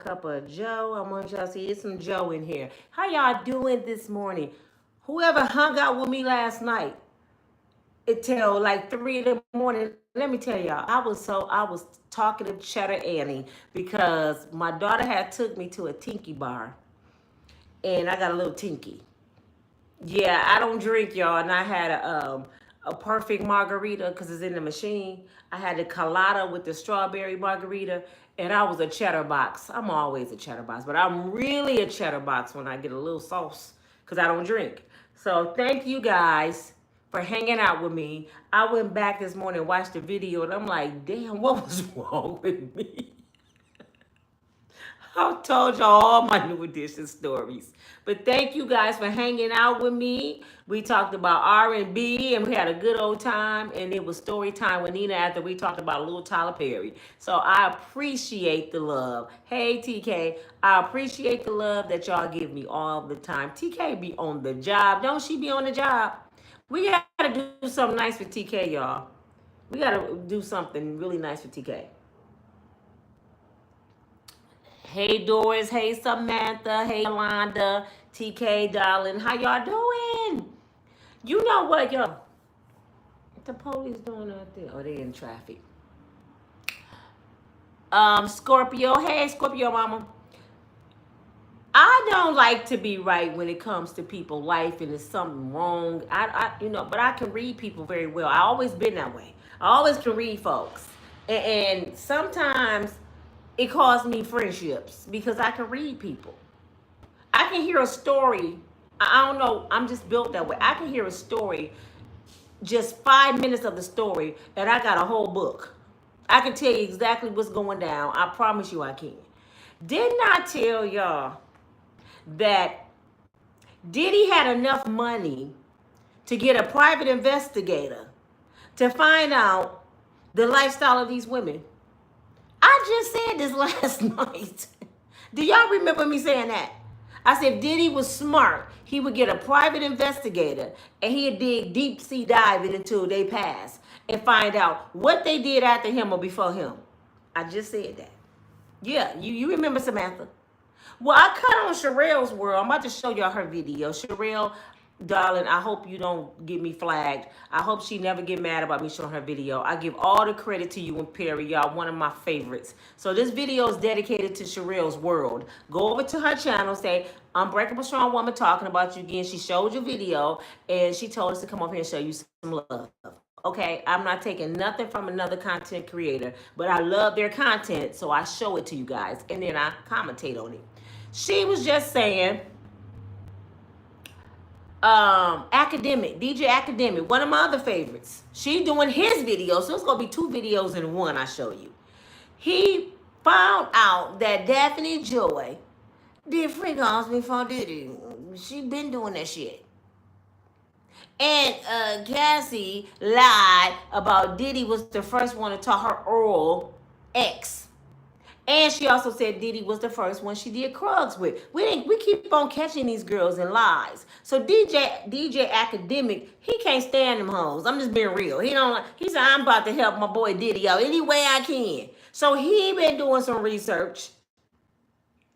cup of Joe. I want y'all to see it's some Joe in here. How y'all doing this morning? Whoever hung out with me last night, till like 3 in the morning. Let me tell y'all, I was talking to Cheddar Annie because my daughter had took me to a tinky bar and I got a little tinky. Yeah, I don't drink, y'all, and I had a perfect margarita because it's in the machine. I had the colada with the strawberry margarita, and I was a cheddar box. I'm always a cheddar box, but I'm really a cheddar box when I get a little sauce because I don't drink. So thank you guys for hanging out with me. I went back this morning and watched the video, and I'm like, damn, what was wrong with me? I told y'all all my new edition stories. But thank you guys for hanging out with me. We talked about R&B and we had a good old time. And it was story time with Nina after we talked about little Tyler Perry. So I appreciate the love. Hey, TK, I appreciate the love that y'all give me all the time. TK be on the job. Don't she be on the job? We got to do something nice for TK, y'all. We got to do something really nice for TK. Hey Doris, hey Samantha, hey Yolanda, TK darling, how y'all doing? You know what, y'all? What the police doing out there? Oh, they in traffic. Scorpio, hey Scorpio mama. I don't like to be right when it comes to people's life and there's something wrong. But I can read people very well. I always been that way. I always can read folks. And sometimes it costs me friendships because I can read people. I can hear a story. I don't know. I'm just built that way. I can hear a story, just 5 minutes of the story, and I got a whole book. I can tell you exactly what's going down. I promise you I can. Didn't I tell y'all that Diddy had enough money to get a private investigator to find out the lifestyle of these women? I just said this last night. Do y'all remember me saying that? I said if Diddy was smart, he would get a private investigator and he'd dig deep sea diving into their past and find out what they did after him or before him. I just said that. Yeah, you remember Samantha. Well, I cut on Sharrell's world. I'm about to show y'all her video. Sharrell, darling, I hope you don't get me flagged. I hope she never get mad about me showing her video. I give all the credit to you and Perry. Y'all one of my favorites. So this video is dedicated to Sharrell's world. Go over to her channel, say, Unbreakable Strong Woman talking about you again. She showed your video, and she told us to come up here and show you some love. Okay, I'm not taking nothing from another content creator, but I love their content, so I show it to you guys, and then I commentate on it. She was just saying, Academic, DJ Academic, one of my other favorites. She doing his video, so it's gonna be 2 videos in one I show you. He found out that Daphne Joy did freak offs before Diddy. She been doing that shit. And Cassie lied about Diddy was the first one to taught her oral X. And she also said Diddy was the first one she did Krugs with. We keep on catching these girls in lies. So DJ Academic, he can't stand them hoes. I'm just being real. He said I'm about to help my boy Diddy out any way I can. So he been doing some research.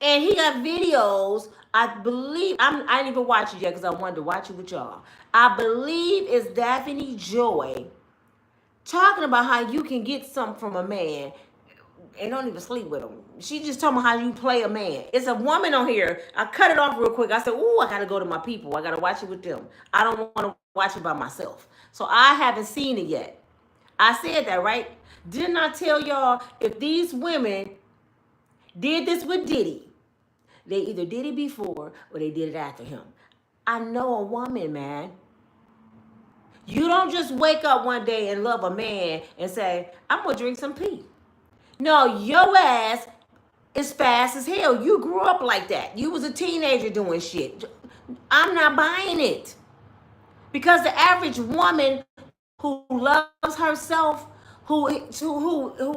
And he got videos. I believe I didn't even watch it yet because I wanted to watch it with y'all. I believe it's Daphne Joy talking about how you can get something from a man and don't even sleep with him. She just told me how you play a man. It's a woman on here. I cut it off real quick. I said, ooh, I got to go to my people. I got to watch it with them. I don't want to watch it by myself. So I haven't seen it yet. I said that, right? Didn't I tell y'all if these women did this with Diddy, they either did it before or they did it after him. I know a woman, man. You don't just wake up one day and love a man and say, I'm going to drink some pee. No, your ass is fast as hell. You grew up like that. You was a teenager doing shit. I'm not buying it. Because the average woman who loves herself, who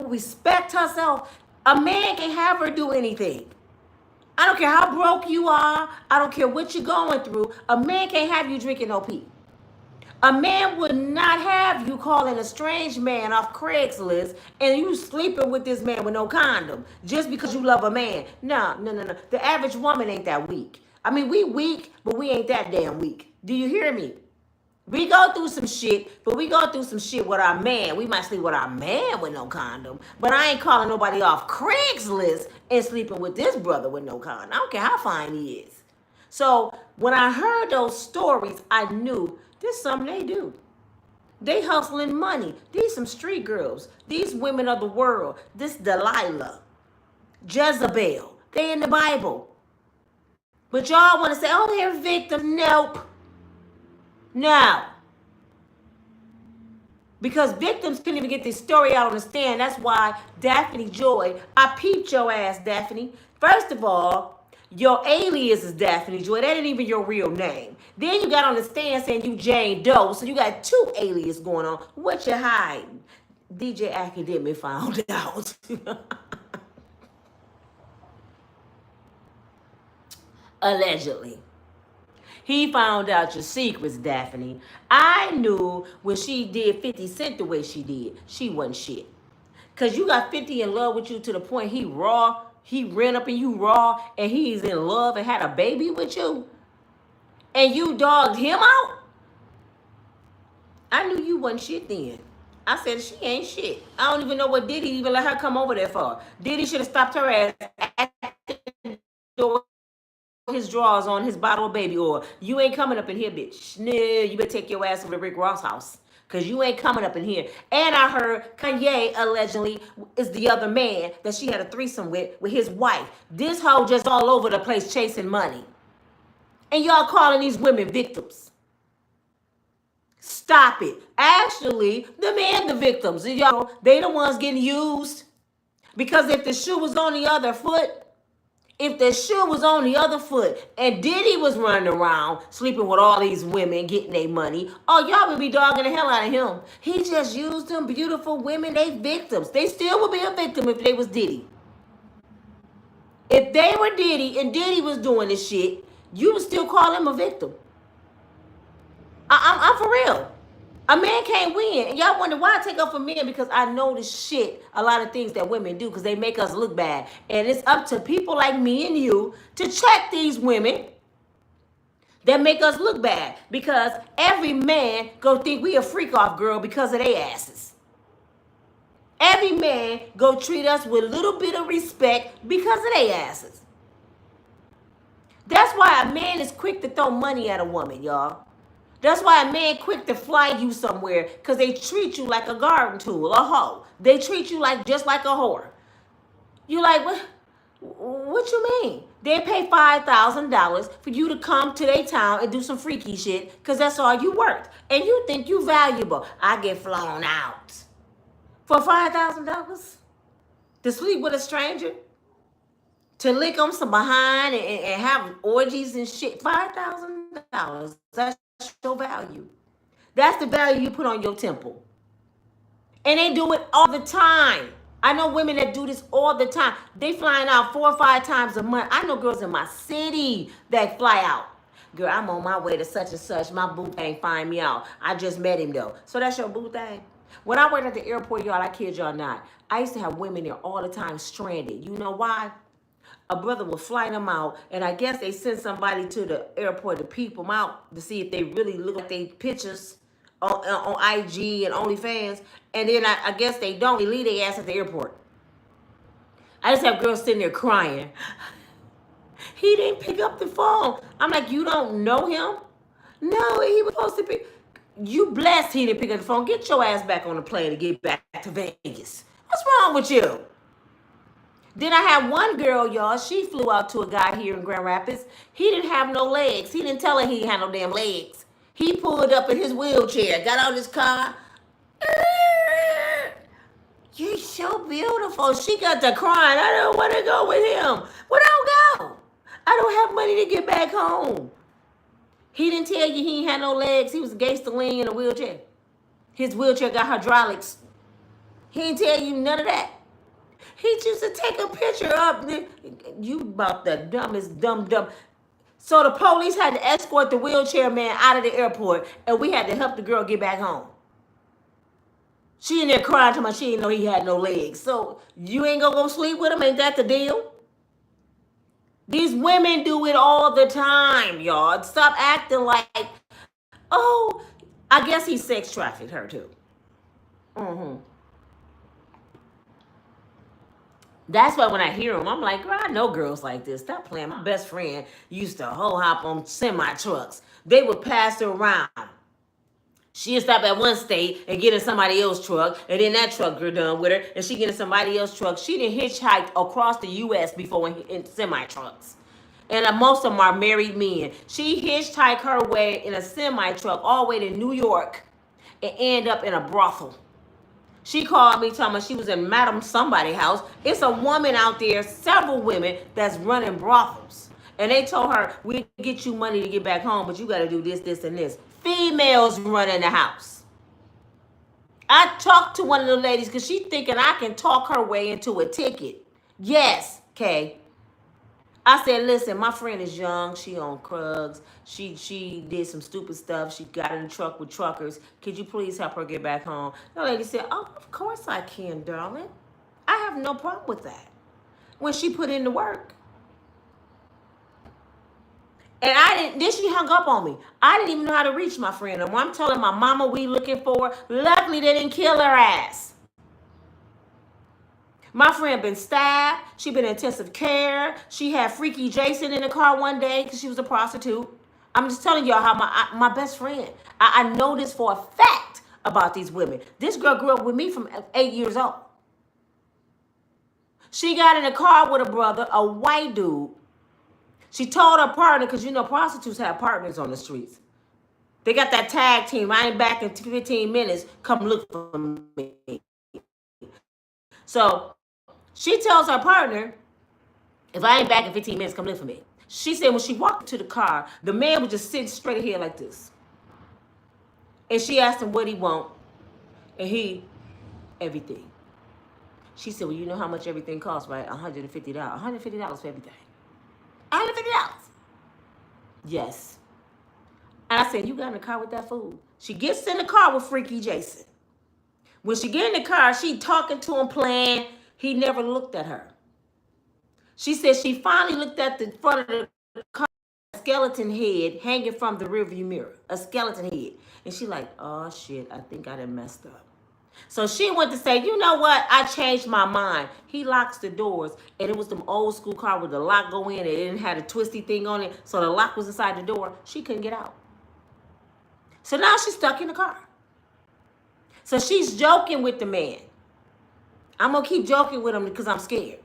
respects herself, a man can have her do anything. I don't care how broke you are. I don't care what you're going through. A man can't have you drinking no pee. A man would not have you calling a strange man off Craigslist and you sleeping with this man with no condom just because you love a man. No, no, no, no. The average woman ain't that weak. I mean, we weak, but we ain't that damn weak. Do you hear me? We go through some shit, but we go through some shit with our man. We might sleep with our man with no condom, but I ain't calling nobody off Craigslist and sleeping with this brother with no condom. I don't care how fine he is. So when I heard those stories, I knew this is something they do. They hustling money. These some street girls. These women of the world. This Delilah, Jezebel. They in the Bible. But y'all want to say, oh, they're victims. Nope. No. Because victims couldn't even get this story out on the stand. That's why Daphne Joy, I peeped your ass, Daphne. First of all, your alias is Daphne Joy. That ain't even your real name. Then you got on the stand saying you Jane Doe. So you got two aliases going on. What you hiding? DJ Academic found out. Allegedly. He found out your secrets, Daphne. I knew when she did 50 Cent the way she did, she wasn't shit. Because you got 50 in love with you to the point he raw, he ran up in you raw, and he's in love and had a baby with you, and you dogged him out? I knew you wasn't shit then. I said, she ain't shit. I don't even know what Diddy even let her come over there for. Diddy should have stopped her ass at the door. His drawers on his bottle of baby oil. You ain't coming up in here, bitch. No, you better take your ass over to Rick Ross' house. Because you ain't coming up in here. And I heard Kanye allegedly is the other man that she had a threesome with his wife. This hoe just all over the place chasing money. And y'all calling these women victims. Stop it. Actually, the men the victims. Y'all, they the ones getting used. Because if the shoe was on the other foot, and Diddy was running around sleeping with all these women, getting their money, oh, y'all would be dogging the hell out of him. He just used them beautiful women, they victims. They still would be a victim if they was Diddy. If they were Diddy and Diddy was doing this shit, you would still call him a victim. I'm for real. A man can't win. And y'all wonder why I take up for men, because I know the shit, a lot of things that women do because they make us look bad. And it's up to people like me and you to check these women that make us look bad. Because every man go think we a freak off girl because of their asses. Every man go treat us with a little bit of respect because of their asses. That's why a man is quick to throw money at a woman, y'all. That's why a man quick to fly you somewhere, because they treat you like a garden tool, a hoe. They treat you like just like a whore. You like, what you mean? They pay $5,000 for you to come to their town and do some freaky shit because that's all you worth. And you think you valuable. I get flown out. For $5,000? To sleep with a stranger? To lick on some behind and have orgies and shit? $5,000. That's your value. That's the value you put on your temple. And they do it all the time. I know women that do this all the time. They flying out 4 or 5 times a month. I know girls in my city that fly out. Girl, I'm on my way to such and such. My boo thing find me out. I just met him though. So that's your boo thing? When I worked at the airport, y'all, I kid y'all not, I used to have women there all the time stranded. You know why? A brother will fly them out, and I guess they send somebody to the airport to peep them out to see if they really look like they pictures on IG and OnlyFans, and then I guess they don't. They leave their ass at the airport. I just have girls sitting there crying. He didn't pick up the phone. I'm like, you don't know him? No, he was supposed to be. You blessed he didn't pick up the phone. Get your ass back on the plane to get back to Vegas. What's wrong with you? Then I had one girl, y'all. She flew out to a guy here in Grand Rapids. He didn't have no legs. He didn't tell her he had no damn legs. He pulled up in his wheelchair, got out his car. You're so beautiful. She got to crying. I don't want to go with him. Well, don't go. I don't have money to get back home. He didn't tell you he ain't had no legs. He was gangster lean in a wheelchair. His wheelchair got hydraulics. He didn't tell you none of that. He just to take a picture up. You about the dumbest dumb. So the police had to escort the wheelchair man out of the airport, and we had to help the girl get back home. She in there crying to my she didn't know he had no legs. So you ain't gonna go sleep with him? Ain't that the deal? These women do it all the time, y'all. Stop acting like, oh, I guess he sex trafficked her too. That's why when I hear them, I'm like, girl, I know girls like this. Stop playing. My best friend used to hop on semi trucks. They would pass her around. She'd stop at one state and get in somebody else's truck, and then that truck got done with her, and she get in somebody else's truck. She done hitchhiked across the U.S. before in semi trucks. And most of them are married men. She hitchhiked her way in a semi truck all the way to New York and end up in a brothel. She called me telling me she was in Madam Somebody house. It's a woman out there, several women that's running brothels. And they told her, we get you money to get back home, but you got to do this, this, and this. Females running the house. I talked to one of the ladies because she thinking I can talk her way into a ticket. Yes, Kay. I said, listen, my friend is young. She on drugs. She did some stupid stuff. She got in the truck with truckers. Could you please help her get back home? The lady said, oh, of course I can, darling. I have no problem with that. When she put in the work. And then she hung up on me. I didn't even know how to reach my friend. And I'm telling my mama we looking for her. Luckily, they didn't kill her ass. My friend been stabbed. She been in intensive care. She had Freaky Jason in the car one day because she was a prostitute. I'm just telling y'all how my best friend. I know this for a fact about these women. This girl grew up with me from 8 years old. She got in a car with a brother, a white dude. She told her partner, because you know prostitutes have partners on the streets. They got that tag team. I ain't back in 15 minutes. Come look for me. So she tells her partner, if I ain't back in 15 minutes, come look for me. She said when she walked to the car, the man was just sitting straight ahead like this. And she asked him what he want. And he, everything. She said, well, you know how much everything costs, right? $150. $150 for everything. $150. Yes. And I said, you got in the car with that fool? She gets in the car with Freaky Jason. When she get in the car, she talking to him, playing. He never looked at her. She said she finally looked at the front of the car, a skeleton head hanging from the rearview mirror, a skeleton head. And she like, oh shit, I think I done messed up. So she went to say, you know what? I changed my mind. He locks the doors, and it was them old school car with the lock go in. It didn't have a twisty thing on it, so the lock was inside the door. She couldn't get out. So now she's stuck in the car. So she's joking with the man. I'm going to keep joking with him because I'm scared.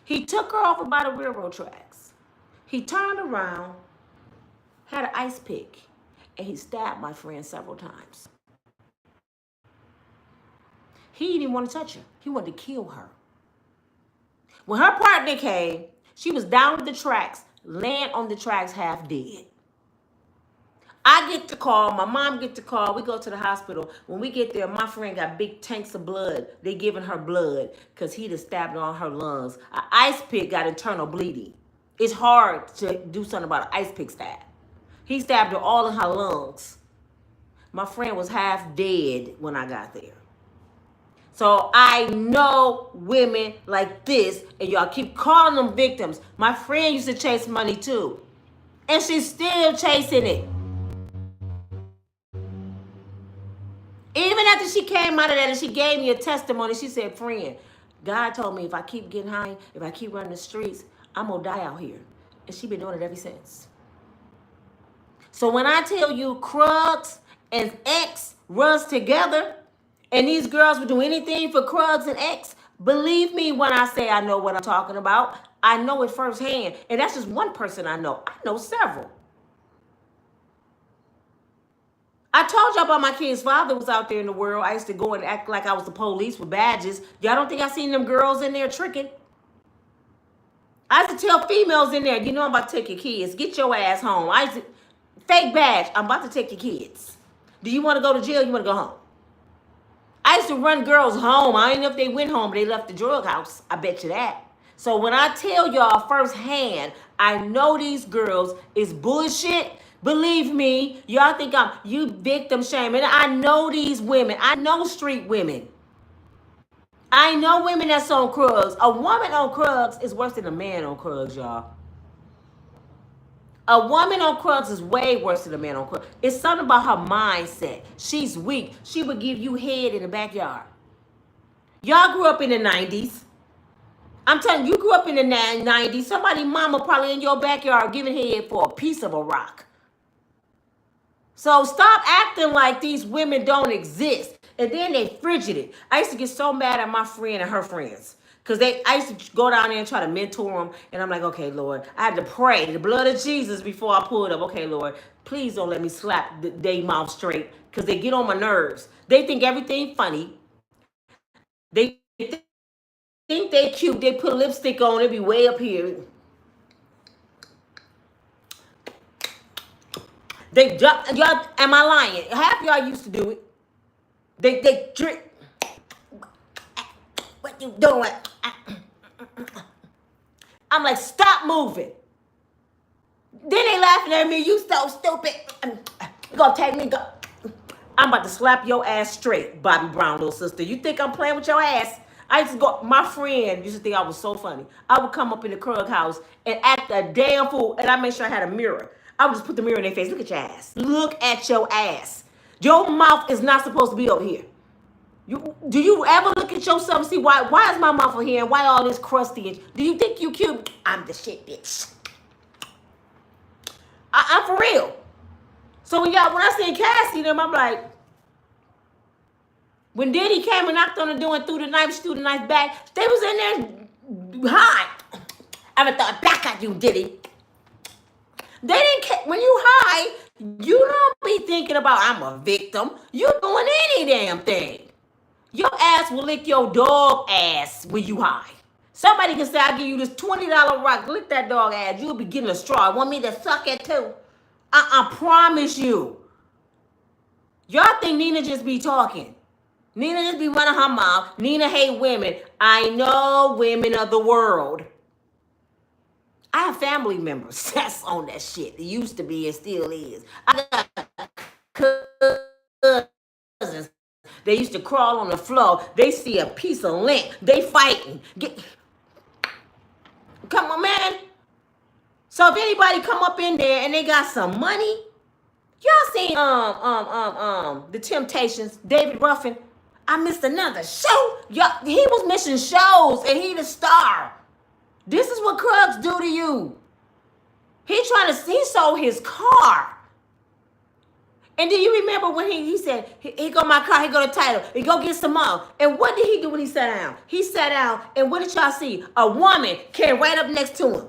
He took her over by the railroad tracks. He turned around, had an ice pick, and he stabbed my friend several times. He didn't want to touch her. He wanted to kill her. When her partner came, she was down the tracks, laying on the tracks half dead. I get the call. My mom get the call. We go to the hospital. When we get there, my friend got big tanks of blood. They giving her blood because he'd have stabbed her on her lungs. An ice pick got internal bleeding. It's hard to do something about an ice pick stab. He stabbed her all in her lungs. My friend was half dead when I got there. So I know women like this, and y'all keep calling them victims. My friend used to chase money too, and she's still chasing it. Even after she came out of that and she gave me a testimony, she said, friend, God told me if I keep getting high, if I keep running the streets, I'm going to die out here. And she been doing it ever since. So when I tell you Krugs and X runs together, and these girls would do anything for Krugs and X, believe me when I say I know what I'm talking about. I know it firsthand. And that's just one person I know. I know several. I told y'all about my kid's father was out there in the world. I used to go and act like I was the police with badges. Y'all don't think I seen them girls in there tricking? I used to tell females in there, you know I'm about to take your kids. Get your ass home. I used to, fake badge, I'm about to take your kids. Do you want to go to jail? You want to go home? I used to run girls home. I don't know if they went home, but they left the drug house. I bet you that. So when I tell y'all firsthand, I know these girls is bullshit. Believe me, y'all think you victim shaming. I know these women. I know street women. I know women that's on drugs. A woman on drugs is worse than a man on drugs, y'all. A woman on drugs is way worse than a man on drugs. It's something about her mindset. She's weak. She would give you head in the backyard. Y'all grew up in the 90s. I'm telling you, you grew up in the 90s. Somebody mama probably in your backyard giving head for a piece of a rock. So stop acting like these women don't exist. And then they frigid. I used to get so mad at my friend and her friends. Because I used to go down there and try to mentor them. And I'm like, okay, Lord, I had to pray the blood of Jesus before I pulled up. Okay, Lord, please don't let me slap their mouth straight. Because they get on my nerves. They think everything funny. They think they cute. They put lipstick on. It be way up here. Y'all, am I lying? Half y'all used to do it. They drink. What you doing? I'm like, stop moving. Then they laughing at me. You so stupid. You gonna take me? I'm about to slap your ass straight, Bobby Brown, little sister. You think I'm playing with your ass? I used to go. My friend used to think I was so funny. I would come up in the Krug house and act a damn fool, and I made sure I had a mirror. I would just put the mirror in their face. Look at your ass. Look at your ass. Your mouth is not supposed to be over here. Do you ever look at yourself and see why is my mouth over here and why all this crusty? Do you think you cute? I'm the shit, bitch. I'm for real. So when I seen Cassie, them, I'm like, when Diddy came and knocked on the door and threw the knife back, they was in there high. I would thought back at you, Diddy. They didn't care. When you high, you don't be thinking about I'm a victim. You doing any damn thing. Your ass will lick your dog ass when you high. Somebody can say, I'll give you this $20 rock. Lick that dog ass. You'll be getting a straw. Want me to suck it too? I promise you. Y'all think Nina just be talking. Nina just be running her mouth. Nina hate women. I know women of the world. I have family members that's on that shit. It used to be and still is. I got cousins. They used to crawl on the floor. They see a piece of lint. They fighting. Come on, man. So if anybody come up in there and they got some money, y'all seen the Temptations, David Ruffin. I missed another show. Y'all, he was missing shows and he the star. This is what Krugs do to you. He sold his car. And do you remember when he said, he go my car, he go the title, he go get some more. And what did he do when he sat down? He sat down, and what did y'all see? A woman came right up next to him.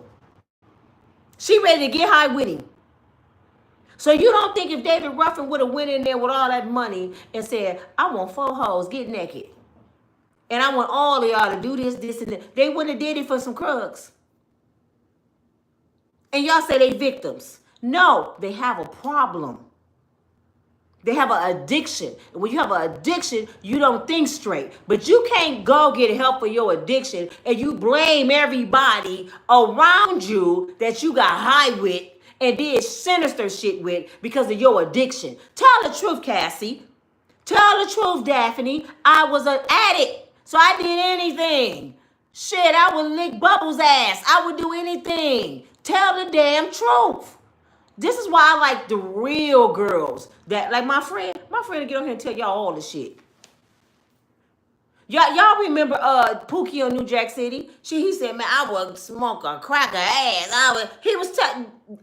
She ready to get high with him. So you don't think if David Ruffin would have went in there with all that money and said, I want 4 hoes, get naked. And I want all of y'all to do this, and that. They wouldn't have did it for some Krugs. And y'all say they victims. No, they have a problem. They have an addiction. And when you have an addiction, you don't think straight. But you can't go get help for your addiction and you blame everybody around you that you got high with and did sinister shit with because of your addiction. Tell the truth, Cassie. Tell the truth, Daphne. I was an addict, so I did anything. Shit, I would lick Bubbles' ass. I would do anything. Tell the damn truth. This is why I like the real girls. That, like my friend will get on here and tell y'all all the shit. Y'all remember Pookie on New Jack City? He said, man, I would smoke a cracker ass.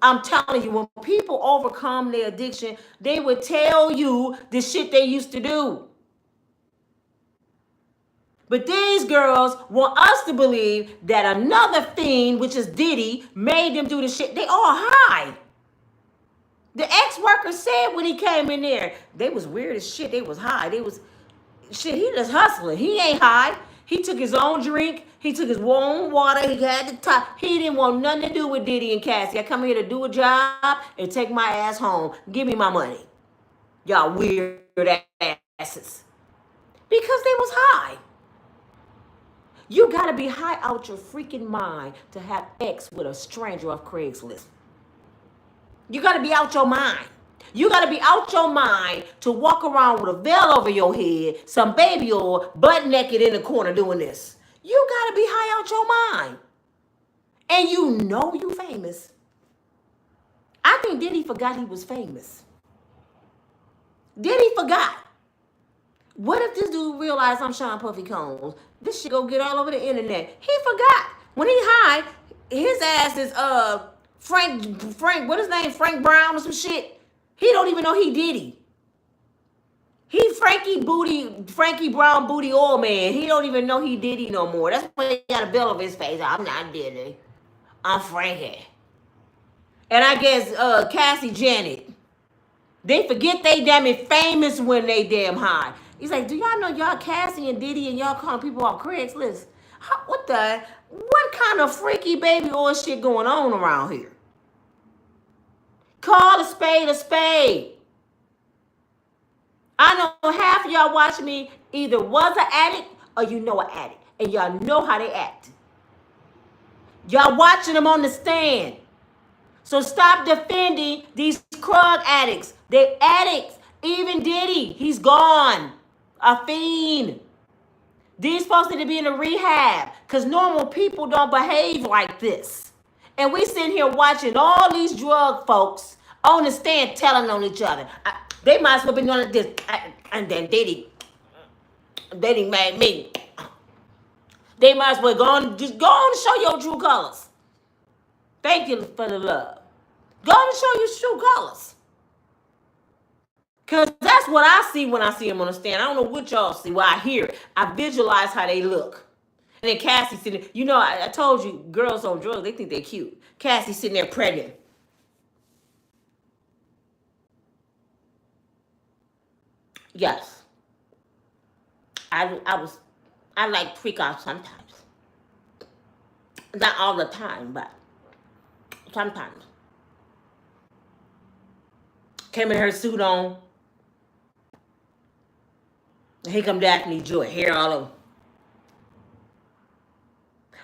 I'm telling you, when people overcome their addiction, they would tell you the shit they used to do. But these girls want us to believe that another fiend, which is Diddy, made them do the shit. They all high. The ex-worker said when he came in there, they was weird as shit. They was high. He just hustling. He ain't high. He took his own drink. He took his own water. He had the top. He didn't want nothing to do with Diddy and Cassie. I come here to do a job and take my ass home. Give me my money. Y'all weird asses. Because they was high. You gotta be high out your freaking mind to have sex with a stranger off Craigslist. You gotta be out your mind. You gotta be out your mind to walk around with a veil over your head, some baby oil, butt naked in the corner doing this. You gotta be high out your mind. And you know you famous. I think Diddy forgot he was famous. Diddy forgot. What if this dude realized I'm Sean Puffy Combs? This shit go get all over the internet. He forgot. When he high, his ass is Frank, what his name? Frank Brown or some shit. He don't even know he Diddy. He Frankie Brown booty oil man. He don't even know he Diddy no more. That's why he got a bill over his face. I'm not Diddy. I'm Frankie. And I guess Cassie Janet. They forget they damn it famous when they damn high. He's like, do y'all know y'all Cassie and Diddy and y'all calling people off Craigslist? What kind of freaky baby oil shit going on around here? Call a spade a spade. I know half of y'all watching me either was an addict or you know an addict. And y'all know how they act. Y'all watching them on the stand. So stop defending these drug addicts. They addicts. Even Diddy, he's gone. A fiend. These supposed to be in a rehab because normal people don't behave like this. And we sitting here watching all these drug folks on the stand telling on each other. They might as well be doing this. And then Diddy made me. They might as well go on and show your true colors. Thank you for the love. Go on and show your true colors. Because that's what I see when I see them on the stand. I don't know what y'all see. Well, I hear it. I visualize how they look. And then Cassie sitting there. You know, I told you, girls on drugs, they think they're cute. Cassie sitting there pregnant. Yes. I like freak out sometimes. Not all the time, but sometimes. Came in her suit on. Here come Daphne Joy, hair all over.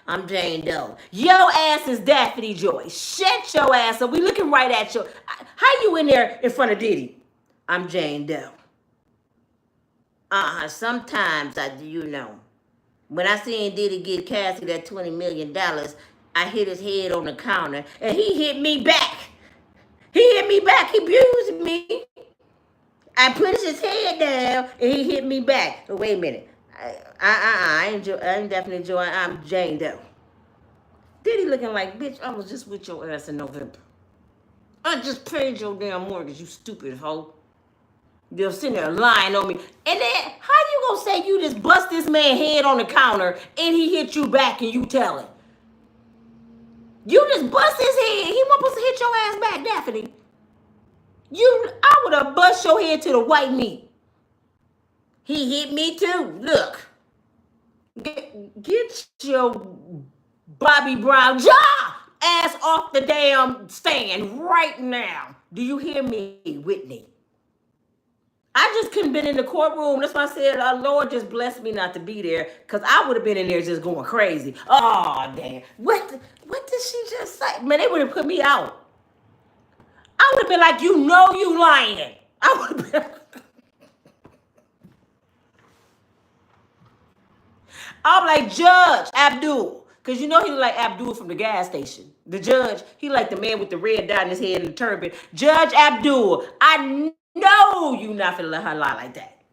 I'm Jane Doe. Yo ass is Daphne Joy. Shut your ass up. We looking right at you. How you in there in front of Diddy? I'm Jane Doe. Sometimes when I seen Diddy get Cassie that $20 million, I hit his head on the counter and he hit me back. He abused me. I pushed his head down and he hit me back. Oh, wait a minute. I ain't Daphne Joy. I'm Jane Doe. Diddy looking like, bitch, I was just with your ass in November. I just paid your damn mortgage, you stupid hoe. You're sitting there lying on me. And then, how you gonna say you just bust this man head on the counter and he hit you back and you tell him? You just bust his head. He wasn't supposed to hit your ass back, Daphne. I would have bust your head to the white meat. He hit me too. Look. Get your Bobby Brown jaw ass off the damn stand right now. Do you hear me, Whitney? I just couldn't been in the courtroom. That's why I said, Lord just blessed me not to be there, because I would have been in there just going crazy. Oh, damn. What did she just say? Man, they would have put me out. I would have been like, you know you lying. I would have been... I'm like, Judge Abdul. Because you know he like Abdul from the gas station. The judge, he like the man with the red dot in his head and the turban. Judge Abdul, I know you not finna let her lie like that.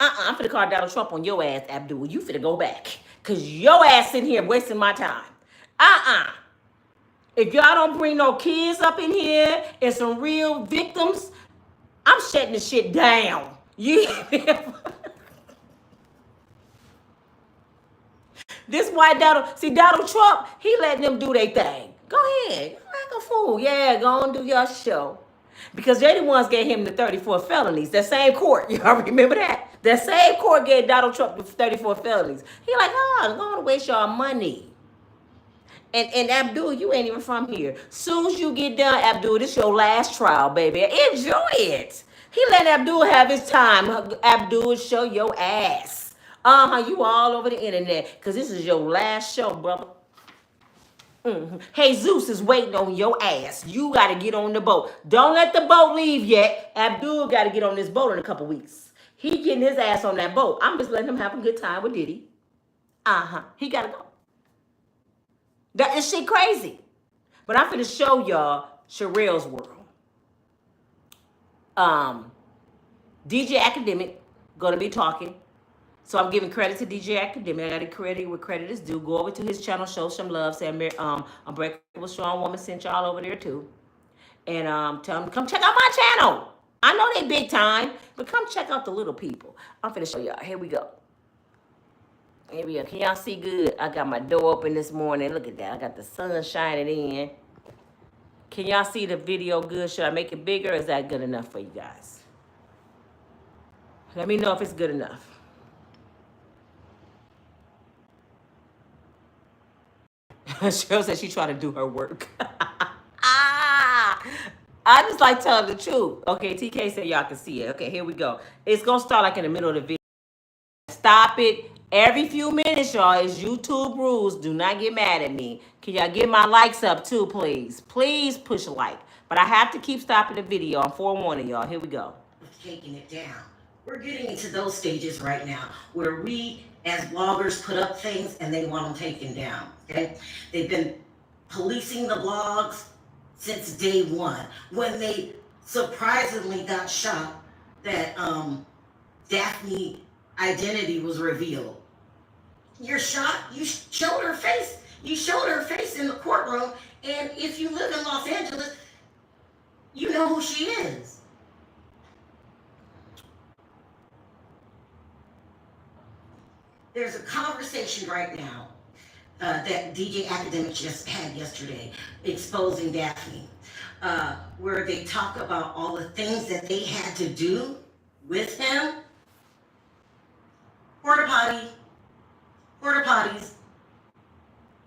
I'm finna call Donald Trump on your ass, Abdul. You finna go back. Because your ass sitting here wasting my time. If y'all don't bring no kids up in here and some real victims, I'm shutting the shit down. This why Donald Trump, he letting them do their thing. Go ahead. You're like a fool. Yeah, go on do your show. Because they the ones gave him the 34 felonies. That same court. Y'all remember that? That same court gave Donald Trump the 34 felonies. He like, don't want to waste y'all money. And Abdul, you ain't even from here. Soon as you get done, Abdul, this your last trial, baby. Enjoy it. He let Abdul have his time. Abdul, show your ass You all over the internet because this is your last show, brother. Hey, Zeus is waiting on your ass. You got to get on the boat. Don't let the boat leave yet. Abdul got to get on this boat in a couple weeks. He getting his ass on that boat. I'm just letting him have a good time with Diddy. He got to go. That is shit crazy. But I'm finna show y'all Sharrells world. DJ Academic gonna be talking. So I'm giving credit to DJ Academic. I got to credit where credit is due. Go over to his channel, show some love. Say Unbreakable Strong Woman sent y'all over there too. And tell them come check out my channel. I know they big time, but come check out the little people. I'm finna show y'all. Here we go. Here we go. Can y'all see good? I got my door open this morning. Look at that. I got the sun shining in. Can y'all see the video good? Should I make it bigger or is that good enough for you guys? Let me know if it's good enough. Cheryl said she tried to do her work. I just like telling the truth. Okay, TK said y'all can see it. Okay, here we go. It's going to start like in the middle of the video. Stop it. Every few minutes, y'all. It's YouTube rules. Do not get mad at me. Can y'all get my likes up too, please? Please push a like. But I have to keep stopping the video. I'm forewarning y'all. Here we go. Taking it down. We're getting into those stages right now where we as bloggers put up things and they want them taken down. Okay? They've been policing the blogs since day one. When they surprisingly got shocked that Daphne identity was revealed. You're shocked? You showed her face. You showed her face in the courtroom, and if you live in Los Angeles, you know who she is. There's a conversation right now that DJ Academic just had yesterday exposing Daphne, where they talk about all the things that they had to do with him. Porta potties.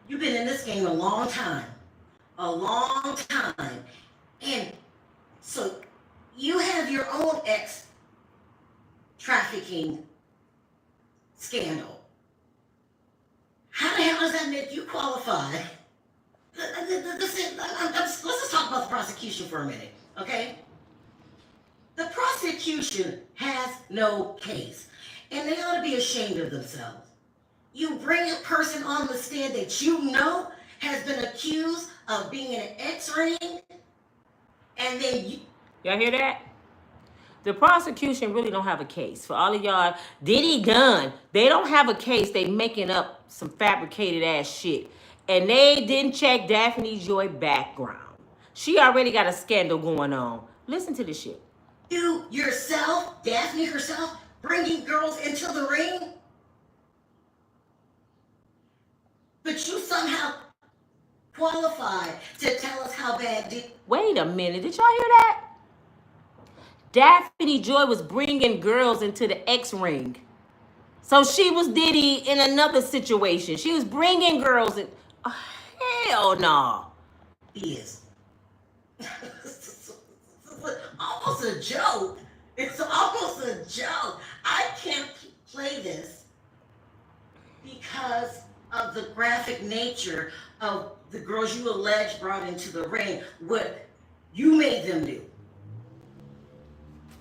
You've been in this game a long time. And so you have your own ex-trafficking scandal. How the hell does that make you qualify? Let's just talk about the prosecution for a minute, okay? The prosecution has no case, and they ought to be ashamed of themselves. You bring a person on the stand that you know has been accused of being in an X-ring, and then you... Y'all hear that? The prosecution really don't have a case. For all of y'all, Diddy done. They don't have a case. They making up some fabricated ass shit. And they didn't check Daphne Joy background. She already got a scandal going on. Listen to this shit. You yourself, Daphne herself, bringing girls into the ring? But you somehow qualified to tell us how bad did... Wait a minute. Did y'all hear that? Daphne Joy was bringing girls into the X-ring. So she was Diddy in another situation. She was bringing girls in... Oh, hell no. Is. Almost a joke. It's almost a joke. I can't play this because of the graphic nature of the girls you allege brought into the ring, what you made them do.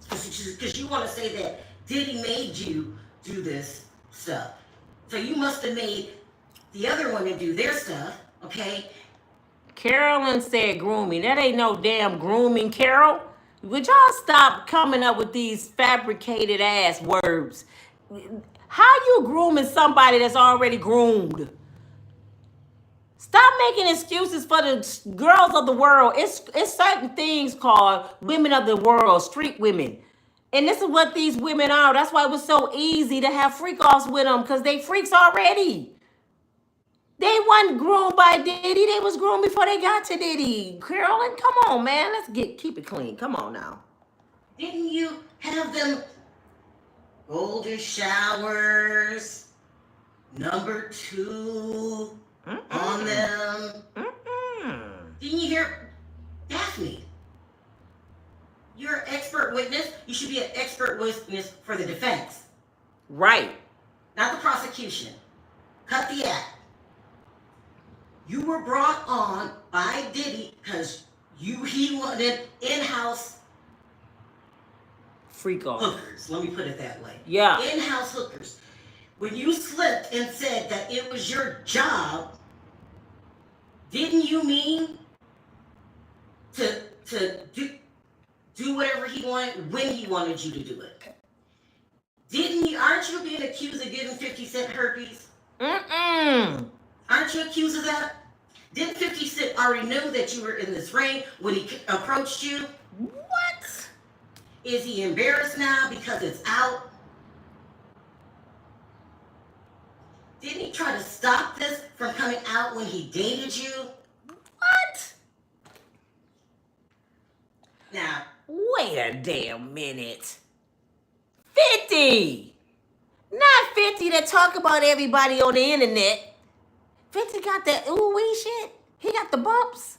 Because you want to say that Diddy made you do this stuff. So you must have made the other women do their stuff, okay? Carolyn said grooming. That ain't no damn grooming, Carol. Would y'all stop coming up with these fabricated ass words? How you grooming somebody that's already groomed? Stop making excuses for the girls of the world. It's certain things called women of the world, street women. And this is what these women are. That's why it was so easy to have freak-offs with them, because they freaks already. They wasn't groomed by Diddy. They was groomed before they got to Diddy. Carolyn, come on, man. Let's keep it clean. Come on now. Didn't you have them golden showers, number 2 on them? Didn't you hear Daphne? You're an expert witness. You should be an expert witness for the defense. Right. not the prosecution. Cut the act. You were brought on by Diddy because he wanted in-house freak off hookers. Let me put it that way. Yeah. In-house hookers. When you slipped and said that it was your job, didn't you mean to do whatever he wanted when he wanted you to do it? Aren't you being accused of giving 50 Cent herpes? Mm-mm. Aren't you accused of that? Didn't 50 Cent already know that you were in this ring when he approached you? What? Is he embarrassed now because it's out? Didn't he try to stop this from coming out when he dated you? What? Now, wait a damn minute. 50! Not 50 that talk about everybody on the internet. 50 got that ooh-wee shit. He got the bumps.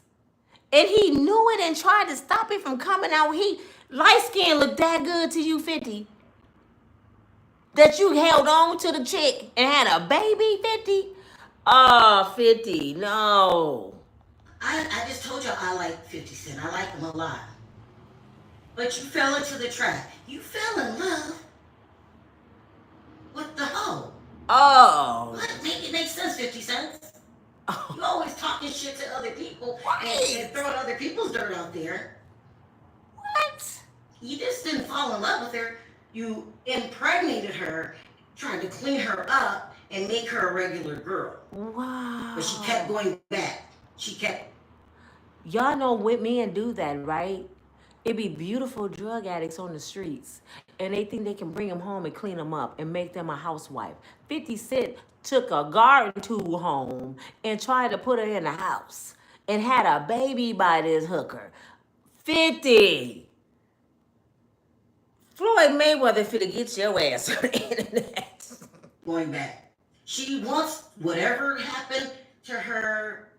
And he knew it and tried to stop it from coming out. He, light skin looked that good to you, 50. That you held on to the chick and had a baby, 50? Oh, 50, no. I just told you I like 50 Cent. I like him a lot. But you fell into the trap. You fell in love with the hoe. Oh. What? Make it make sense, 50 Cent. Oh. You always talking shit to other people and throwing other people's dirt out there. What? You just didn't fall in love with her. You impregnated her, trying to clean her up and make her a regular girl. Wow. But she kept going back. She kept... Y'all know with men do that, right? It be beautiful drug addicts on the streets, and they think they can bring them home and clean them up and make them a housewife. 50 Cent took a garden tool home and tried to put her in the house and had a baby by this hooker. 50! Floyd Mayweather finna get your ass on the internet. Going back. She wants whatever happened to her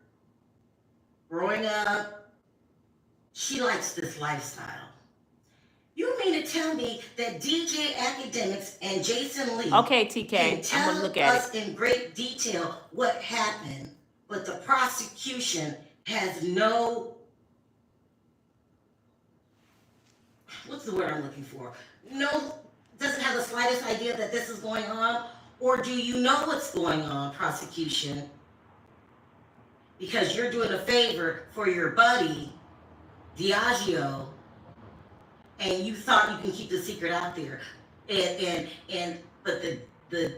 growing up. She likes this lifestyle. You mean to tell me that DJ Academics and Jason Lee okay, TK, can tell I'm gonna look at us in great detail what happened, but the prosecution has no... What's the word I'm looking for? No, doesn't have the slightest idea that this is going on? Or do you know what's going on, prosecution? Because you're doing a favor for your buddy, Diageo, and you thought you can keep the secret out there. But the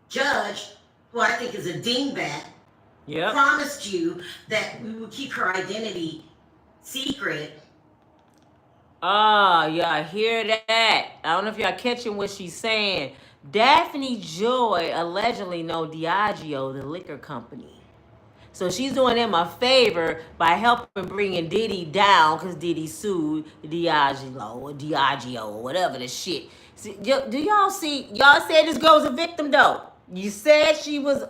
judge, who I think is a dingbat, promised you that we would keep her identity secret. Oh, y'all hear that? I don't know if y'all catching what she's saying. Daphne Joy allegedly know Diageo, the liquor company. So she's doing them a favor by helping bringing Diddy down because Diddy sued Diageo or whatever the shit. See, do y'all see? Y'all said this girl's a victim though. You said she was.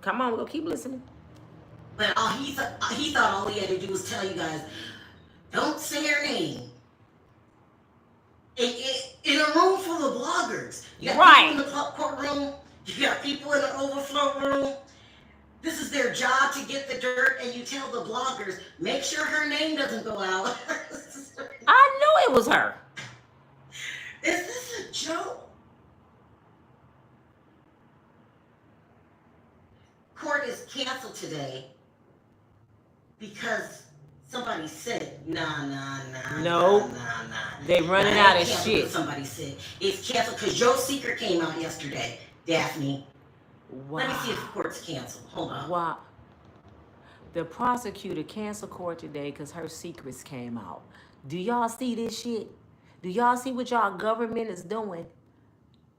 Come on, we'll keep listening. But he thought all he had to do was tell you guys, don't say her name. In a room full of bloggers. You got people in the courtroom. You got people in the overflow room. This is their job to get the dirt, and you tell the bloggers, make sure her name doesn't go out. I knew it was her. Is this a joke? Court is canceled today because somebody said, nah. They running out of shit. Somebody said it's canceled because your secret came out yesterday, Daphne. Wow. Let me see if the court's canceled. Hold on. Wow. The prosecutor canceled court today because her secrets came out. Do y'all see this shit? Do y'all see what y'all government is doing?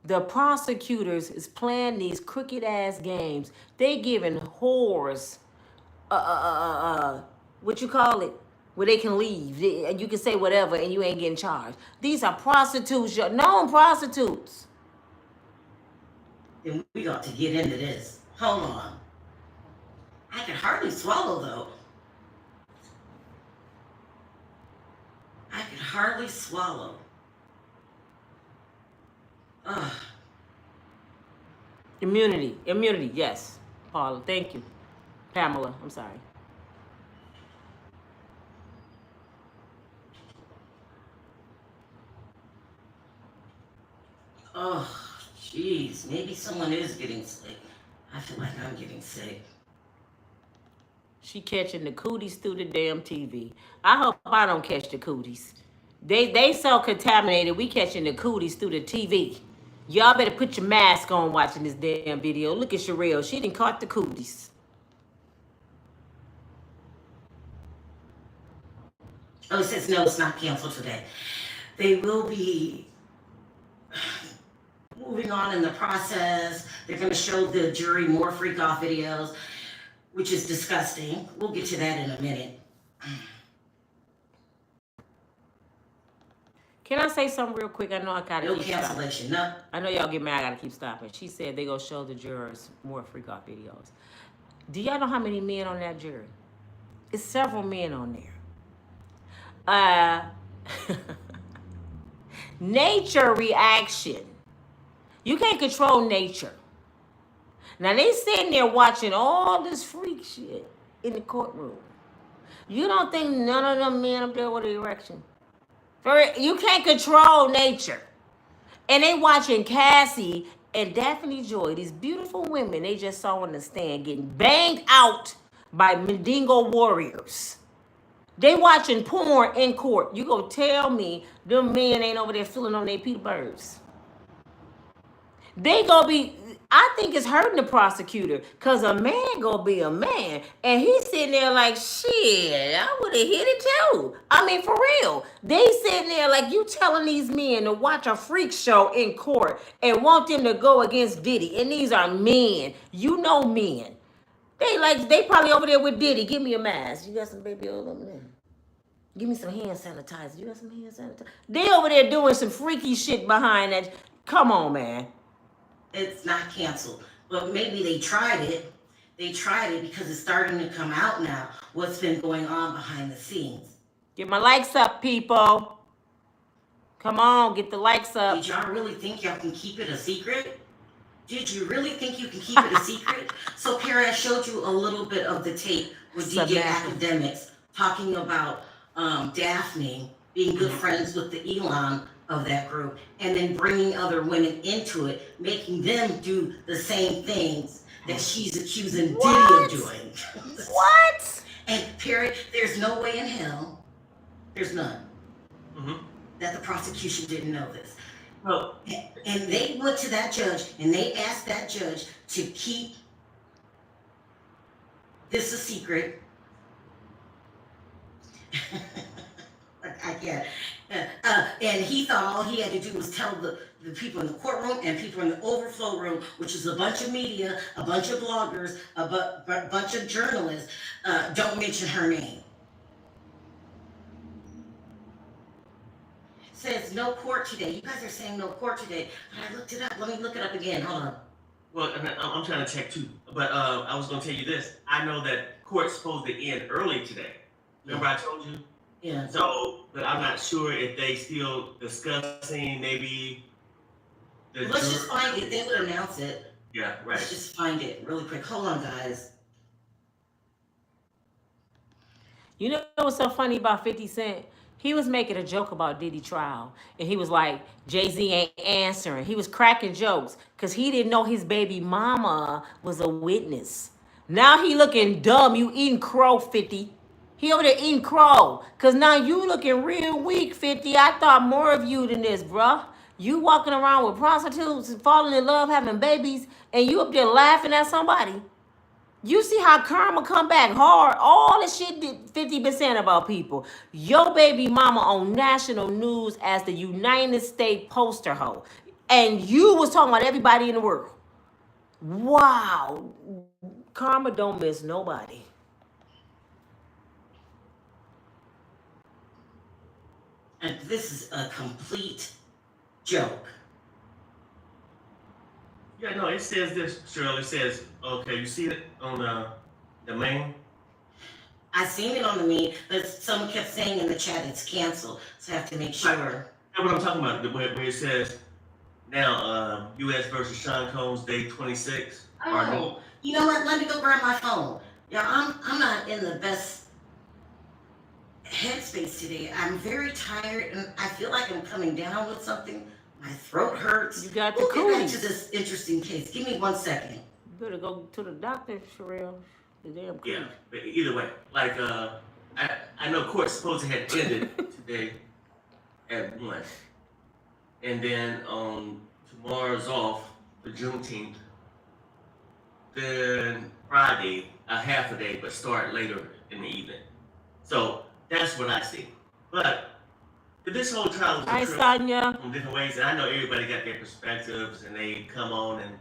The prosecutors is playing these crooked ass games. They giving whores, what you call it? Where they can leave. And you can say whatever and you ain't getting charged. These are prostitutes, known prostitutes. And we got to get into this. Hold on. I can hardly swallow, though. I can hardly swallow. Ugh. Immunity, yes. Paula, thank you. Pamela, I'm sorry. Oh, jeez. Maybe someone is getting sick. I feel like I'm getting sick. She catching the cooties through the damn TV. I hope I don't catch the cooties. They so contaminated, we catching the cooties through the TV. Y'all better put your mask on watching this damn video. Look at Sharrells. She done caught the cooties. Oh, it says no, it's not canceled today. They will be moving on in the process. They're going to show the jury more freak off videos, which is disgusting. We'll get to that in a minute. Can I say something real quick? I know I gotta No keep cancellation, stopping. no. I know y'all get mad, I gotta keep stopping. She said they gonna show the jurors more freak off videos. Do y'all know how many men on that jury? It's several men on there. Nature reaction. You can't control nature. Now they sitting there watching all this freak shit in the courtroom. You don't think none of them men up there with an erection? You can't control nature. And they watching Cassie and Daphne Joy, these beautiful women they just saw on the stand getting banged out by Mandingo warriors. They watching porn in court. You go tell me them men ain't over there filling on their Peter Birds. They gonna be, I think it's hurting the prosecutor, cause a man gonna be a man, and he's sitting there like, shit, I would have hit it too. I mean, for real. They sitting there like, you telling these men to watch a freak show in court and want them to go against Diddy, and these are men. You know men. They probably over there with Diddy. Give me a mask. You got some baby oil over there? Give me some hand sanitizer. You got some hand sanitizer? They over there doing some freaky shit behind that. Come on, man. It's not canceled, but maybe they tried it. They tried it because it's starting to come out now, what's been going on behind the scenes. Get my likes up, people. Come on, get the likes up. Did y'all really think y'all can keep it a secret? Did you really think you can keep it a secret? So, Perry, I showed you a little bit of the tape with DJ Academics talking about Daphne being good friends with the Elon of that group, and then bringing other women into it, making them do the same things that she's accusing Diddy of doing. What? And Perry, there's no way in hell, there's none, that the prosecution didn't know this. Well, And they went to that judge and they asked that judge to keep this a secret. I can't. And he thought all he had to do was tell the people in the courtroom and people in the overflow room, which is a bunch of media, a bunch of bloggers, a bunch of journalists, don't mention her name. Says no court today. You guys are saying no court today, but I looked it up. Let me look it up again. Hold on. well, I'm trying to check too, but I was gonna tell you this. I know that court's supposed to end early today. Remember I told you? Yeah. So, but I'm not sure if they still discussing maybe the Let's just find it. They would announce it. Yeah, Let's right. just find it really quick. Hold on, guys. You know what's so funny about 50 Cent? He was making a joke about Diddy trial. And he was like, Jay-Z ain't answering. He was cracking jokes because he didn't know his baby mama was a witness. Now he looking dumb. You eating crow, 50. He over there eating crow. Because now you looking real weak, 50. I thought more of you than this, bruh. You walking around with prostitutes and falling in love, having babies, and you up there laughing at somebody. You see how karma come back hard? All the shit did 50% about people. Your baby mama on national news as the United States poster hoe. And you was talking about everybody in the world. Wow. Karma don't miss nobody. And this is a complete joke. Yeah, no, it says this, Cheryl. It says, okay, you see it on the main? I seen it on the meme, but someone kept saying in the chat it's canceled, so I have to make sure. That's what I'm talking about. Where it says now, U.S. versus Sean Combs, day 26. Oh, you know what? Let me go grab my phone. Yeah, I'm not in the best headspace today. I'm very tired, and I feel like I'm coming down with something. My throat hurts. You got the We'll get back to cooties. this interesting case. Give me 1 second. You better go to the doctor, Sharrell. The damn cooties. Yeah, but either way, like, I know court's supposed to have ended today at 1. And then tomorrow's off for Juneteenth. Then Friday, a half a day, but start later in the evening. So that's what I see. But this whole trial is Hi, Sonia. in different ways, and I know everybody got their perspectives, and they come on and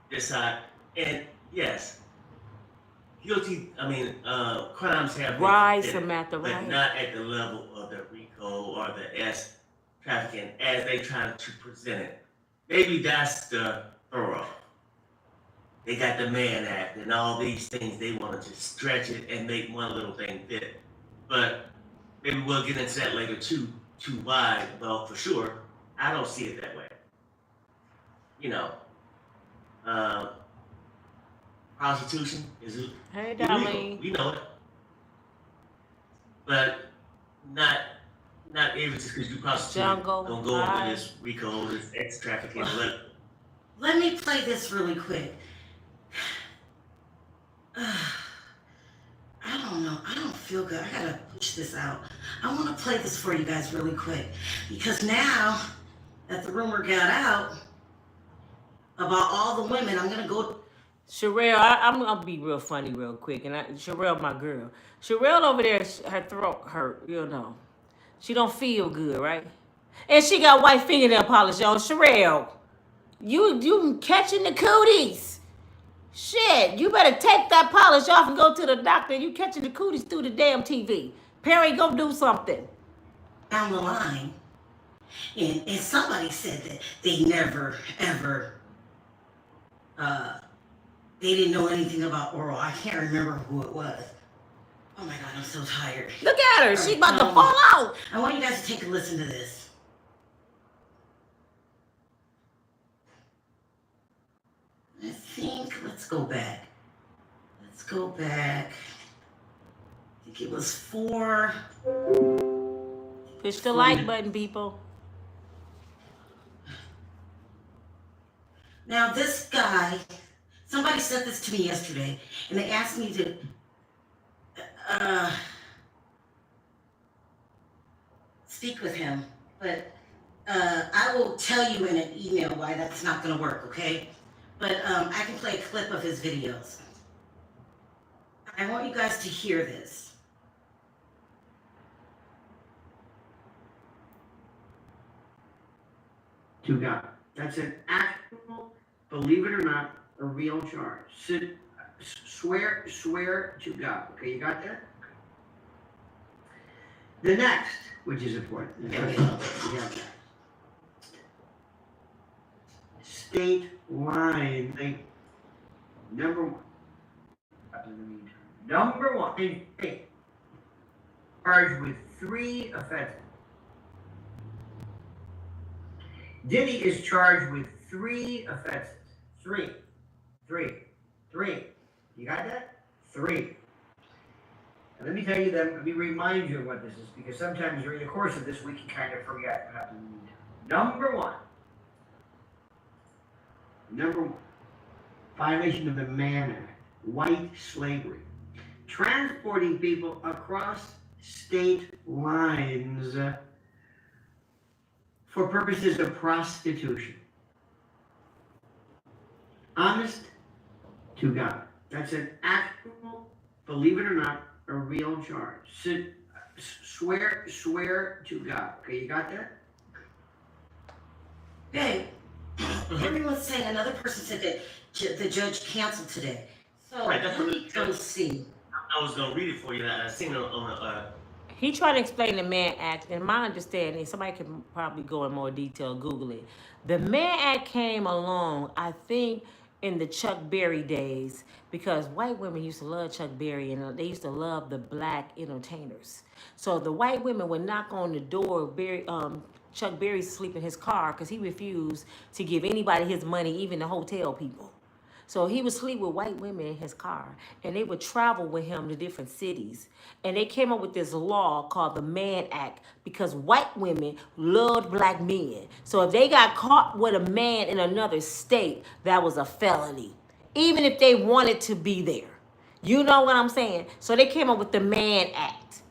decide. And yes, guilty. I mean, crimes have been Rise, committed, Samantha, but rise. not at the level of the RICO or the S trafficking as they try to present it. Maybe that's the throw. They got the Mann Act and all these things. They want to just stretch it and make one little thing fit. But maybe we'll get into that later too wide. Well, for sure, I don't see it that way. You know, prostitution is Hey, illegal. darling. We know it. But not every just because you prostitute Jungle. don't go Hi. into this RICO, this X trafficking. Let me play this really quick. I don't know. I don't feel good. I gotta push this out. I want to play this for you guys really quick because now that the rumor got out about all the women, I'm gonna go. Sharrell, I'm gonna be real funny real quick, and Sharrell, my girl. Sharrell over there, her throat hurt, you know. She don't feel good, right? And she got white fingernail polish on. Sharrell, you catching the cooties. Shit, you better take that polish off and go to the doctor. You catching the cooties through the damn TV. Perry, go do something. Down the line, and somebody said that they never ever they didn't know anything about oral. I can't remember who it was. Oh my god, I'm so tired. Look at her, she's about to fall out. I want you guys to take a listen to this. I think let's go back. I think it was 4. Push the like button, people. Now this guy, somebody sent this to me yesterday, and they asked me to speak with him, but I will tell you in an email why that's not going to work, okay? But I can play a clip of his videos. I want you guys to hear this. To God. That's an actual, believe it or not, a real charge. Swear to God. Okay, you got that? The next, which is important. State line. Number one. Hey, charged with 3 offenses. Diddy is charged with 3 offenses. 3. You got that? 3. And let me tell you them. Let me remind you of what this is, because sometimes during the course of this we can kind of forget. Number one, violation of the Mann Act, white slavery, transporting people across state lines for purposes of prostitution. Honest to God. That's an actual, believe it or not, a real charge. Swear to God. Okay, you got that? Hey, everyone's saying another person said that the judge canceled today. So Right, that's let what me go see. I was gonna read it for you. I seen it on He tried to explain the Mann Act, and my understanding, somebody can probably go in more detail, Google it. The Mann Act came along, I think, in the Chuck Berry days, because white women used to love Chuck Berry, and they used to love the black entertainers. So the white women would knock on the door, Chuck Berry sleep in his car because he refused to give anybody his money, even the hotel people. So he would sleep with white women in his car, and they would travel with him to different cities. And they came up with this law called the Mann Act because white women loved black men. So if they got caught with a man in another state, that was a felony, even if they wanted to be there. You know what I'm saying? So they came up with the Mann Act.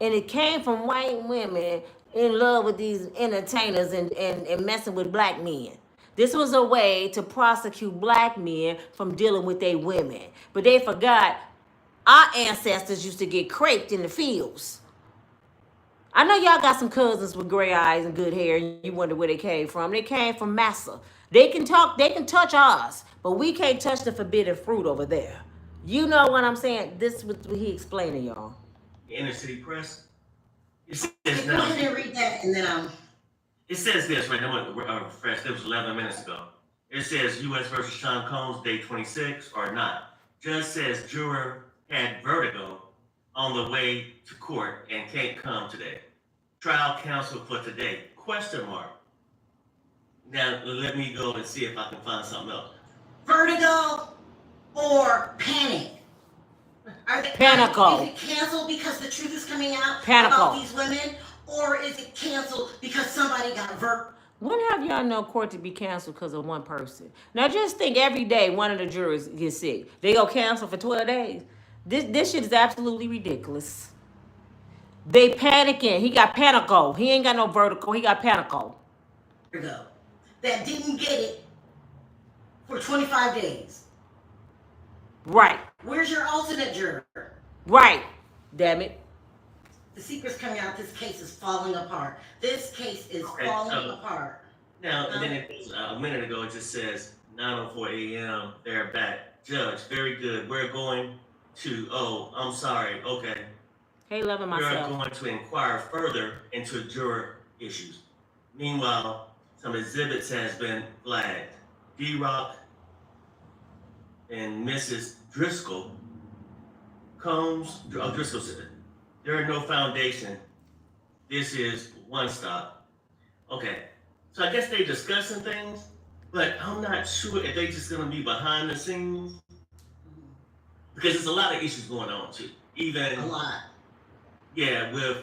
And it came from white women in love with these entertainers and messing with black men. This was a way to prosecute black men from dealing with their women. But they forgot our ancestors used to get craped in the fields. I know y'all got some cousins with gray eyes and good hair, and you wonder where they came from. They came from Massa. They can talk, they can touch ours, but we can't touch the forbidden fruit over there. You know what I'm saying? This is what he explained to y'all. Inner City Press. It says Okay, go now. ahead and read that, and then It says this right now. I'm gonna refresh. It was 11 minutes ago. It says U.S. versus Sean Combs, day 26 or not. Judge says juror had vertigo on the way to court and can't come today. Trial counsel for today? Question mark. Now let me go and see if I can find something else. vertigo or panic. Panico. Is it canceled because the truth is coming out Panico. about these women, or is it canceled because somebody got When have y'all known court to be canceled because of one person? Now just think every day one of the jurors gets sick. They go cancel for 12 days. This shit is absolutely ridiculous. They panicking. He got panico. He ain't got no vertical. He got panico. vertigo that didn't get it for 25 days? Right. Where's your alternate juror? Right. Damn it. The secret's coming out. This case is falling apart. This case is Okay, falling apart. Now, and then a minute ago, it just says 9:04 a.m. They're back. Judge, very good. We're going to. Oh, I'm sorry. Okay. Hey, loving We are myself. going to inquire further into juror issues. Meanwhile, some exhibits has been flagged. D-Rock and Mrs. Driscoll, Driscoll said, there are no foundation. This is one stop. Okay, so I guess they discussing things, but I'm not sure if they just gonna be behind the scenes because there's a lot of issues going on too. Even A lot. yeah, with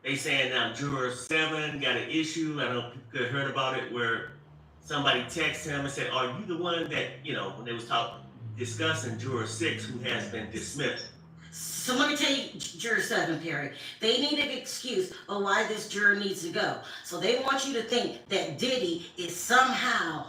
they saying now juror 7 got an issue. I don't know if you could have heard about it where somebody texted him and said, "Are you the one that when they was discussing juror 6 who has been dismissed?" So let me tell you, juror 7, Perry. They need an excuse of why this juror needs to go. So they want you to think that Diddy is somehow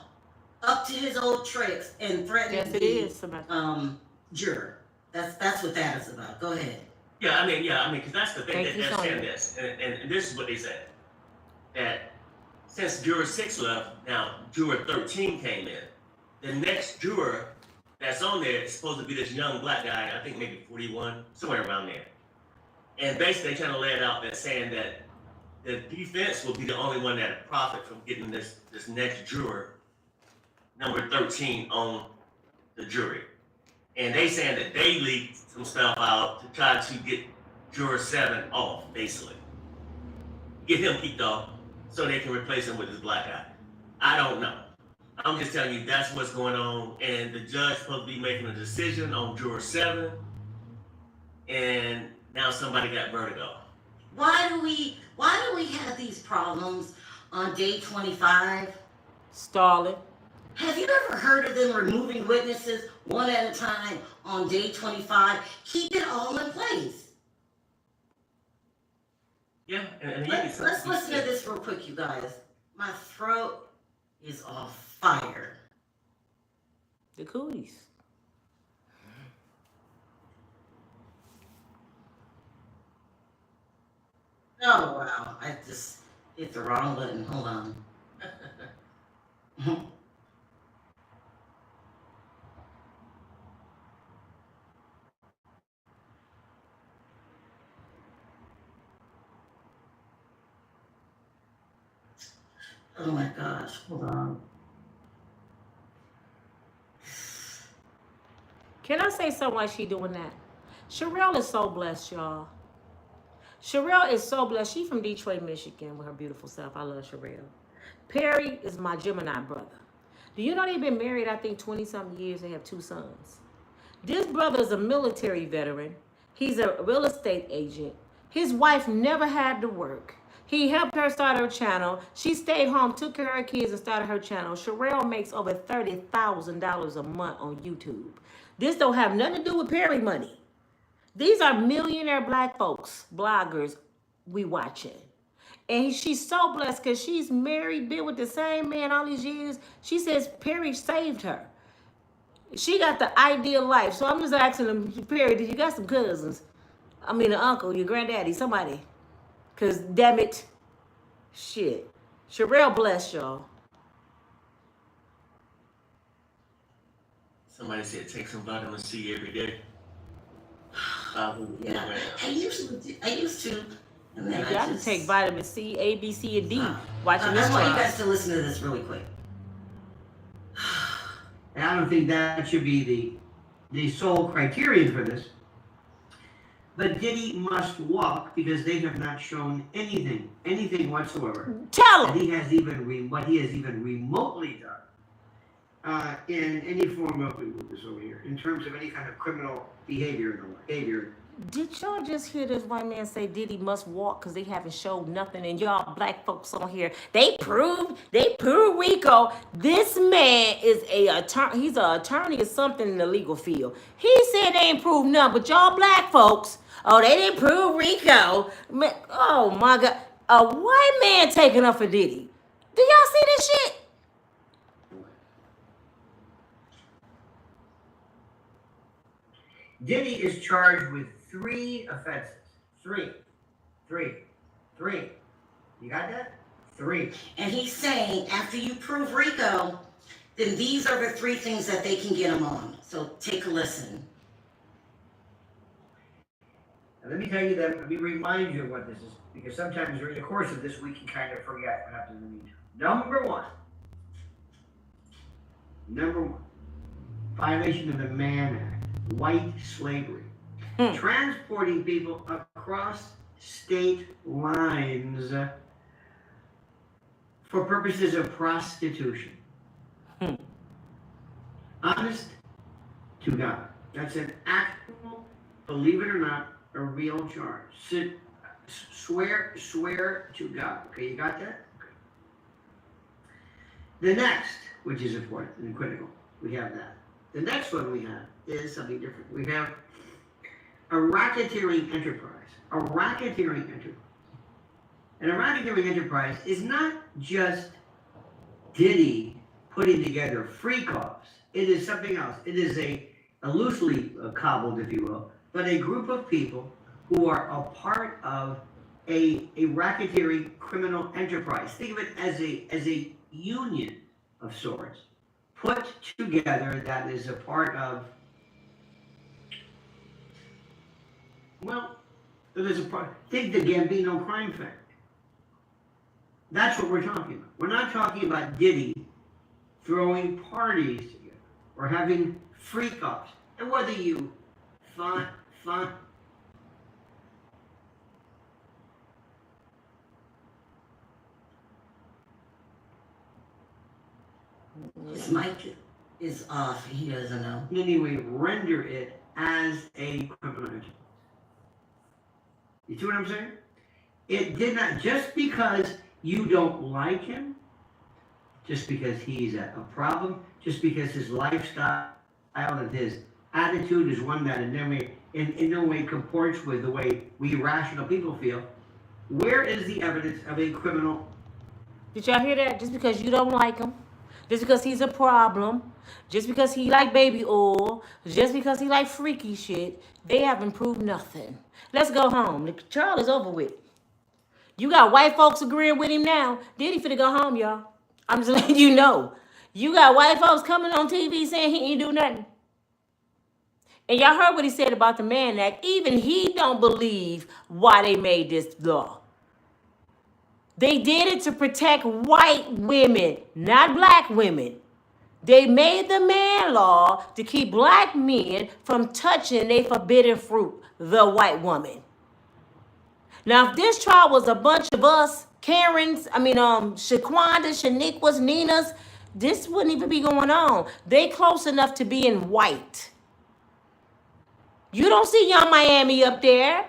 up to his old tricks and threatening Yes, it is. Samantha. juror. That's what that is about. Go ahead. Yeah, I mean, because that's the thing. Thank you, They're Sonia. saying this, and this is what they said. That since juror 6 left, now juror 13 came in. The next juror that's on there is supposed to be this young black guy, I think maybe 41, somewhere around there. And basically, they trying to lay it out there saying that the defense will be the only one that profit from getting this next juror, number 13, on the jury. And they saying that they leaked some stuff out to try to get juror 7 off, basically. Get him kicked off so they can replace him with this black guy. I don't know. I'm just telling you that's what's going on. And the judge supposed to be making a decision on juror 7. And now somebody got vertigo. Why do we have these problems on day 25? Stalling. Have you ever heard of them removing witnesses one at a time on day 25? Keep it all in place. Yeah, and Let's listen to this real quick, you guys. My throat is on fire. The cooties. Oh, wow. I just hit the wrong button. Hold on. Oh my gosh. Hold on. Can I say something while she doing that? Sharrell is so blessed, y'all. Sharrell is so blessed. She from Detroit, Michigan with her beautiful self. I love Sharrell. Perry is my Gemini brother. Do you know they've been married, I think, 20-something years? They have 2 sons. This brother is a military veteran. He's a real estate agent. His wife never had to work. He helped her start her channel. She stayed home, took care of her kids, and started her channel. Sharrell makes over $30,000 a month on YouTube. This don't have nothing to do with Perry money. These are millionaire black folks, bloggers we watching. And she's so blessed because she's married, been with the same man all these years. She says Perry saved her. She got the ideal life. So I'm just asking them, Perry, did you got some cousins? I mean, an uncle, your granddaddy, somebody. Because, damn it, shit. Sharrell bless y'all. Somebody said take some vitamin C every day. Yeah, I used to, and then You I got to just take vitamin C, A, B, C, and D. Watching I this want you trial. guys to listen to this really quick. And I don't think that should be the sole criterion for this. But Diddy must walk because they have not shown anything whatsoever. Tell And him. he has what he has even remotely done in any form of, we move this over here, in terms of any kind of criminal behavior. Did y'all just hear this white man say Diddy must walk because they haven't showed nothing? And y'all black folks on here, they proved Rico. This man is a attorney. He's an attorney or something in the legal field. He said they ain't proved nothing, but y'all black folks, oh, they didn't prove Rico. Man, oh my God, a white man taking up for Diddy. Do y'all see this shit? Diddy is charged with 3 offenses. Three. You got that? 3. And he's saying after you prove Rico, then these are the 3 things that they can get him on. So take a listen. Now, let me tell you that. Let me remind you of what this is, because sometimes during the course of this, we can kind of forget what happened in the meantime. Number one, violation of the Mann Act, white slavery, transporting people across state lines for purposes of prostitution. Honest to God, that's an actual, believe it or not, a real charge. Swear to God. Okay, you got that? Okay. The next, which is important and critical, we have that. The next one we have is something different. We have a racketeering enterprise. A racketeering enterprise. And a racketeering enterprise is not just Diddy putting together freak offs. It is something else. It is a loosely cobbled, if you will, but a group of people who are a part of a racketeering criminal enterprise. Think of it as a union of sorts put together that is a part of, well, there's a part, think the Gambino crime family. That's what we're talking about. We're not talking about Diddy throwing parties together or having freak offs. And whether you fun. His mic is off. He doesn't know. Anyway, render it as a criminal enterprise. You see what I'm saying? It did not, just because you don't like him, just because he's a problem, just because his lifestyle and his attitude is one that in no way comports with the way we rational people feel, where is the evidence of a criminal? Did y'all hear that? Just because you don't like him, just because he's a problem, just because he like baby oil, just because he like freaky shit, they haven't proved nothing. Let's go home. The trial is over with. You got white folks agreeing with him now. Diddy finna go home, y'all. I'm just letting you know. You got white folks coming on TV saying he ain't do nothing. And y'all heard what he said about the Mann Act. Even he don't believe why they made this law. They did it to protect white women, not black women. They made the Mann law to keep black men from touching their forbidden fruit, the white woman. Now, if this trial was a bunch of us, Karens, Shaquanda, Shaniquas, Ninas, this wouldn't even be going on. They close enough to be in white. You don't see Young Miami up there.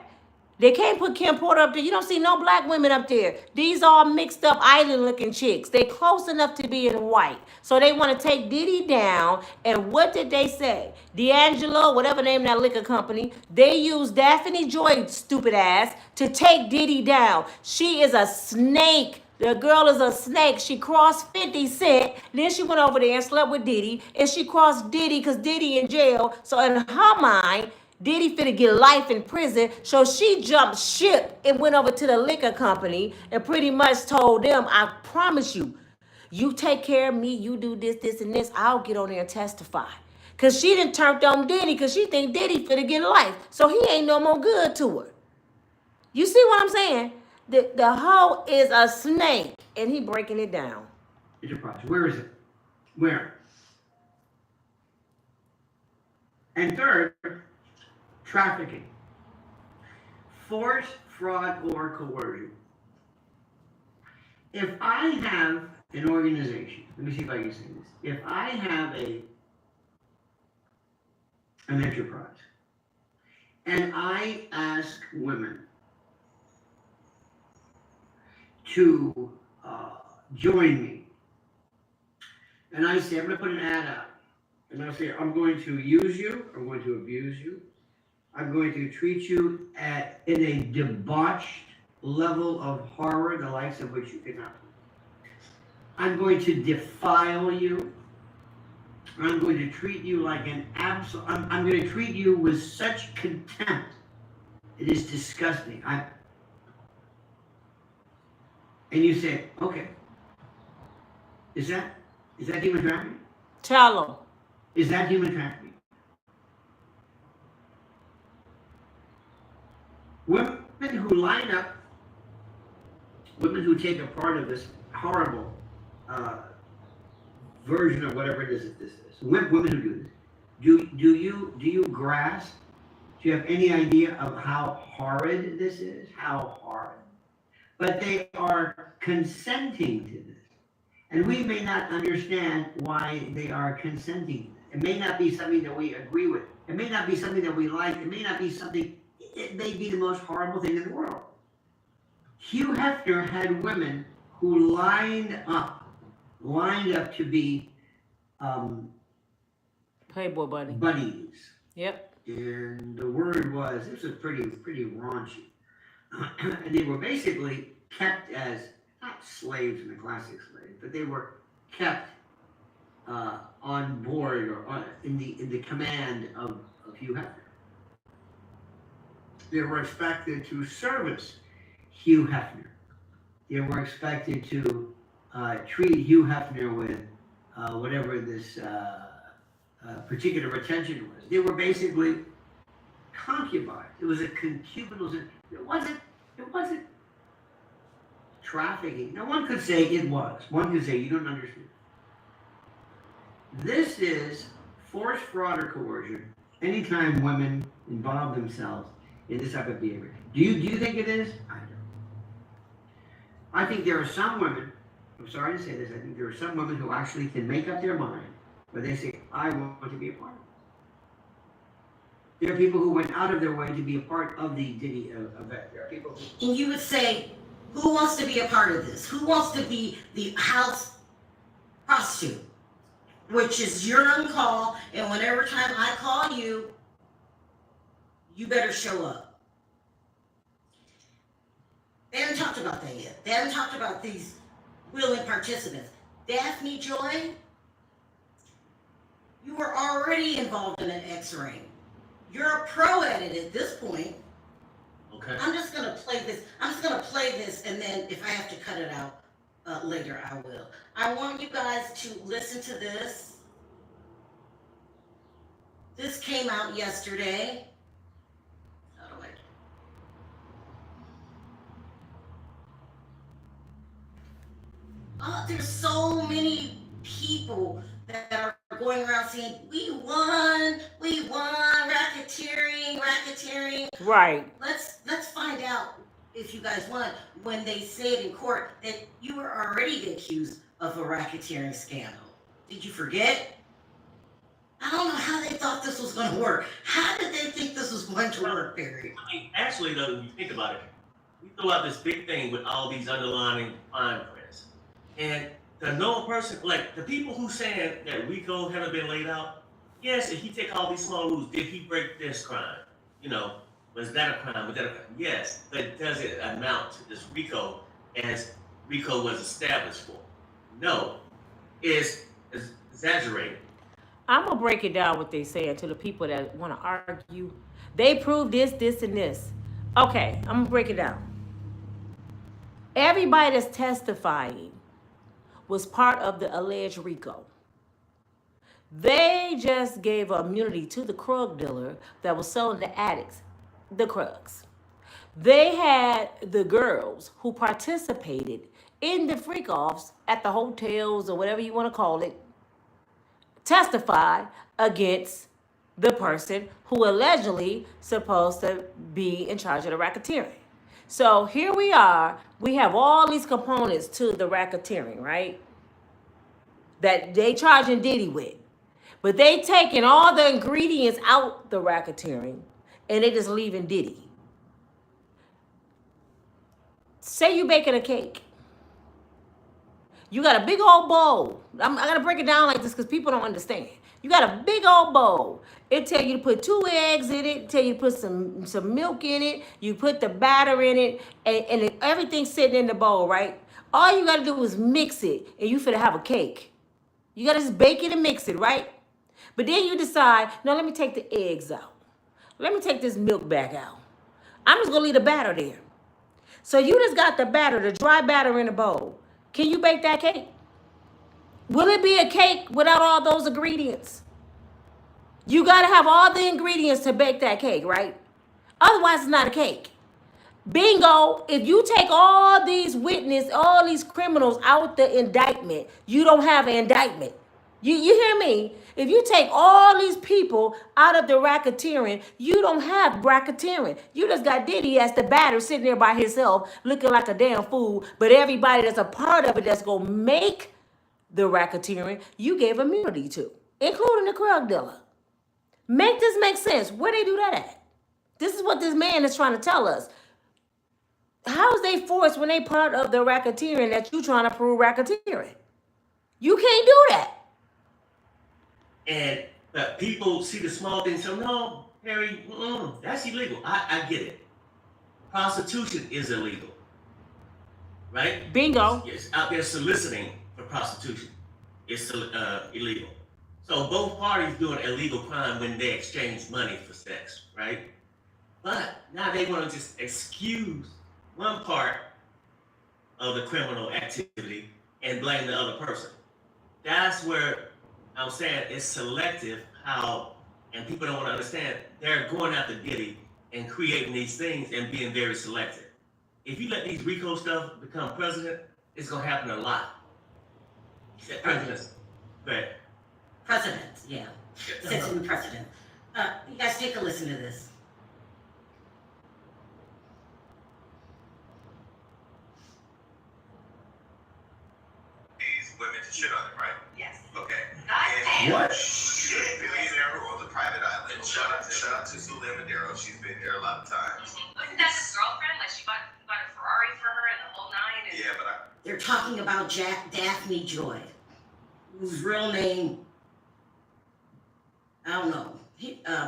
They can't put Kim Porter up there. You don't see no black women up there. These all mixed up island looking chicks. They close enough to be in white. So they want to take Diddy down. And what did they say? D'Angelo, whatever name that liquor company, they used Daphne Joy, stupid ass, to take Diddy down. She is a snake. The girl is a snake. She crossed 50 Cent. Then she went over there and slept with Diddy. And she crossed Diddy because Diddy in jail. So in her mind, Diddy finna get life in prison, so she jumped ship and went over to the liquor company and pretty much told them, I promise you, you take care of me, you do this, this, and this, I'll get on there and testify. Because she done turned on Diddy because she think Diddy finna get life, so he ain't no more good to her. You see what I'm saying? The hoe is a snake, and he breaking it down. Enterprise. Where is it? Where? And third, trafficking. Force, fraud, or coercion. If I have an organization, let me see if I can say this. If I have an enterprise, and I ask women to join me, and I say, I'm going to put an ad out, and I say, I'm going to use you, I'm going to abuse you, I'm going to treat you in a debauched level of horror, the likes of which you cannot. I'm going to defile you. I'm going to treat you like an absolute. I'm going to treat you with such contempt. It is disgusting. And you say, okay, is that human trafficking? Tell them. Is that human trafficking? Women who line up, women who take a part of this horrible version of whatever it is that this is. Women who do this. Do you grasp? Do you have any idea of how horrid this is? How horrid. But they are consenting to this. And we may not understand why they are consenting. It may not be something that we agree with. It may not be something that we like. It may not be something, it may be the most horrible thing in the world. Hugh Hefner had women who lined up to be Playboy bunny. buddies. Yep. And the word was, this was pretty raunchy. And they were basically kept as, not slaves in the classic slave, but they were kept on board or in the command of Hugh Hefner. They were expected to service Hugh Hefner. They were expected to treat Hugh Hefner with whatever this particular attention was. They were basically concubines. It was a concubinal. It wasn't trafficking. Now one could say it was. One could say you don't understand. This is force, fraud, or coercion. Anytime women involve themselves in this type of behavior. Do you think it is? I don't. I think there are some women, I'm sorry to say this, I think there are some women who actually can make up their mind where they say, I want to be a part of it. There are people who went out of their way to be a part of the Diddy event. There are people who... And you would say, who wants to be a part of this? Who wants to be the house prostitute? Which is you're on call, and whenever time I call you, you better show up. They haven't talked about that yet. They haven't talked about these willing participants. Daphne Joy, you were already involved in an X-ring. You're a pro at it at this point. Okay. I'm just gonna play this, and then if I have to cut it out later, I will. I want you guys to listen to this. This came out yesterday. How do I... there's so many people that are going around saying, we won, racketeering. Right. Let's find out if you guys want, when they said in court that you were already accused of a racketeering scandal. Did you forget? I don't know how they thought this was going to work. How did they think this was going to work, Barry? I mean, actually, though, if you think about it, we throw out this big thing with all these underlying fine prints. And the normal person, like the people who saying that RICO haven't been laid out, yes, if you take all these small rules, did he break this crime? You know, was that a crime? Was that a crime? Yes, but does it amount to this RICO as RICO was established for? No, it's exaggerated. I'm gonna break it down what they saying to the people that want to argue. They prove this, this, and this. Okay, I'm gonna break it down. Everybody that's testifying was part of the alleged RICO. They just gave immunity to the drug dealer that was selling the addicts the drugs. They had the girls who participated in the freak offs at the hotels or whatever you want to call it testify against the person who allegedly supposed to be in charge of the racketeering. So here we are. We have all these components to the racketeering, right? That they charging Diddy with. But they taking all the ingredients out the racketeering and they just leaving Diddy. Say you baking a cake. You got a big old bowl. I gotta break it down like this because people don't understand. You got a big old bowl. It tell you to put 2 eggs in it. Tell you to put some milk in it. You put the batter in it, and everything's sitting in the bowl, right? All you gotta do is mix it, and you finna have a cake. You gotta just bake it and mix it, right? But then you decide, no, let me take the eggs out. Let me take this milk back out. I'm just gonna leave the batter there. So you just got the batter, the dry batter in the bowl. Can you bake that cake? Will it be a cake without all those ingredients? You gotta have all the ingredients to bake that cake, right? Otherwise, it's not a cake. Bingo, if you take all these witnesses, all these criminals out the indictment, you don't have an indictment. You hear me? If you take all these people out of the racketeering, you don't have racketeering. You just got Diddy as the batter sitting there by himself looking like a damn fool. But everybody that's a part of it that's going to make the racketeering, you gave immunity to, including the drug dealer. Make this make sense. Where they do that at? This is what this man is trying to tell us. How is they forced when they part of the racketeering that you trying to prove racketeering? You can't do that. And people see the small things, so no, Harry, that's illegal. I get it. Prostitution is illegal, right? Bingo. It's out there soliciting for prostitution. It's illegal. So both parties doing illegal crime when they exchange money for sex, right? But now they want to just excuse one part of the criminal activity and blame the other person. That's where I'm saying it's selective how, and people don't want to understand, they're going after Diddy and creating these things and being very selective. If you let these RICO stuff become president, it's going to happen a lot. Presidents. Right. President, yeah. Sitting president. You guys take a listen to this. These women to shit on him, right? Yes. Okay. Not What? She's a billionaire who owns a private island. Shout out to Sula Madero. She's been there a lot of times. Wasn't that his girlfriend? Like she bought a Ferrari for her and the whole nine. And Yeah, but They're talking about Daphne Joy, whose real name, I don't know,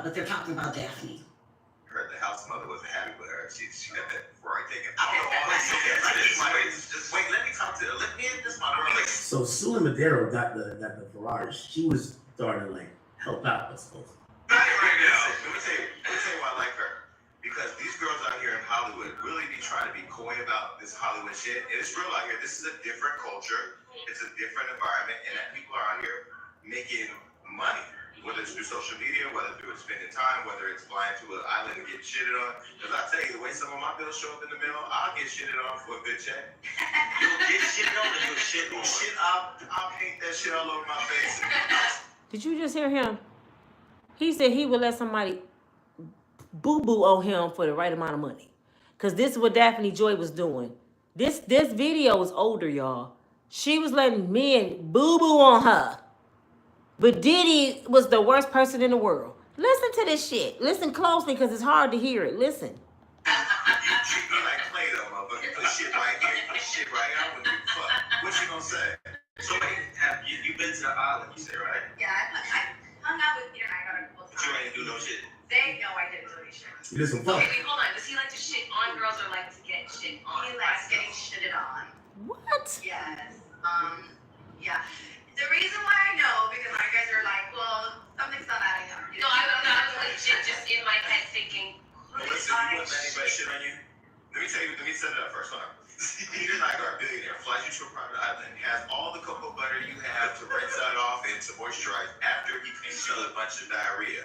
but they're talking about Daphne. I heard the house mother wasn't happy with her. She got that Ferrari taken. I don't know all this. Just wait. Let me talk to her. Let me in this my girl. So Sula Madero got the Ferrari. She was starting to like help out, I suppose. Not right now. Let me tell you why I like her. Because these girls out here in Hollywood really be trying to be coy about this Hollywood shit. And it's real out here. This is a different culture. It's a different environment. And that people are out here making money. Whether it's through social media, whether through spending time, whether it's flying to an island and getting shitted on. Because I tell you, the way some of my bills show up in the mail, I'll get shitted on for a good check. You'll get shitted on and you'll shit on. I'll paint that shit all over my face. Did you just hear him? He said he would let somebody boo-boo on him for the right amount of money. Because this is what Daphne Joy was doing. This video is older, y'all. She was letting men boo-boo on her. But Diddy was the worst person in the world. Listen to this shit. Listen closely because it's hard to hear it. Listen. You treat me like Play-Doh, motherfucker. You put shit right here, you put shit right here. I wouldn't give a fuck. What you gonna say? So wait, have you been to the island, you say, right? Yeah, I hung out with Peter and I got a couple But you ain't do no shit. They know I didn't do any shit. You did some fuck. Okay, wait, hold on. Does he like to shit on girls or like to get shit on? He likes getting shitted on. What? Yes. Yeah. The reason why I know, because my guys are like, well, something's not adding up. No, I'm legit just in my head thinking, Well, listen, you want anybody shit on you? Let me set it up first. Hold on. Peter and I are a billionaire, flies you to a private island, has all the cocoa butter you have to rinse that off and to moisturize after he paints you a bunch of diarrhea.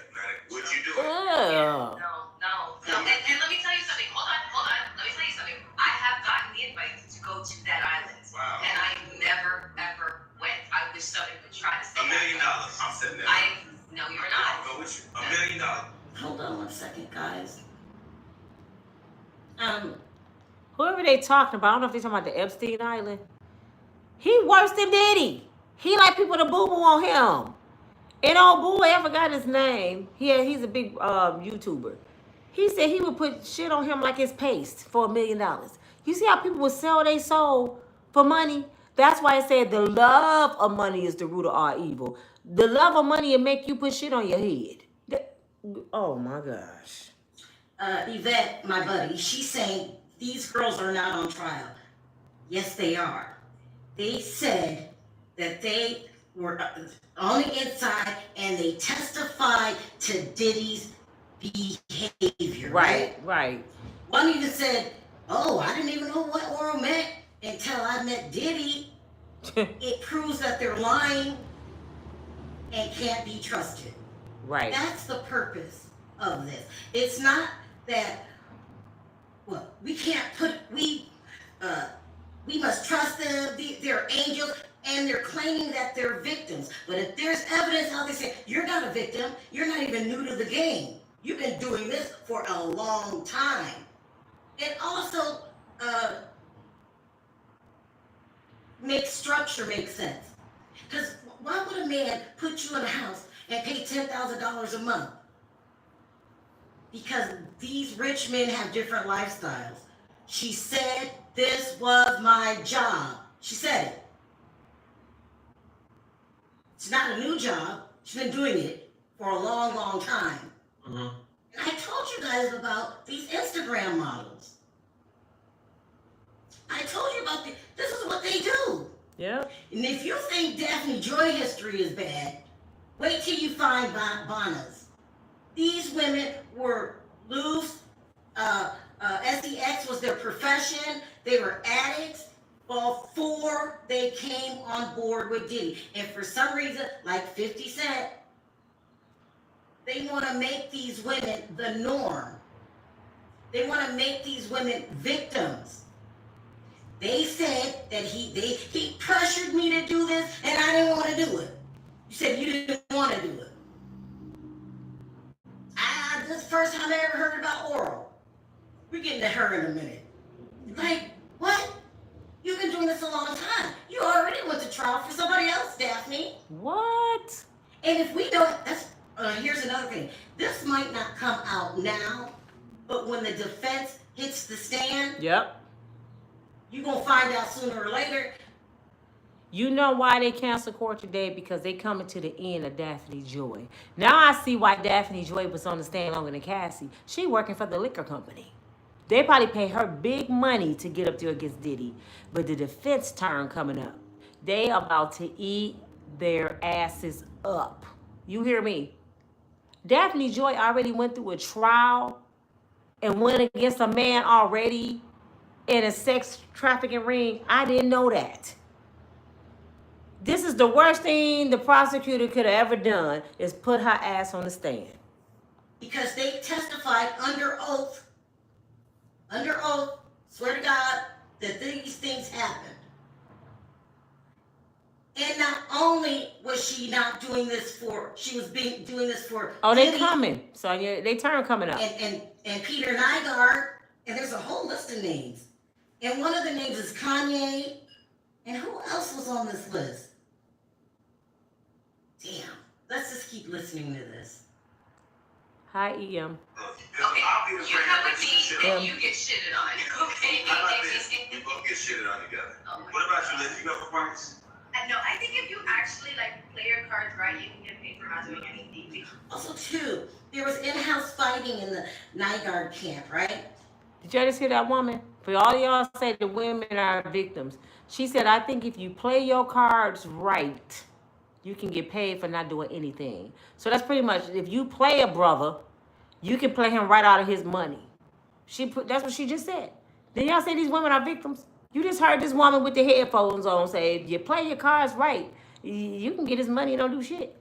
Would you do it? Ugh. No. And let me tell you something. Hold on. Let me tell you something. I have gotten the invite to go to that island. Wow. And I never, ever went. I wish somebody would try to say $1 million. I'm setting that up. No, you're I'll not. go with you. $1 million. Hold on one second, guys. Whoever they talking about, I don't know if they talking about the Epstein Island. He worse than Diddy. He like people to boo-boo on him. And old boy, I forgot his name. He's a big YouTuber. He said he would put shit on him like it's paste for $1 million. You see how people would sell their soul for money? That's why I said the love of money is the root of all evil. The love of money will make you put shit on your head. Oh my gosh. Yvette, my buddy, she's saying these girls are not on trial. Yes, they are. They said that they were on the inside and they testified to Diddy's behavior. Right. One even said, oh, I didn't even know what oral meant until I met Diddy. It proves that they're lying and can't be trusted. Right. That's the purpose of this. It's not that, well, we can't put, we must trust them, they're angels, and they're claiming that they're victims. But if there's evidence how they say, you're not a victim, you're not even new to the game. You've been doing this for a long time. It also makes structure make sense. Because why would a man put you in a house and pay $10,000 a month? Because these rich men have different lifestyles. She said, this was my job. She said it. It's not a new job. She's been doing it for a long, long time. Mm-hmm. And I told you guys about these Instagram models. I told you about this is what they do. Yeah. And if you think Daphne Joy history is bad, wait till you find Bonna's. These women were loose. SEX was their profession. They were addicts before they came on board with Diddy. And for some reason, like 50 Cent, they want to make these women the norm. They want to make these women victims. They said that he pressured me to do this and I didn't want to do it. You said you didn't want to do it. This is the first time I ever heard about oral. We're getting to her in a minute. Like, what? You've been doing this a long time. You already went to trial for somebody else, Daphne. What? And if we don't, here's another thing. This might not come out now, but when the defense hits the stand, Yep. you're going to find out sooner or later. You know why they canceled court today? Because they coming to the end of Daphne Joy. Now I see why Daphne Joy was on the stand longer than Cassie. She working for the liquor company. They probably pay her big money to get up there against Diddy. But the defense turn coming up. They about to eat their asses up. You hear me? Daphne Joy already went through a trial and went against a man already in a sex trafficking ring. I didn't know that. This is the worst thing the prosecutor could have ever done is put her ass on the stand. Because they testified under oath, swear to God, that these things happened. And not only was she not doing this for, she was doing this for Oh, Diddy they coming. So yeah, they turn coming up. and Peter Nygaard, and there's a whole of names. And one of the names is Kanye. And who else was on this list? Damn. Let's just keep listening to this. Hi, EM. Okay, you come with me and you get shitted on, okay? How about this? We both get shitted on together. Oh my What about you, God. Liz? You got requirements? No, I think if you actually like play your cards right, you can get paid for not doing anything. Also, too, there was in-house fighting in the Nygaard camp, right? Did y'all just hear that woman? For all y'all say the women are victims. She said, I think if you play your cards right, you can get paid for not doing anything. So that's pretty much, if you play a brother, you can play him right out of his money. That's what she just said. Did y'all say these women are victims? You just heard this woman with the headphones on say, if you play your cards right, you can get his money and don't do shit.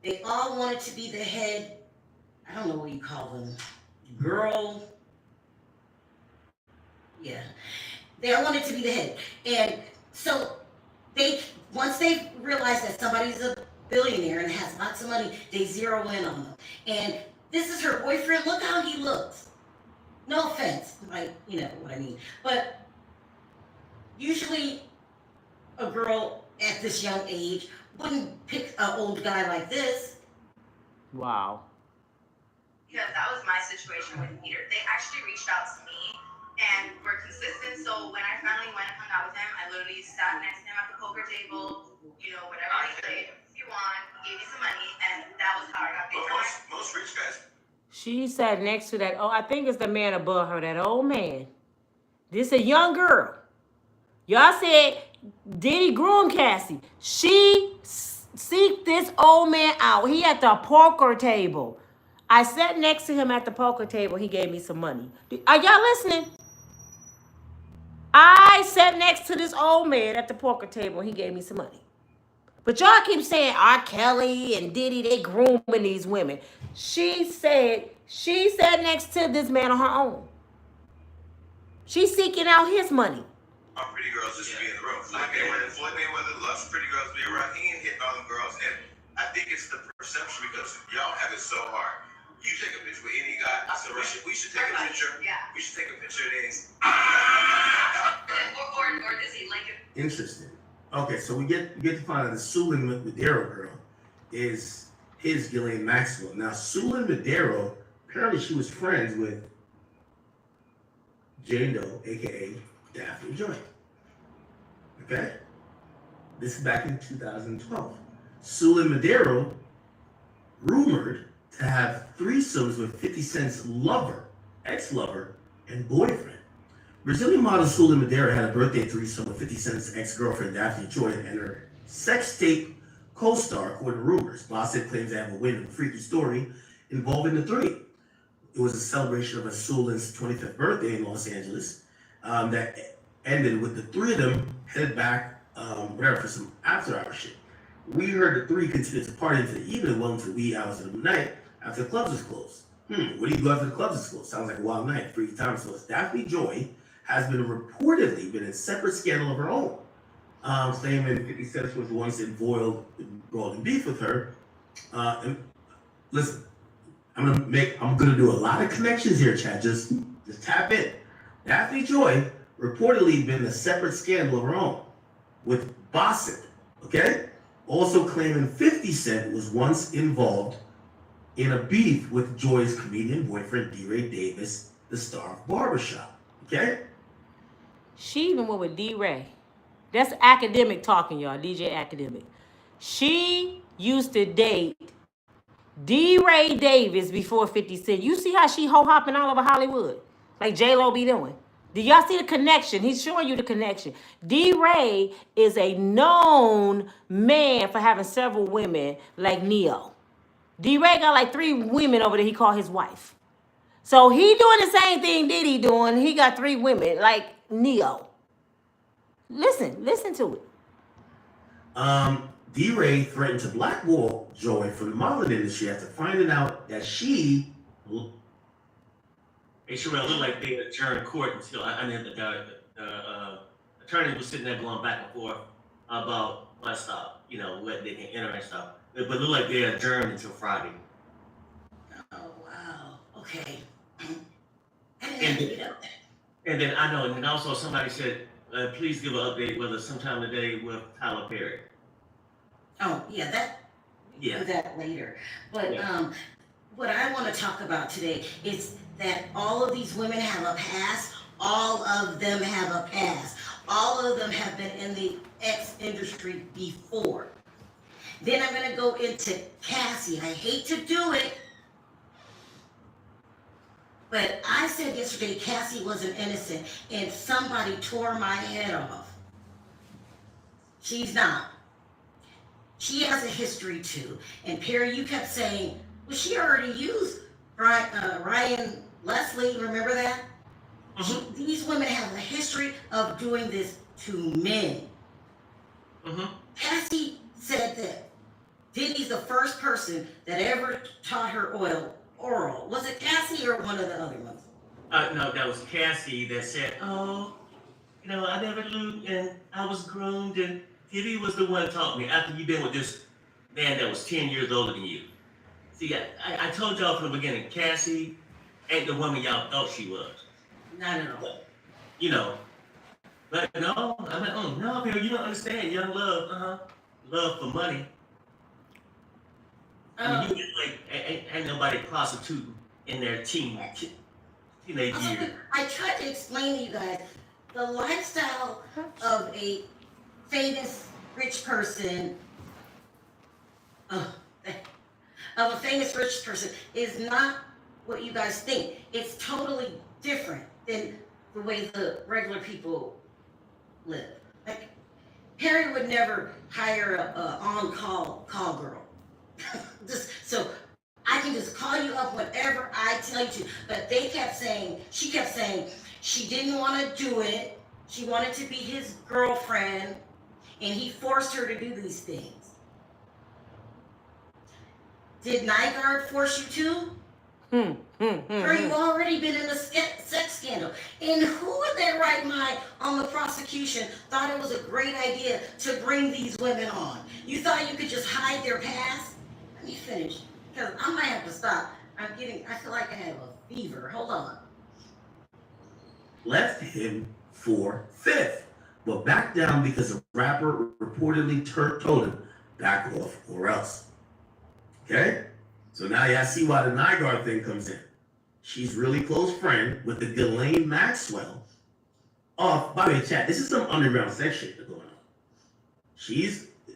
They all wanted to be the head, I don't know what you call them, girl. Yeah. They all wanted to be the head. And so once they realize that somebody's a billionaire and has lots of money, they zero in on them. And this is her boyfriend. Look how he looks. No offense, like, you know what I mean. But usually a girl at this young age wouldn't pick an old guy like this. Wow. Because that was my situation with Peter. They actually reached out to me and were consistent. So when I finally went and hung out with him, I literally sat next to him at the poker table, you know, whatever he played. If you want, he gave me some money, and that was how I got paid for my. Most rich guys. She sat next to that, I think it's the man above her, that old man. This a young girl. Y'all said Diddy groomed Cassie. She seeked this old man out. He at the poker table. I sat next to him at the poker table. He gave me some money. Are y'all listening? I sat next to this old man at the poker table. He gave me some money. But y'all keep saying R. Kelly and Diddy, they grooming these women. She sat next to this man on her own. She's seeking out his money. All pretty girls just be in the room. Floyd Mayweather loves pretty girls to be around. He ain't hitting all them girls. And I think it's the perception because y'all have it so hard. You take a picture with any guy. So we should take a picture. Yeah. We should take a picture of these. Or does he like it? Interesting. Okay, so we get to find out the Sulin Madero girl is his Ghislaine Maxwell. Now, Sulin Madero, apparently she was friends with Jane Doe, aka Daphne Joy. Okay? This is back in 2012. Sulin Madero rumored to have threesomes with 50 Cent's lover, ex-lover, and boyfriend. Brazilian model Sulin Madero had a birthday threesome with 50 Cent's ex-girlfriend Daphne Joy and her sex tape co-star, according to rumors. Bossett claims to have a weird and freaky story involving the three. It was a celebration of a Sulin's 25th birthday in Los Angeles that ended with the three of them headed back, for some after-hour shit. We heard the three continued to party into the evening, well into the wee hours of the night after the clubs was closed. What do you do after the clubs is closed? Sounds like a wild night, freaky time. So Daphne Joy has reportedly been in a separate scandal of her own, claiming 50 Cent was once embroiled in beef with her. And listen, I'm gonna do a lot of connections here, Chad. Just tap in. Daphne Joy reportedly been in a separate scandal of her own with Bossett, okay? Also claiming 50 Cent was once involved in a beef with Joy's comedian boyfriend, D-Ray Davis, the star of Barbershop, okay? She even went with D-Ray. That's academic talking, y'all. DJ Academic. She used to date D-Ray Davis before 50 Cent. You see how she ho-hopping all over Hollywood? Like J-Lo be doing. Do y'all see the connection? He's showing you the connection. D-Ray is a known man for having several women like Neo. D-Ray got like 3 women over there he called his wife. So he doing the same thing Diddy doing. He got 3 women like Neo. Listen to it. D-Ray threatened to blackball Joy from the modeling industry after finding out that she... Hey, Sharrell, it looked like they adjourned court until the attorney was sitting there going back and forth about bus stop, what they can enter and stuff. But it looked like they adjourned until Friday. Oh, wow. Okay. And And then I know, and then also somebody said, please give an update whether sometime today with Tyler Perry. Oh, yeah, that, we Yeah. do that later. But Yeah. what I want to talk about today is that all of these women have a past. All of them have a past. All of them have been in the X industry before. Then I'm going to go into Cassie. I hate to do it, but I said yesterday Cassie wasn't innocent, and somebody tore my head off. She's not. She has a history too. And Perry, you kept saying, well, she already used Ryan Leslie, remember that? These women have a history of doing this to men. Cassie said that Diddy's the first person that ever taught her oral. Was it Cassie or one of the other ones? No, that was Cassie that said, oh, you know, I never knew, and I was groomed, and Diddy was the one that taught me after you've been with this man that was 10 years older than you. See, I told y'all from the beginning, Cassie ain't the woman y'all thought she was. Not at all. You know, but no, I'm like, oh, no, people, you don't understand. Young love, love for money. I mean, you ain't nobody prostituting in their teenage years. I tried to explain to you guys the lifestyle of a famous rich person, is not what you guys think. It's totally different than the way the regular people live. Like, Perry would never hire a on-call girl. So I can just call you up whenever I tell you to. But she kept saying she didn't want to do it. She wanted to be his girlfriend, and he forced her to do these things. Did Nygaard force you to? Or you've already been in a sex scandal. And who in their right mind on the prosecution thought it was a great idea to bring these women on? You thought you could just hide their past? Let me finish, because I might have to stop. I feel like I have a fever. Hold on. Left him for fifth, but backed down because the rapper reportedly told him, back off or else. Okay? So now y'all see why the Nygaard thing comes in. She's really close friend with the Ghislaine Maxwell. Oh, by the way, chat, this is some underground sex shit that's going on.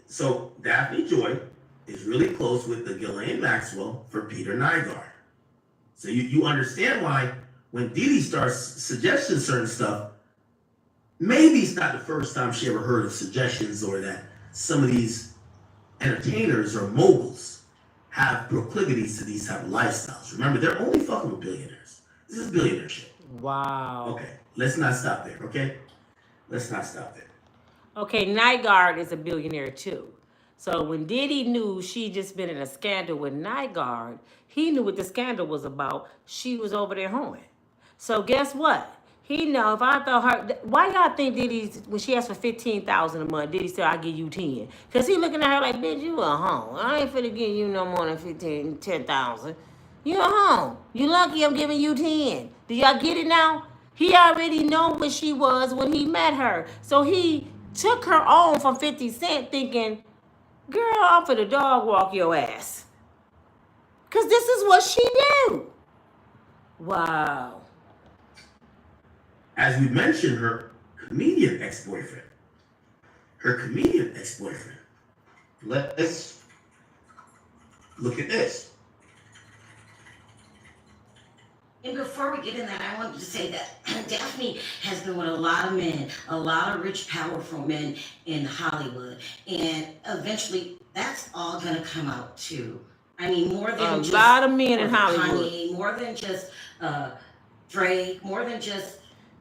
So Daphne Joy is really close with the Ghislaine Maxwell for Peter Nygaard. So you understand why when Diddy starts suggesting certain stuff, maybe it's not the first time she ever heard of suggestions or that some of these entertainers or moguls have proclivities to these type of lifestyles. Remember, they're only fucking with billionaires. This is billionaire shit. Wow. Okay, let's not stop there, okay? Let's not stop there. Okay, Nygaard is a billionaire too. So when Diddy knew she just been in a scandal with Nygaard, he knew what the scandal was about. She was over there hoeing. So guess what? He know if I thought her, why y'all think Diddy's, when she asked for $15,000 a month, Diddy said, I'll give you 10. Because he looking at her like, bitch, you a hoe. I ain't finna give you no more than 10,000. You a hoe. You lucky I'm giving you 10. Do y'all get it now? He already know what she was when he met her. So he took her on from 50 Cent thinking, girl, I'm finna dog walk your ass. Because this is what she do. Wow. As we mentioned, her comedian ex-boyfriend. Let's look at this. And before we get in that, I wanted to say that Daphne has been with a lot of men, a lot of rich, powerful men in Hollywood. And eventually, that's all going to come out too. I mean, more than a lot of men in Hollywood. Kanye, more than just Drake, more than just...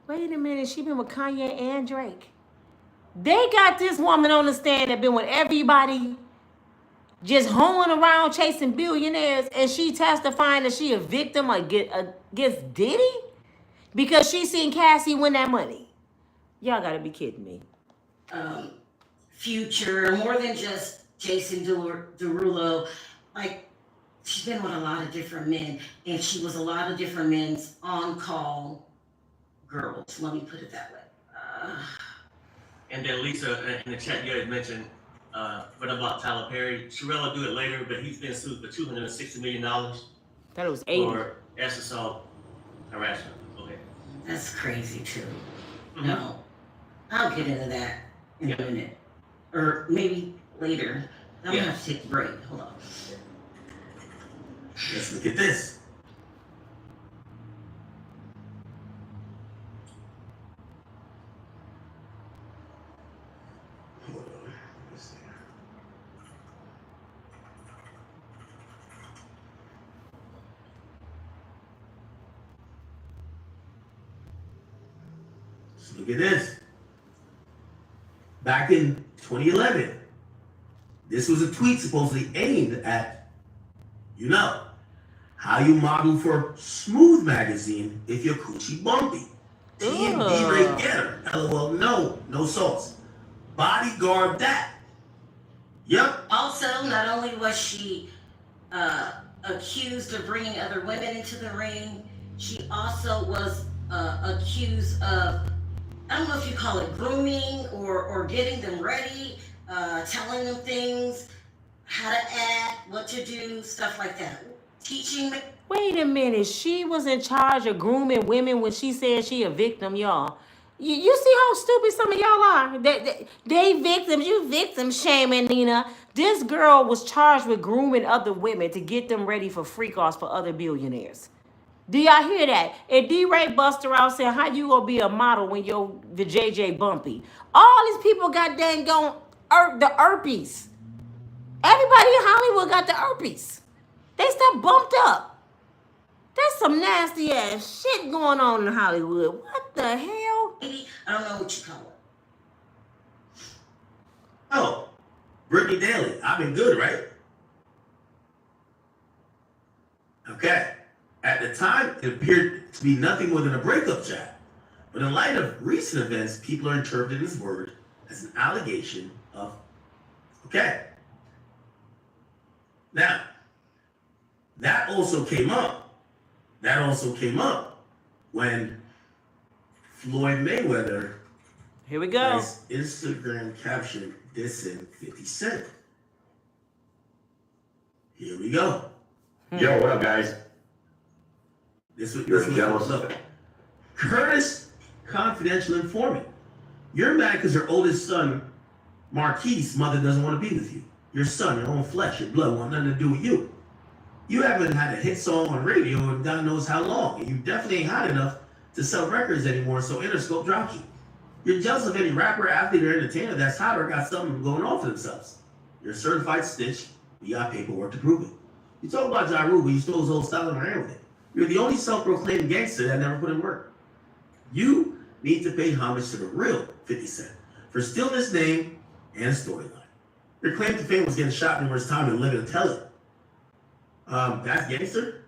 Wait a minute, she been with Kanye and Drake. They got this woman on the stand that been with everybody, just hoeing around chasing billionaires, and she testifying that she a victim against Diddy because she seen Cassie win that money. Y'all gotta be kidding me. Future, more than just Jason Derulo. Like, she's been with a lot of different men, and she was a lot of different men's on-call girls. Let me put it that way. And then Lisa in the chat, you had mentioned what about Tyler Perry? Sharrell will do it later, but he's been sued for $260 million That was 80. for sexual assault harassment. Okay. That's crazy too. Mhm. No, I'll get into that in a minute, or maybe later. I'm gonna have to take a break. Hold on. Let's look at this. Hold on. Let's see. Let's look at this. Back in 2011, this was a tweet supposedly aimed at, how you model for Smooth magazine if your coochie bumpy. TMD rate getter. LOL, no sauce. Bodyguard that. Yep. Also, not only was she accused of bringing other women into the ring, she also was accused of, I don't know if you call it grooming or getting them ready, telling them things, how to act, what to do, stuff like that. Teaching them. Wait a minute. She was in charge of grooming women when she said she a victim, y'all. You see how stupid some of y'all are? They victims. You victim shaming, Nina. This girl was charged with grooming other women to get them ready for freak-offs for other billionaires. Do y'all hear that? And D-Ray buster out saying, how you gonna be a model when your the JJ bumpy? All these people got dang gone the herpes. Everybody in Hollywood got the herpes. They still bumped up. There's some nasty ass shit going on in Hollywood. What the hell? I don't know what you call it. Oh, Brittany Daly. I've been good, right? Okay. At the time, it appeared to be nothing more than a breakup chat. But in light of recent events, people are interpreting this word as an allegation of, okay. Now, that also came up when Floyd Mayweather Here we go. has Instagram caption dissing 50 Cent. Here we go. Yo, what up, guys? This You're was jealous. look. Curtis, confidential informant. You're mad because your oldest son, Marquise, mother doesn't want to be with you. Your son, your own flesh, your blood, want nothing to do with you. You haven't had a hit song on radio in God knows how long, and you definitely ain't hot enough to sell records anymore, so Interscope dropped you. You're jealous of any rapper, athlete, or entertainer that's hot or got something going on for themselves. You're a certified snitch. You got paperwork to prove it. You talk about Ja Rule, but you stole his whole style and ran with it. You're the only self-proclaimed gangster that never put in work. You need to pay homage to the real 50 Cent for stealing his name and storyline. Your claim to fame was getting shot numerous times and living to tell it. That's gangster?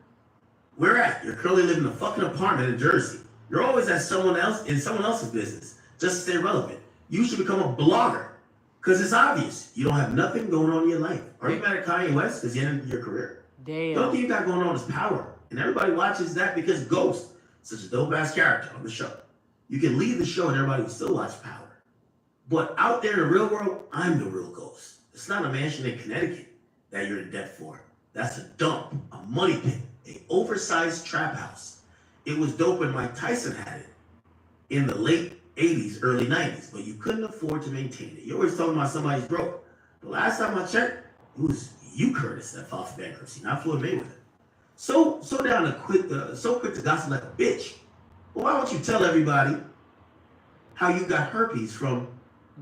Where at? You're currently living in a fucking apartment in Jersey. You're always at someone else's business, just to stay relevant. You should become a blogger, because it's obvious you don't have nothing going on in your life. Are you mad at Kanye West because you ended your career? Damn. The only thing you got going on is power, and everybody watches that because Ghost, such a dope-ass character on the show. You can leave the show and everybody will still watch Power. But out there in the real world, I'm the real Ghost. It's not a mansion in Connecticut that you're in debt for. That's a dump, a money pit, an oversized trap house. It was dope when Mike Tyson had it in the late 80s, early 90s, but you couldn't afford to maintain it. You're always talking about somebody's broke. The last time I checked, it was you, Curtis, that filed for bankruptcy, not Floyd Mayweather. So quick to gossip like a bitch. Well, why don't you tell everybody how you got herpes from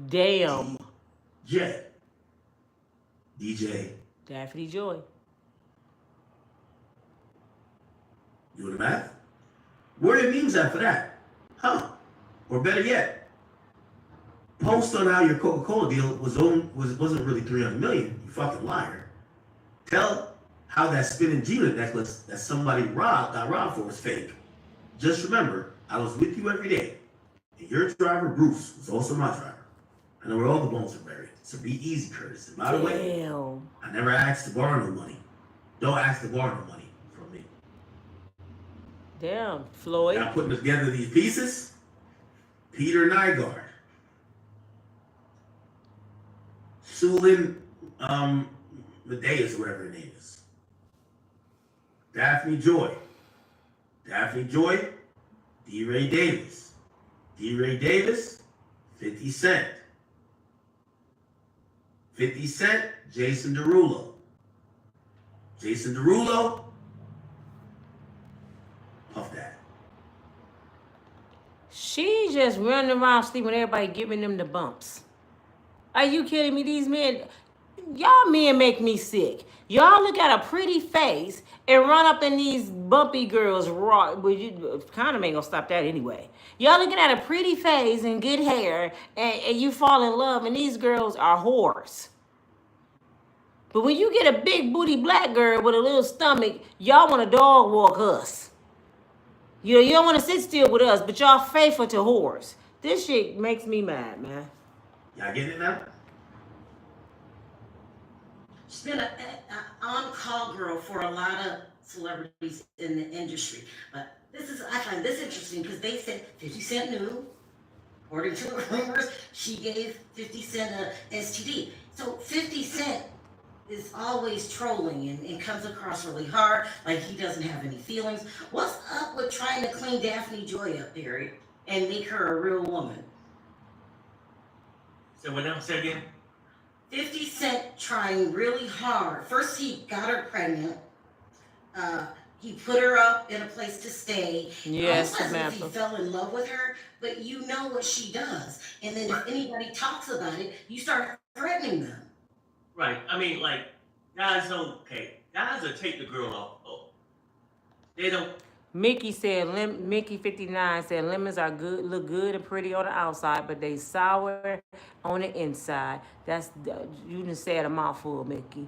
Damn. DJ Daphne Joy. Doing the math? Where are the memes at for that? Huh? Or better yet, post on how your Coca-Cola deal wasn't really $300 million, you fucking liar. Tell how that spinning Gina necklace that somebody got robbed for was fake. Just remember, I was with you every day, and your driver, Bruce, was also my driver. I know where all the bones are buried, so be easy, Curtis. And by the way, I never asked to borrow no money. Don't ask to borrow no money from me. Damn, Floyd. Now putting together these pieces, Peter Nygaard, Sulin Medeas, whatever her name is, Daphne Joy, D-Ray Davis, 50 Cent, Jason Derulo, Puff Daddy. She just running around sleeping with everybody, giving them the bumps. Are you kidding me? These men, y'all men make me sick. Y'all look at a pretty face and run up in these bumpy girls raw. Well, you condom ain't gonna stop that anyway. Y'all looking at a pretty face and good hair, and you fall in love, and these girls are whores. But when you get a big booty black girl with a little stomach, y'all want to dog walk us. You don't want to sit still with us, but y'all faithful to whores. This shit makes me mad, man. Y'all get it now? She's been an on-call girl for a lot of celebrities in the industry. But I find this interesting because they said 50 Cent knew. According to the rumors, she gave 50 Cent a STD. So 50 Cent is always trolling and comes across really hard, like he doesn't have any feelings. What's up with trying to clean Daphne Joy up, Barry, and make her a real woman? So what now? Say again? 50 Cent trying really hard. First he got her pregnant. He put her up in a place to stay. Yes, Almost as if Samantha. he fell in love with her, but you know what she does. And then if anybody talks about it, you start threatening them. Right. I mean, like, guys will take the girl off. Oh, they don't. Mickey 59 said lemons are good, look good and pretty on the outside, but they sour on the inside. You didn't say it a mouthful, Mickey.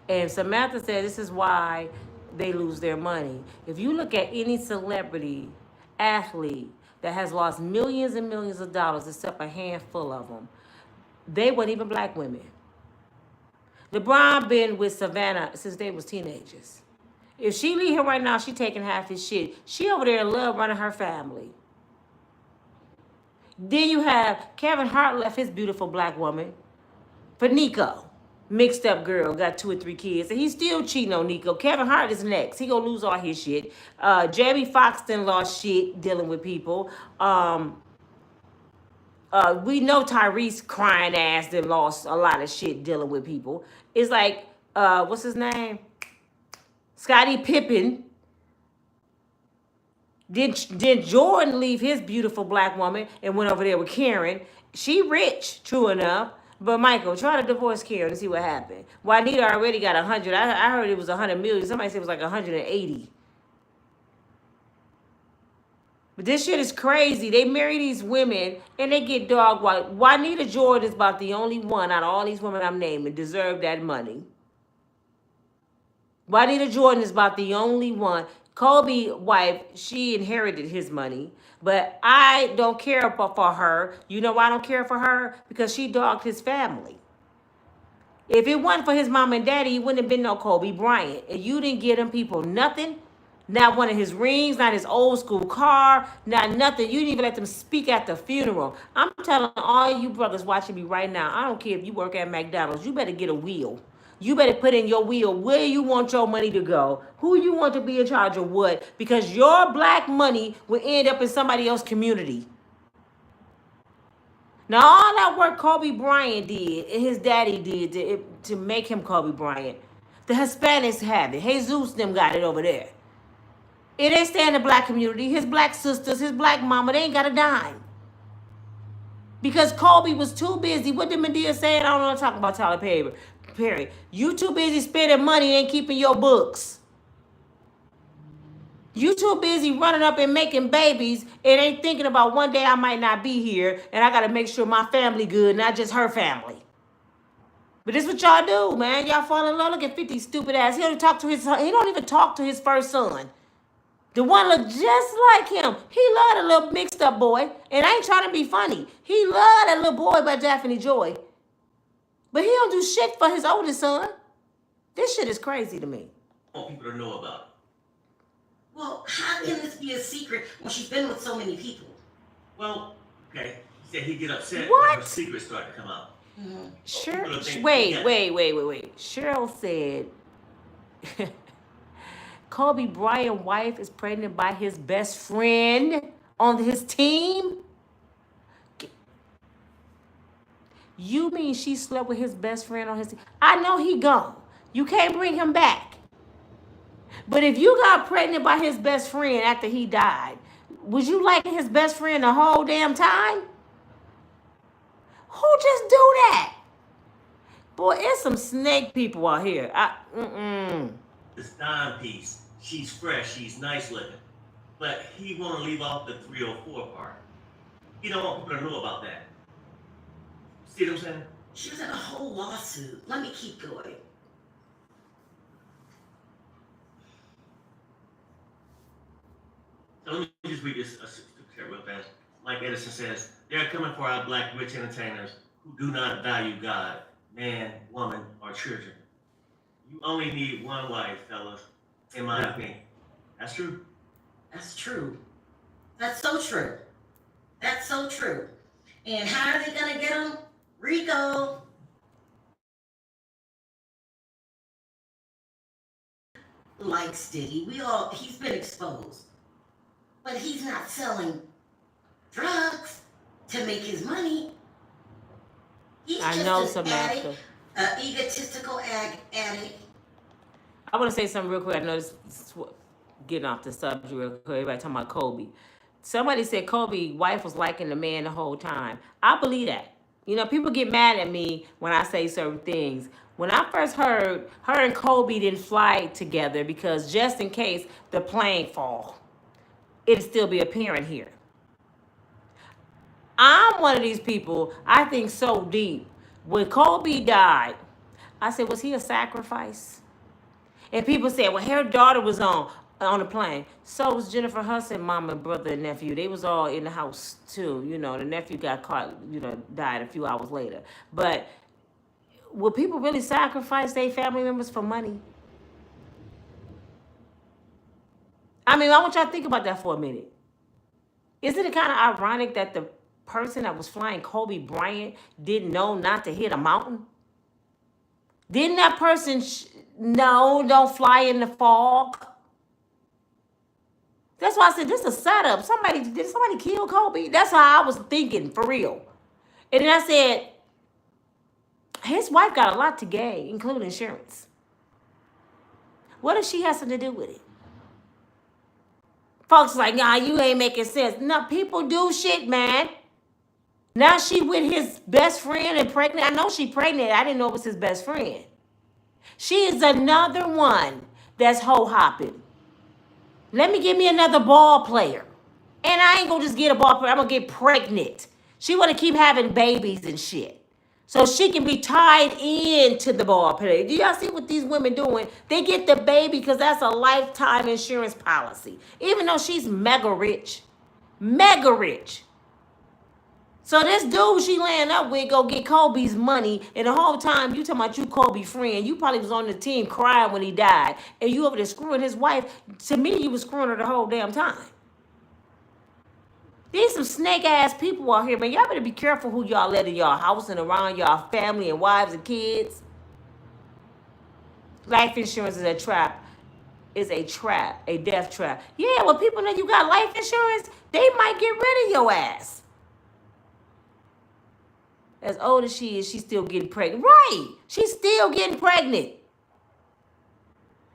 And Samantha said this is why they lose their money. If you look at any celebrity, athlete that has lost millions and millions of dollars, except a handful of them, they weren't even black women. LeBron been with Savannah since they was teenagers. If she leave him right now, she taking half his shit. She over there in love running her family. Then you have Kevin Hart left his beautiful black woman for Nico. Mixed up girl, got 2 or 3 kids, and he's still cheating on Nico. Kevin Hart is next. He gonna lose all his shit. Jamie Foxx done lost shit dealing with people. We know Tyrese crying ass done lost a lot of shit dealing with people. It's like, what's his name? Scottie Pippen. Did Jordan leave his beautiful black woman and went over there with Karen? She rich, true enough. But Michael, try to divorce Karen and see what happened. Juanita already got 100. I heard it was 100 million. Somebody said it was like 180. But this shit is crazy. They marry these women and they get dog white. Juanita Jordan is about the only one out of all these women I'm naming deserve that money. Juanita Jordan is about the only one. Kobe's wife, she inherited his money. But I don't care for her. You know why I don't care for her? Because she dogged his family. If it wasn't for his mom and daddy, he wouldn't have been no Kobe Bryant. And you didn't give them people nothing. Not one of his rings, not his old school car, not nothing. You didn't even let them speak at the funeral. I'm telling all you brothers watching me right now, I don't care if you work at McDonald's, you better get a wheel. You better put in your wheel where you want your money to go, who you want to be in charge of what, because your black money will end up in somebody else's community. Now, all that work Kobe Bryant did and his daddy did to make him Kobe Bryant, the Hispanics have it. Jesus them got it over there. It ain't stay in the black community. His black sisters, his black mama, they ain't got a dime. Because Kobe was too busy. What did Medea say? I don't want to talk about Tyler Perry. You too busy spending money and keeping your books. You too busy running up and making babies and ain't thinking about one day I might not be here and I got to make sure my family good, not just her family. But this is what y'all do, man. Y'all fall in love. Look at 50 stupid ass. He don't even talk to his first son. The one look just like him. He loved a little mixed up boy. And I ain't trying to be funny. He loved that little boy by Daphne Joy. But he don't do shit for his oldest son. This shit is crazy to me. I want people to know about it. Well, how can this be a secret when she's been with so many people? Well, okay. He said he'd get upset What? when her secrets start to come out. People don't think Wait. he got- Cheryl said Kobe Bryant's wife is pregnant by his best friend on his team. You mean she slept with his best friend on his team? I know he gone. You can't bring him back. But if you got pregnant by his best friend after he died, was you liking his best friend the whole damn time? Who just do that? Boy, it's some snake people out here. This dime piece. She's fresh. She's nice looking. But he want to leave off the 304 part. He don't want people to know about that. See what I'm saying? She was in a whole lawsuit. Let me keep going. So let me just read this real fast. Mike Edison says, they are coming for our black rich entertainers who do not value God, man, woman, or children. You only need one wife, fellas, in my opinion. That's true. That's true. That's so true. That's so true. And how are they gonna get him? Rico. Likes Diddy. He's been exposed. But he's not selling drugs to make his money. He's I just know, an Samantha. addict, an egotistical addict. I want to say something real quick. I know this is getting off the subject real quick. Everybody talking about Kobe. Somebody said Kobe's wife was liking the man the whole time. I believe that. You know, people get mad at me when I say certain things. When I first heard her and Kobe didn't fly together because just in case the plane fall, it'd still be apparent here. I'm one of these people, I think so deep. When Kobe died, I said, was he a sacrifice? And people said, well, her daughter was on the plane. So was Jennifer Hudson, mom and brother and nephew. They was all in the house too. You know, the nephew got caught, died a few hours later. But will people really sacrifice their family members for money? I mean, I want y'all to think about that for a minute. Isn't it kind of ironic that the person that was flying Kobe Bryant didn't know not to hit a mountain? Didn't that person know don't fly in the fog? That's why I said this is a setup. Did somebody kill Kobe? That's how I was thinking, for real. And then I said, his wife got a lot to gain, including insurance. What if she has something to do with it? Folks like, nah, you ain't making sense. No, people do shit, man. Now she with his best friend and pregnant. I know she pregnant. I didn't know it was his best friend. She is another one that's hoe hopping. Let me give me another ball player. And I ain't gonna just get a ball player. I'm gonna get pregnant. She wanna keep having babies and shit. So she can be tied into the ball player. Do y'all see what these women doing? They get the baby because that's a lifetime insurance policy. Even though she's mega rich. Mega rich. So this dude she laying up with go get Kobe's money, and the whole time you talking about you Kobe friend, you probably was on the team crying when he died, and you over there screwing his wife. To me, you was screwing her the whole damn time. These some snake ass people out here, man. Y'all better be careful who y'all let in y'all house and around y'all family and wives and kids. Life insurance is a trap. Is a trap, a death trap. Yeah, when people know you got life insurance, they might get rid of your ass. As old as she is, she's still getting pregnant. Right. She's still getting pregnant.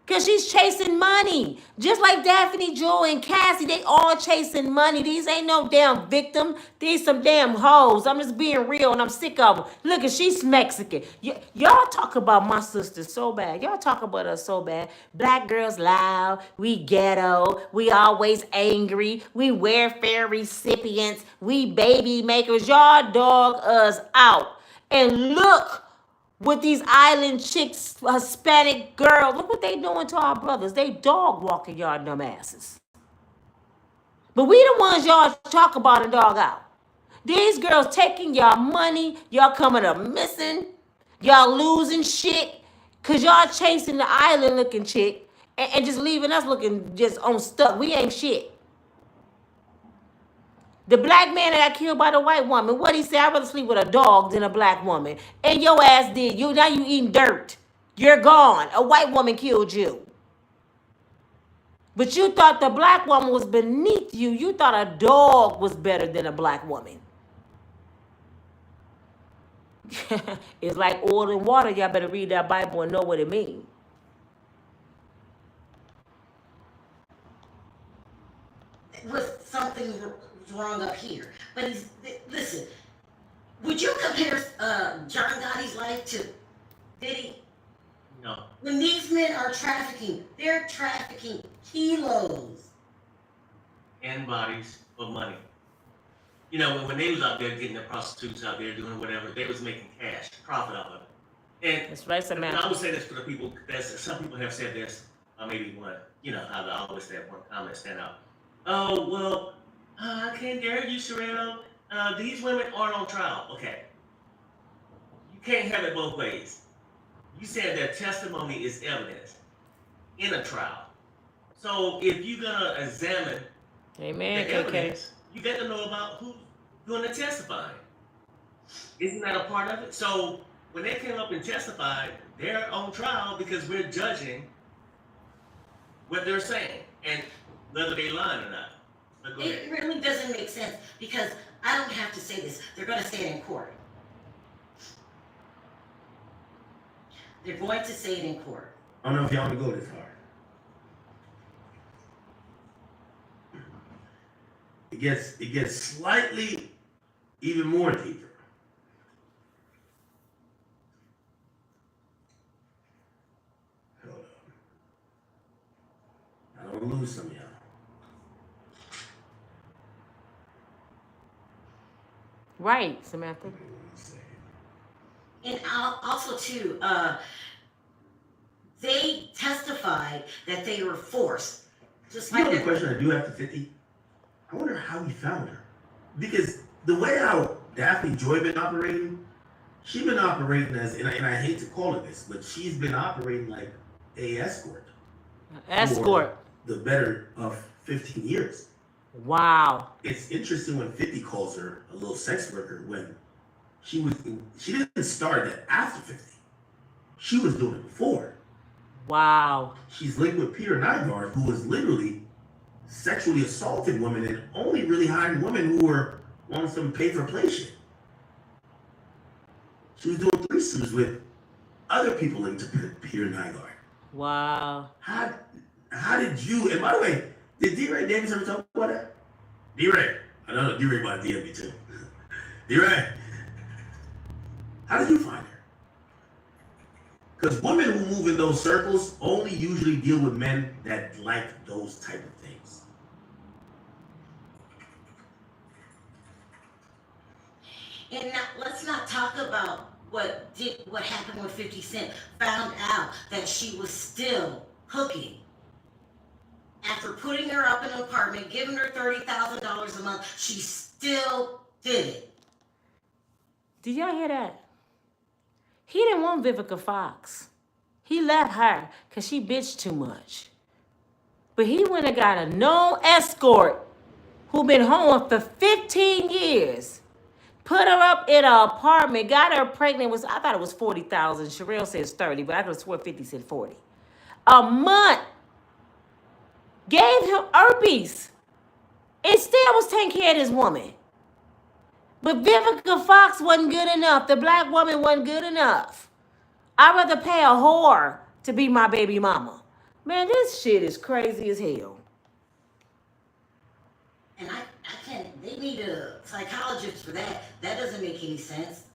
Because she's chasing money. Just like Daphne Joy and Cassie, they all chasing money. These ain't no damn victim. These some damn hoes. I'm just being real and I'm sick of them. Look, she's Mexican. Y'all talk about my sister so bad. Y'all talk about us so bad. Black girls loud. We ghetto. We always angry. We welfare recipients. We baby makers. Y'all dog us out. And look with these island chicks, Hispanic girls, look what they doing to our brothers. They dog walking y'all dumb asses. But we the ones y'all talk about and dog out. These girls taking y'all money, y'all coming up missing, y'all losing shit, because y'all chasing the island looking chick, and just leaving us looking just on stuck. We ain't shit. The black man that got killed by the white woman, what he said, I'd rather sleep with a dog than a black woman. And your ass did. Now you eating dirt. You're gone. A white woman killed you. But you thought the black woman was beneath you. You thought a dog was better than a black woman. It's like oil and water. Y'all better read that Bible and know what it means. With something wrong up here. But listen, would you compare John Gotti's life to Diddy? No. When these men are trafficking, they're trafficking kilos. And bodies for money. You know, when they was out there getting the prostitutes out there doing whatever, they was making cash, profit out of it. And That's right, Samantha. I would say this for the people, some people have said this, or maybe one, you know, how I always say one comment stand out. Oh, well, I can't dare you, Sharrell. These women aren't on trial. Okay. You can't have it both ways. You said that testimony is evidence in a trial. So if you're going to examine Amen, the evidence, you got to know about who's going to testify. Isn't that a part of it? So when they came up and testified, they're on trial because we're judging what they're saying and whether they lying or not. But go ahead. It really doesn't make sense because I don't have to say this. They're going to say it in court. They're going to say it in court. I don't know if y'all want to go this far. It gets slightly even more deeper. Hold on. I don't lose some of y'all. Right, Samantha. And also, too, they testified that they were forced. Just You like know the the, question I do after 50? I wonder how he found her. Because the way how Daphne Joy been operating, she's been operating as, and I hate to call it this, but she's been operating like a escort. Escort. For the better of 15 years. Wow. It's interesting when 50 calls her a little sex worker when she didn't start that after 50. She was doing it before. Wow. She's linked with Peter Nygaard, who was literally sexually assaulting women and only really hiring women who were on some pay-for-play shit. She was doing threesomes with other people into Peter Nygaard. Wow. How did you, and by the way, did D-Ray Davis ever talk about that? D-Ray, I know D-Ray might DM me too. D-Ray, how did you find her? Because women who move in those circles only usually deal with men that like those type of things. and now, let's not talk about what happened when 50 Cent found out that she was still hooking. After putting her up in an apartment, giving her $30,000 a month, she still did it. Did y'all hear that? He didn't want Vivica Fox. He left her because she bitched too much. But he went and got a known escort who been home for 15 years. Put her up in an apartment, got her pregnant. I thought it was 40,000. Sharrell says 30, but I could have sworn 50 said 40. A month. Gave him herpes. And still was taking care of this woman. But Vivica Fox wasn't good enough. The black woman wasn't good enough. I'd rather pay a whore to be my baby mama. Man, this shit is crazy as hell. And I can't, they need a psychologist for that. That doesn't make any sense.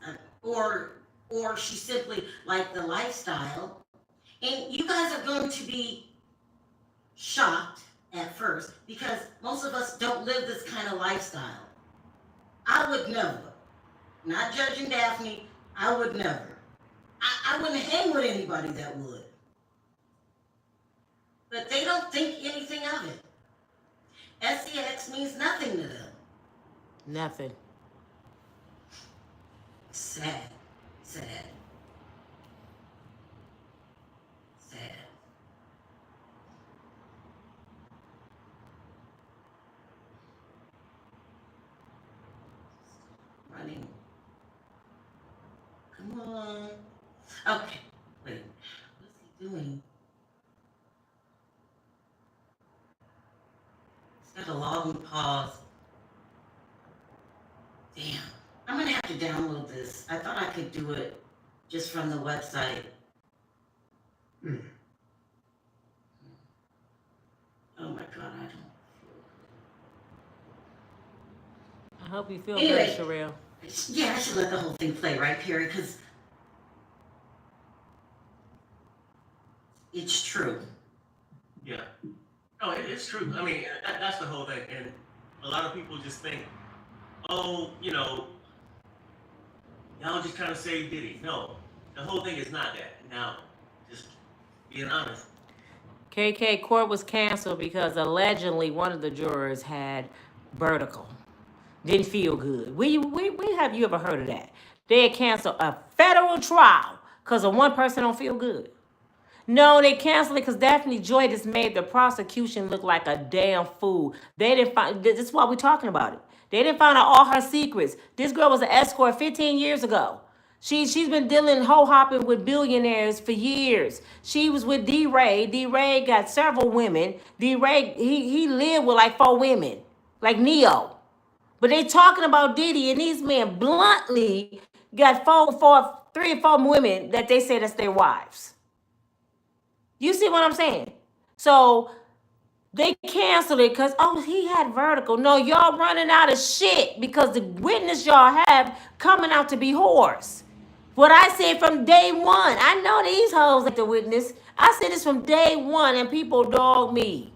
Or she simply liked the lifestyle. And you guys are going to be shocked at first because most of us don't live this kind of lifestyle. I would never. Not judging Daphne, I would never. I wouldn't hang with anybody that would. But they don't think anything of it. SEX means nothing to them. Nothing. Sad. Sad. Sad. Damn. I'm gonna have to download this. I thought I could do it just from the website. Oh my God, I don't. I hope you feel Anyway. good, Sharrell. Yeah, I should let the whole thing play, right, Perry? Because it's true. Yeah. No, it's true. I mean, that's the whole thing. And a lot of people just think, oh, y'all just trying to save Diddy. No, the whole thing is not that. Now, just being honest. KK court was canceled because allegedly one of the jurors had vertigo. Didn't feel good. We have you ever heard of that? They had canceled a federal trial because of one person don't feel good. No, they canceled it because Daphne Joy just made the prosecution look like a damn fool. They didn't find. This is why we're talking about it. They didn't find out all her secrets. This girl was an escort 15 years ago. She's been dealing hopping with billionaires for years. She was with D-Ray. D-Ray got several women. D-Ray he lived with like 4 women, like Neo. But they talking about Diddy, and these men bluntly got 3 or 4 women that they say that's their wives. You see what I'm saying? So they canceled it because, oh, he had vertigo. No, y'all running out of shit because the witness y'all have coming out to be whores. What I said from day one, I know these hoes like the witness. I said this from day one, and people dog me.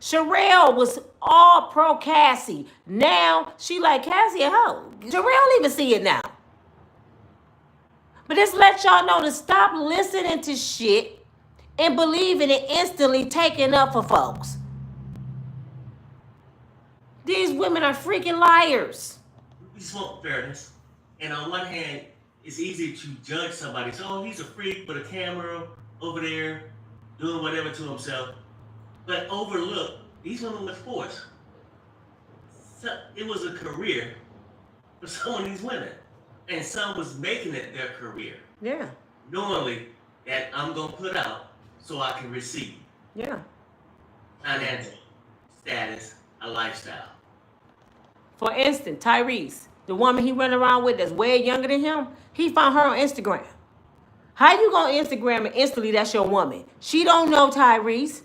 Sharrell was all pro Cassie. Now she like Cassie a hoe. Sharrell even see it now. But just let y'all know to stop listening to shit and believing it instantly taking up for folks. These women are freaking liars. We just want fairness. And on one hand, it's easy to judge somebody. So, oh, he's a freak with a camera over there doing whatever to himself. But overlook, these women were forced. So it was a career for some of these women. And some was making it their career. Yeah. Knowingly that I'm going to put out so I can receive. Yeah. Financial status, a lifestyle. For instance, Tyrese, the woman he run around with that's way younger than him, he found her on Instagram. How you gonna Instagram and instantly that's your woman? She don't know Tyrese.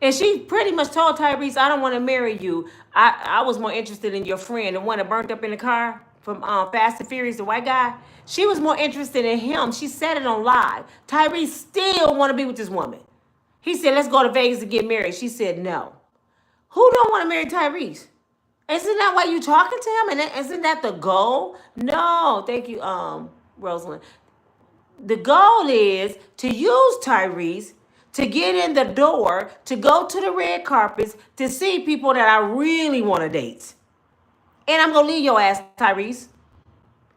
And she pretty much told Tyrese, I don't want to marry you. I was more interested in your friend, the one that burnt up in the car from Fast and Furious, the white guy. She was more interested in him. She said it on live. Tyrese still want to be with this woman. He said, let's go to Vegas to get married. She said, no. Who don't want to marry Tyrese? Isn't that why you talking to him? And isn't that the goal? No, thank you, Rosalind. The goal is to use Tyrese to get in the door, to go to the red carpets, to see people that I really want to date. And I'm going to leave your ass, Tyrese.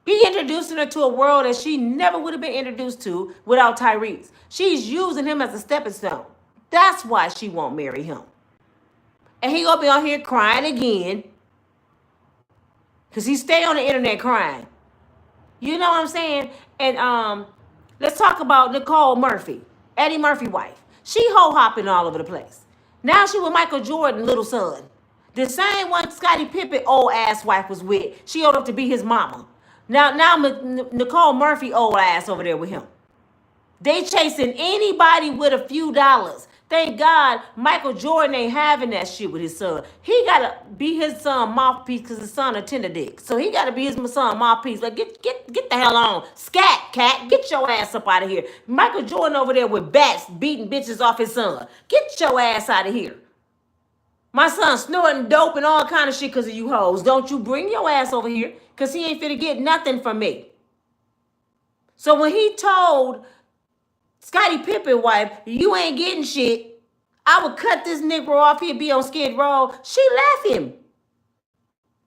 He introducing her to a world that she never would have been introduced to without Tyrese. She's using him as a stepping stone. That's why she won't marry him. And he going to be on here crying again. Because he stay on the internet crying. You know what I'm saying? And let's talk about Nicole Murphy, Eddie Murphy's wife. She ho-hopping all over the place. Now she with Michael Jordan's little son. The same one Scottie Pippen old ass wife was with. She old enough to be his mama. Now Nicole Murphy old ass over there with him. They chasing anybody with a few dollars. Thank God Michael Jordan ain't having that shit with his son. He gotta be his son mouthpiece because his son a tender dick. So he gotta be his son mouthpiece. Like get the hell on. Scat cat, get your ass up out of here. Michael Jordan over there with bats beating bitches off his son. Get your ass out of here. My son snorting dope and all kind of shit because of you hoes. Don't you bring your ass over here because he ain't finna get nothing from me. So when he told Scottie Pippen wife, you ain't getting shit, I would cut this nigga off, he'd be on Skid Row. She left him.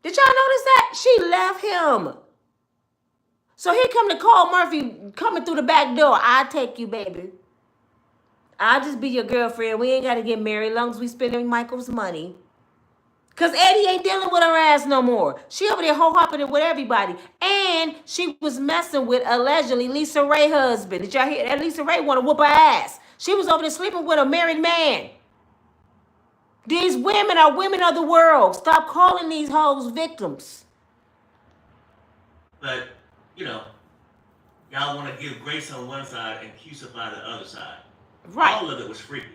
Did y'all notice that? She left him. So here come Nicole Murphy coming through the back door. I'll take you, baby. I'll just be your girlfriend. We ain't got to get married as long as we spending Michael's money. Because Eddie ain't dealing with her ass no more. She over there ho-hopping it with everybody. And she was messing with, allegedly, Lisa Ray's husband. Did y'all hear that? Lisa Ray want to whoop her ass. She was over there sleeping with a married man. These women are women of the world. Stop calling these hoes victims. But, you know, y'all want to give grace on one side and crucify the other side. Right. All of it was freaky.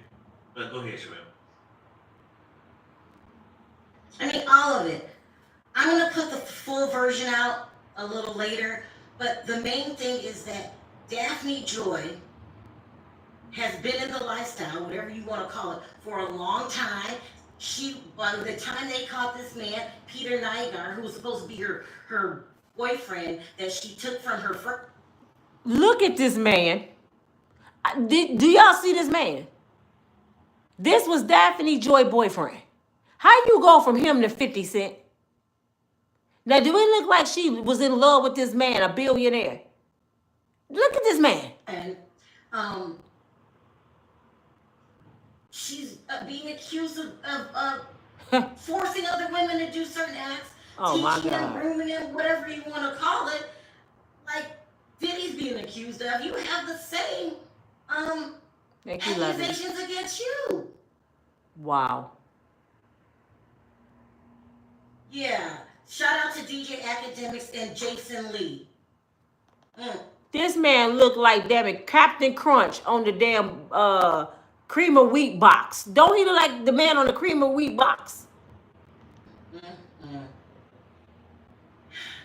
But go ahead, Sharrell. I mean, all of it. I'm going to put the full version out a little later, but the main thing is that Daphne Joy has been in the lifestyle, whatever you want to call it, for a long time. By the time they caught this man, Peter Nygaard, who was supposed to be her boyfriend, that she took from her first. Look at this man. Do y'all see this man? This was Daphne Joy boyfriend. How you go from him to 50 Cent? Now, do it look like she was in love with this man, a billionaire? Look at this man. And she's being accused of forcing other women to do certain acts, teaching them, grooming them, whatever you want to call it. Like Diddy's being accused of. You have the same accusations against you. Wow. Yeah. Shout out to DJ Academics and Jason Lee. This man looked like, damn it, Captain Crunch on the damn cream of wheat box. Don't he look like the man on the cream of wheat box?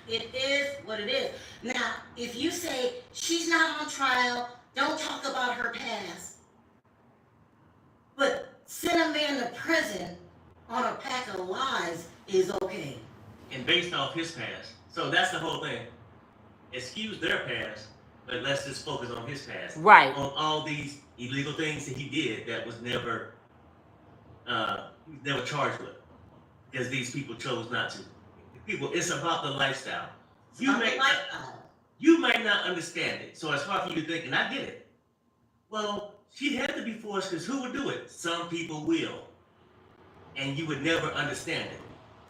It is what it is. Now, if you say she's not on trial, don't talk about her past, but send a man to prison on a pack of lies is okay. And based off his past. So that's the whole thing. Excuse their past, but let's just focus on his past. Right. On all these illegal things that he did that was never charged with. Because these people chose not to. People, it's about the lifestyle. You might not understand it. So it's hard for you to think, and I get it. Well, she had to be forced because who would do it? Some people will. And you would never understand it.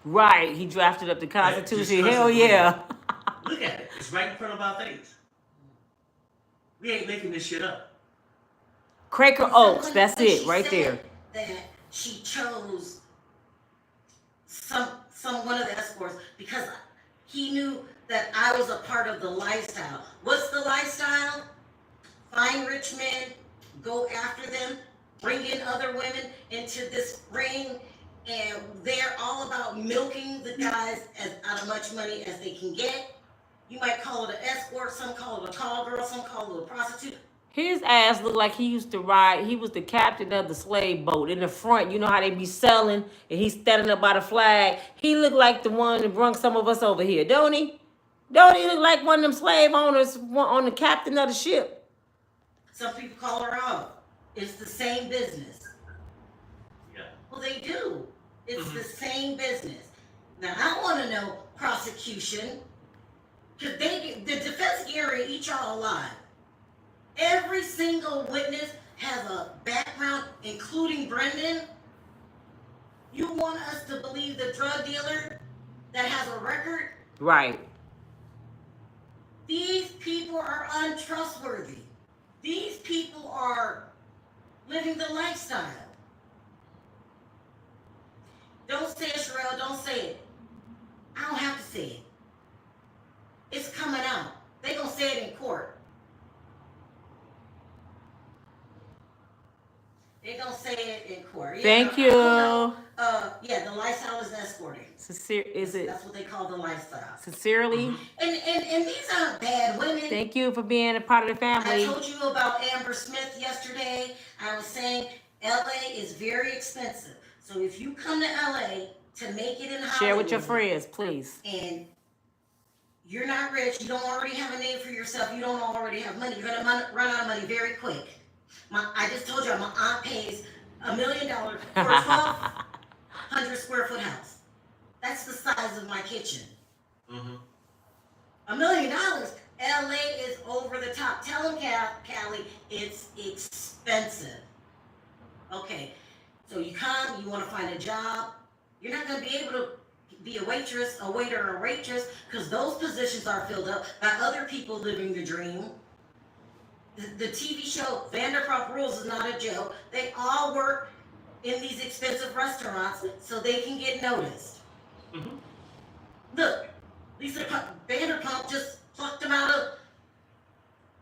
Right, he drafted up the Constitution. Hell yeah. Look at it. It's right in front of our face. We ain't making this shit up. Quaker Oaks, that's it, right there. That she chose some one of the escorts because he knew that I was a part of the lifestyle. What's the lifestyle? Find rich men, go after them, bring in other women into this ring, and they're all about milking the guys out of much money as they can get. You might call it an escort, some call it a call girl, some call it a prostitute. His ass looked like he used to ride. He was the captain of the slave boat in the front. You know how they be selling, and he's standing up by the flag. He looked like the one that brung some of us over here, don't he? Don't he look like one of them slave owners on the captain of the ship? Some people call her out. It's the same business. Yeah. Well, they do. It's the same business. Now, I want to know prosecution, because the defense guarantee eat y'all alive. Every single witness has a background, including Brendan. You want us to believe the drug dealer that has a record? Right. These people are untrustworthy. These people are living the lifestyle. Don't say it, Sharrell. Don't say it. I don't have to say it. It's coming out. They gonna say it in court. They gonna say it in court. Yeah, Thank you. Yeah, the lifestyle is escorting. That's what they call the lifestyle. Sincerely. And these aren't bad women. Thank you for being a part of the family. I told you about Amber Smith yesterday. I was saying LA is very expensive. So if you come to LA to make it in Hollywood, share with your friends, please. And you're not rich, you don't already have a name for yourself, you don't already have money, you're gonna run out of money very quick. I just told you, my aunt pays $1 million for a 1,200 square foot house. That's the size of my kitchen. $1 million. LA is over the top. Tell them, Callie, it's expensive. Okay, so you come, you want to find a job. You're not going to be able to be a waitress, a waiter, or a waitress, because those positions are filled up by other people living the dream. The TV show Vanderpump Rules is not a joke. They all work in these expensive restaurants so they can get noticed. Look, Lisa Vanderpump just plucked him out of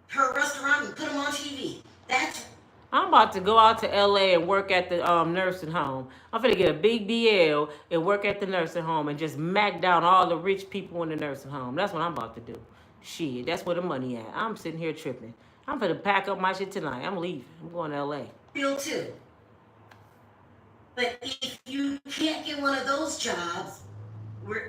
her restaurant and put him on TV. That's I'm about to go out to LA and work at the nursing home. I'm gonna get a big BL and work at the nursing home and just mac down all the rich people in the nursing home. That's what I'm about to do. Shit, that's where the money at. I'm sitting here tripping. I'm gonna pack up my shit tonight. I'm leaving. I'm going to LA. real too. But if you can't get one of those jobs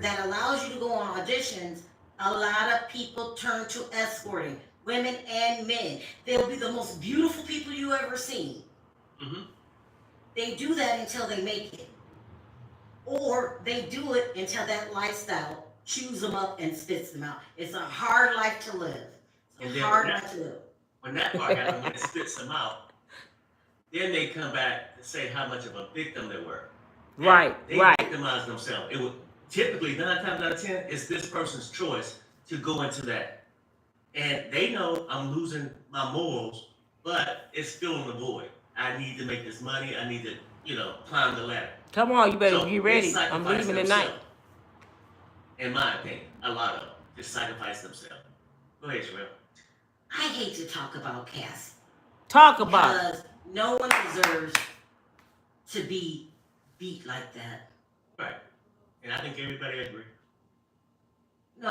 that allows you to go on auditions, a lot of people turn to escorting, women and men. They'll be the most beautiful people you ever seen. Mm-hmm. They do that until they make it. Or they do it until that lifestyle chews them up and spits them out. It's a hard life to live. It's a hard life to live. When that part happens, when it spits them out, then they come back to say how much of a victim they were. And Right, they right. victimize themselves. It would typically 9 times out of 10, it's this person's choice to go into that. And they know I'm losing my morals, but it's filling the void. I need to make this money. I need to, climb the ladder. Come on, you better So be they ready. I'm sacrifice leaving tonight. themselves. In my opinion, a lot of them just sacrifice themselves. Go ahead, Sharrell. I hate to talk about Cassie Talk about it. because no one deserves to be beat like that. Right. And I think everybody agree. No,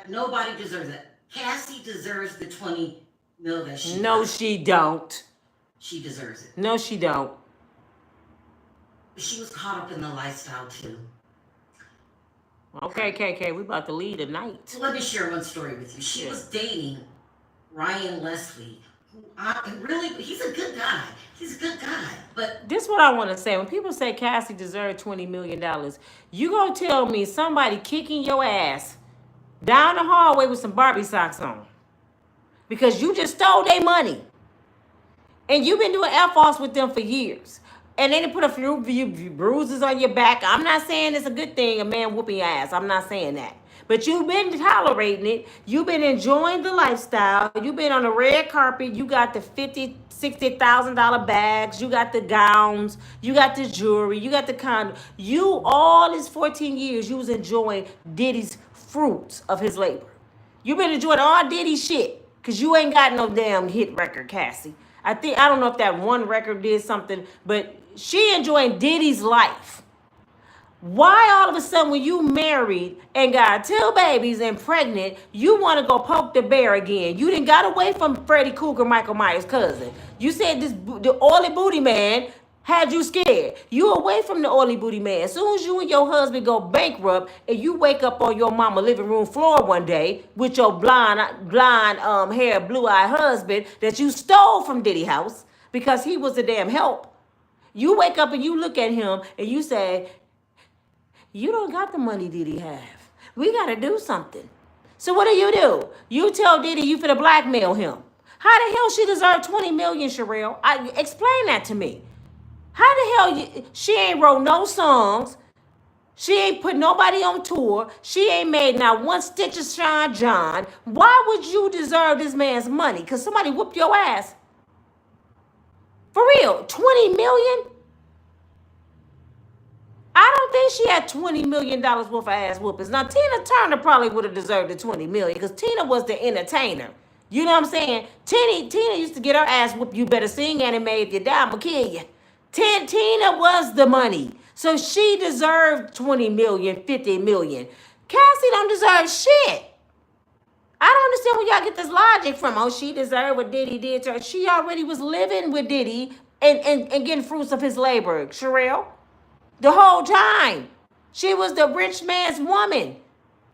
nobody deserves it. Cassie deserves the 20 mil that she No, got. she don't. She deserves it. No, she don't. But she was caught up in the lifestyle too. Okay, KK, we about to leave tonight. So let me share one story with you. She was dating Ryan Leslie. He's a good guy. He's a good guy. But This is what I want to say. When people say Cassie deserved $20 million, you gonna tell me somebody kicking your ass down the hallway with some Barbie socks on because you just stole their money and you've been doing F-offs with them for years. And then they put a few bruises on your back. I'm not saying it's a good thing, a man whooping your ass. I'm not saying that. But you've been tolerating it. You've been enjoying the lifestyle. You've been on the red carpet. You got the $50,000, $60,000 bags. You got the gowns. You got the jewelry. You got the condo. All these 14 years, you was enjoying Diddy's fruits of his labor. You've been enjoying all Diddy shit because you ain't got no damn hit record, Cassie. I don't know if that one record did something, but she enjoying Diddy's life. Why all of a sudden when you married and got 2 babies and pregnant, you want to go poke the bear again? You done got away from Freddy Krueger, Michael Myers' cousin. You said the oily booty man had you scared. You away from the oily booty man. As soon as you and your husband go bankrupt and you wake up on your mama living room floor one day with your blonde hair, blue-eyed husband that you stole from Diddy house because he was a damn help. You wake up and you look at him and you say, you don't got the money Diddy have. We got to do something. So what do? You tell Diddy you finna blackmail him. How the hell she deserve 20 million, Sharrell? Explain that to me. How the hell she ain't wrote no songs. She ain't put nobody on tour. She ain't made not one stitch of Sean John. Why would you deserve this man's money? Because somebody whooped your ass. For real, 20 million? I don't think she had $20 million worth of ass whoopings. Now, Tina Turner probably would have deserved the 20 million because Tina was the entertainer. You know what I'm saying? Tina used to get her ass whooped. You better sing, Anime, if you die, I'm going to kill you. Tina was the money. So she deserved 20 million, 50 million. Cassie don't deserve shit. I don't understand where y'all get this logic from. Oh, she deserved what Diddy did to her. She already was living with Diddy and getting fruits of his labor, Sharrell. The whole time. She was the rich man's woman.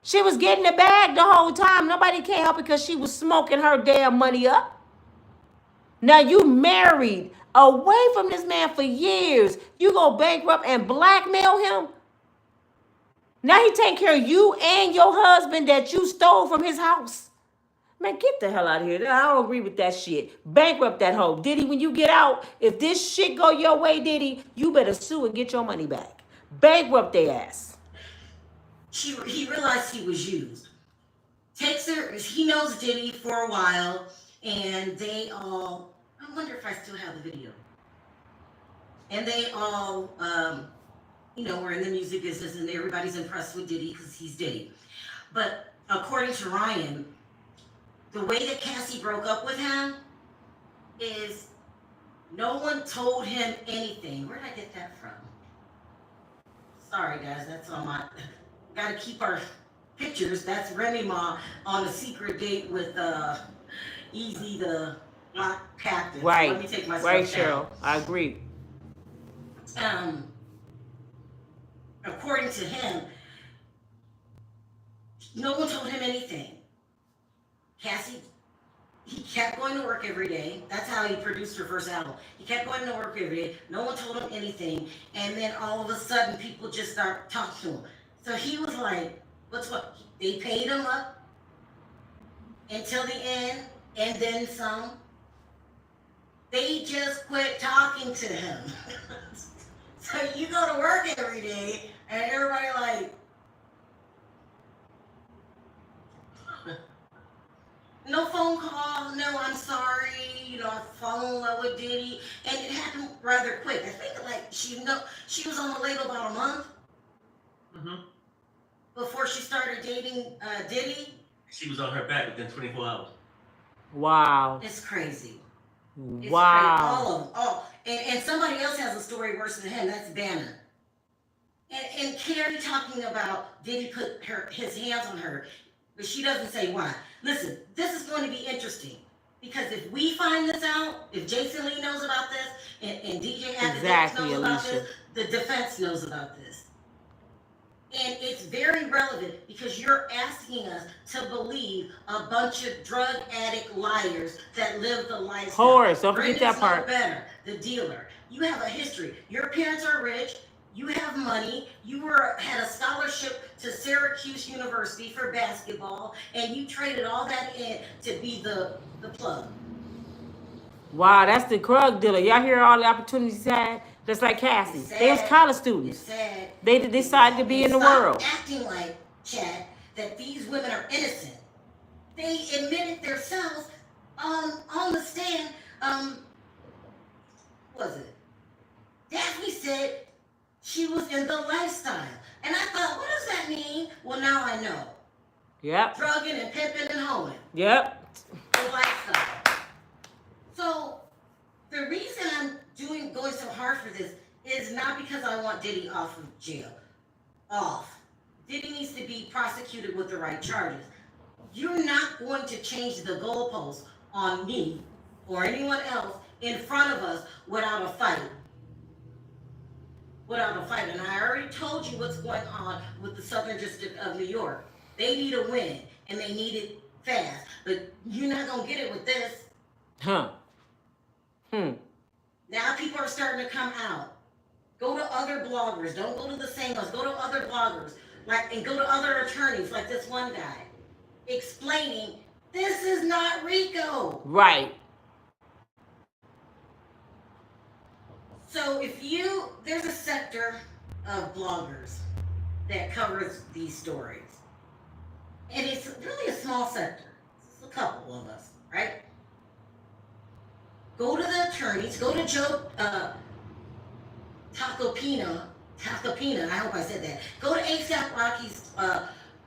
She was getting the bag the whole time. Nobody can't help because she was smoking her damn money up. Now you married away from this man for years. You go bankrupt and blackmail him. Now he take care of you and your husband that you stole from his house. Man, get the hell out of here. I don't agree with that shit. Bankrupt that hoe. Diddy, when you get out, if this shit go your way, Diddy, you better sue and get your money back. Bankrupt their ass. he realized he was used. Takes her, he knows Diddy for a while, and they all, I wonder if I still have the video. And they all, were in the music business, and everybody's impressed with Diddy because he's Diddy. But according to Ryan, the way that Cassie broke up with him is no one told him anything. Where did I get that from? Sorry, guys, that's on my. Gotta keep our pictures. That's Remy Ma on a secret date with Easy the Lock Captain. Right. So let me take myself Right, down. Cheryl. I agree. According to him, no one told him anything. Cassie, he kept going to work every day. That's how he produced her first album. He kept going to work every day. No one told him anything. And then all of a sudden, people just start talking to him. So he was like, what's what? They paid him up until the end, and then some. They just quit talking to him. So you go to work every day, and everybody like, no phone call, no, I'm sorry, I fallen in love with Diddy, and it happened rather quick. I think like she was on the label about a month before she started dating Diddy. She was on her back within 24 hours. Wow. It's crazy. It's Wow. crazy. All of them. Oh, and somebody else has a story worse than him. That's Bannon. And Carrie talking about Diddy put his hands on her, but she doesn't say why. Listen, this is going to be interesting because if we find this out, if Jason Lee knows about this, and DJ Academics knows about this, the defense knows about this. And it's very relevant because you're asking us to believe a bunch of drug addict liars that live the lifestyle. Horace, don't forget that part. No better, the dealer. You have a history. Your parents are rich. You have money. You had a scholarship to Syracuse University for basketball, and you traded all that in to be the plug. Wow, that's the drug dealer. Y'all hear all the opportunities he had? Just like Cassie. They was college students. It's sad. They decided to be in the world. Acting like, Chad, that these women are innocent. They admitted themselves on the stand. Was it? Daphne said she was in the lifestyle. And I thought, what does that mean? Well, now I know. Yep. Drugging and pimping and hoeing. Yep. The lifestyle. So the reason I'm going so hard for this is not because I want Diddy off of jail. Diddy needs to be prosecuted with the right charges. You're not going to change the goalposts on me or anyone else in front of us without a fight. And I already told you what's going on with the Southern District of New York. They need a win, and they need it fast. But you're not going to get it with this. Now people are starting to come out. Go to other bloggers. Don't go to the same ones. Go to other bloggers. And go to other attorneys, like this one guy, explaining this is not RICO. Right. So there's a sector of bloggers that covers these stories. And it's really a small sector. It's a couple of us, right? Go to the attorneys. Go to Joe Tacopina, I hope I said that. Go to ASAP Rocky's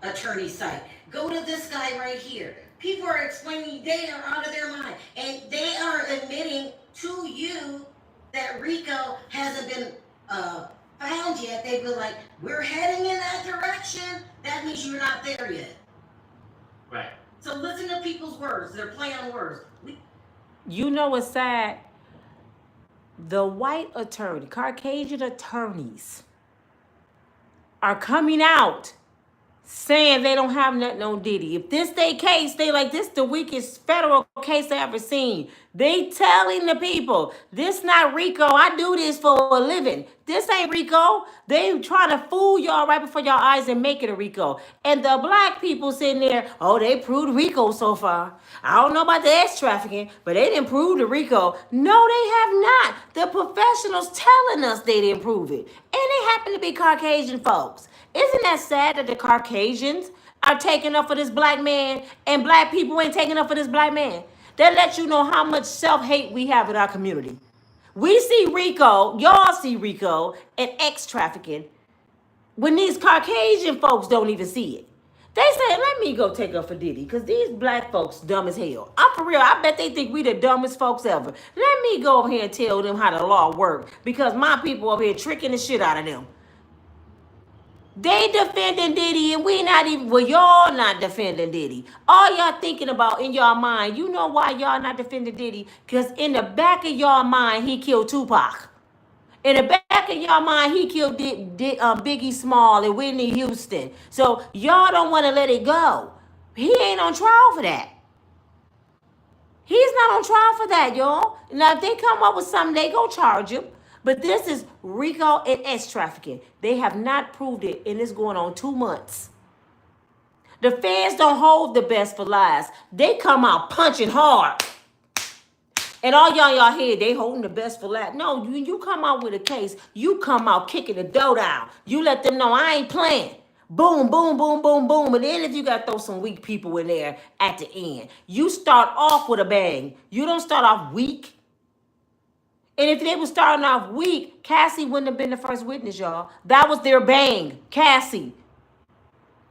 attorney site. Go to this guy right here. People are explaining they are out of their mind. And they are admitting to you that RICO hasn't been found yet. They've been like, we're heading in that direction. That means you're not there yet. Right. So listen to people's words. They're playing on words. You know what's sad? The white attorney, Caucasian attorneys are coming out saying they don't have nothing on Diddy. If this they case, they like, this the weakest federal case I ever seen. They telling the people, this not RICO. I do this for a living. This ain't RICO. They trying to fool y'all right before y'all eyes and make it a RICO. And the black people sitting there, oh, they proved RICO so far. I don't know about the sex trafficking, but they didn't prove the RICO. No, they have not. The professionals telling us they didn't prove it. And they happen to be Caucasian folks. Isn't that sad that the Caucasians are taking up for this black man and black people ain't taking up for this black man? That lets you know how much self-hate we have in our community. We see RICO, y'all see RICO and X trafficking when these Caucasian folks don't even see it. They said, let me go take up for Diddy, because these black folks dumb as hell. I'm for real. I bet they think we the dumbest folks ever. Let me go over here and tell them how the law works, because my people over here tricking the shit out of them. They defending Diddy, and we not even, well, y'all not defending Diddy. All y'all thinking about in y'all mind, you know why y'all not defending Diddy? Because in the back of y'all mind, he killed Tupac. In the back of y'all mind, he killed Biggie Small and Whitney Houston. So y'all don't want to let it go. He ain't on trial for that. He's not on trial for that, y'all. Now, if they come up with something, they go charge him. But this is RICO and S trafficking. They have not proved it, and it's going on 2 months. The feds don't hold the best for last. They come out punching hard. And all y'all in y'all head, they holding the best for last. No, when you come out with a case, you come out kicking the dough down. You let them know I ain't playing. Boom, boom, boom, boom, boom. And then if you got to throw some weak people in there at the end, you start off with a bang. You don't start off weak. And if they were starting off weak, Cassie wouldn't have been the first witness, y'all. That was their bang, Cassie.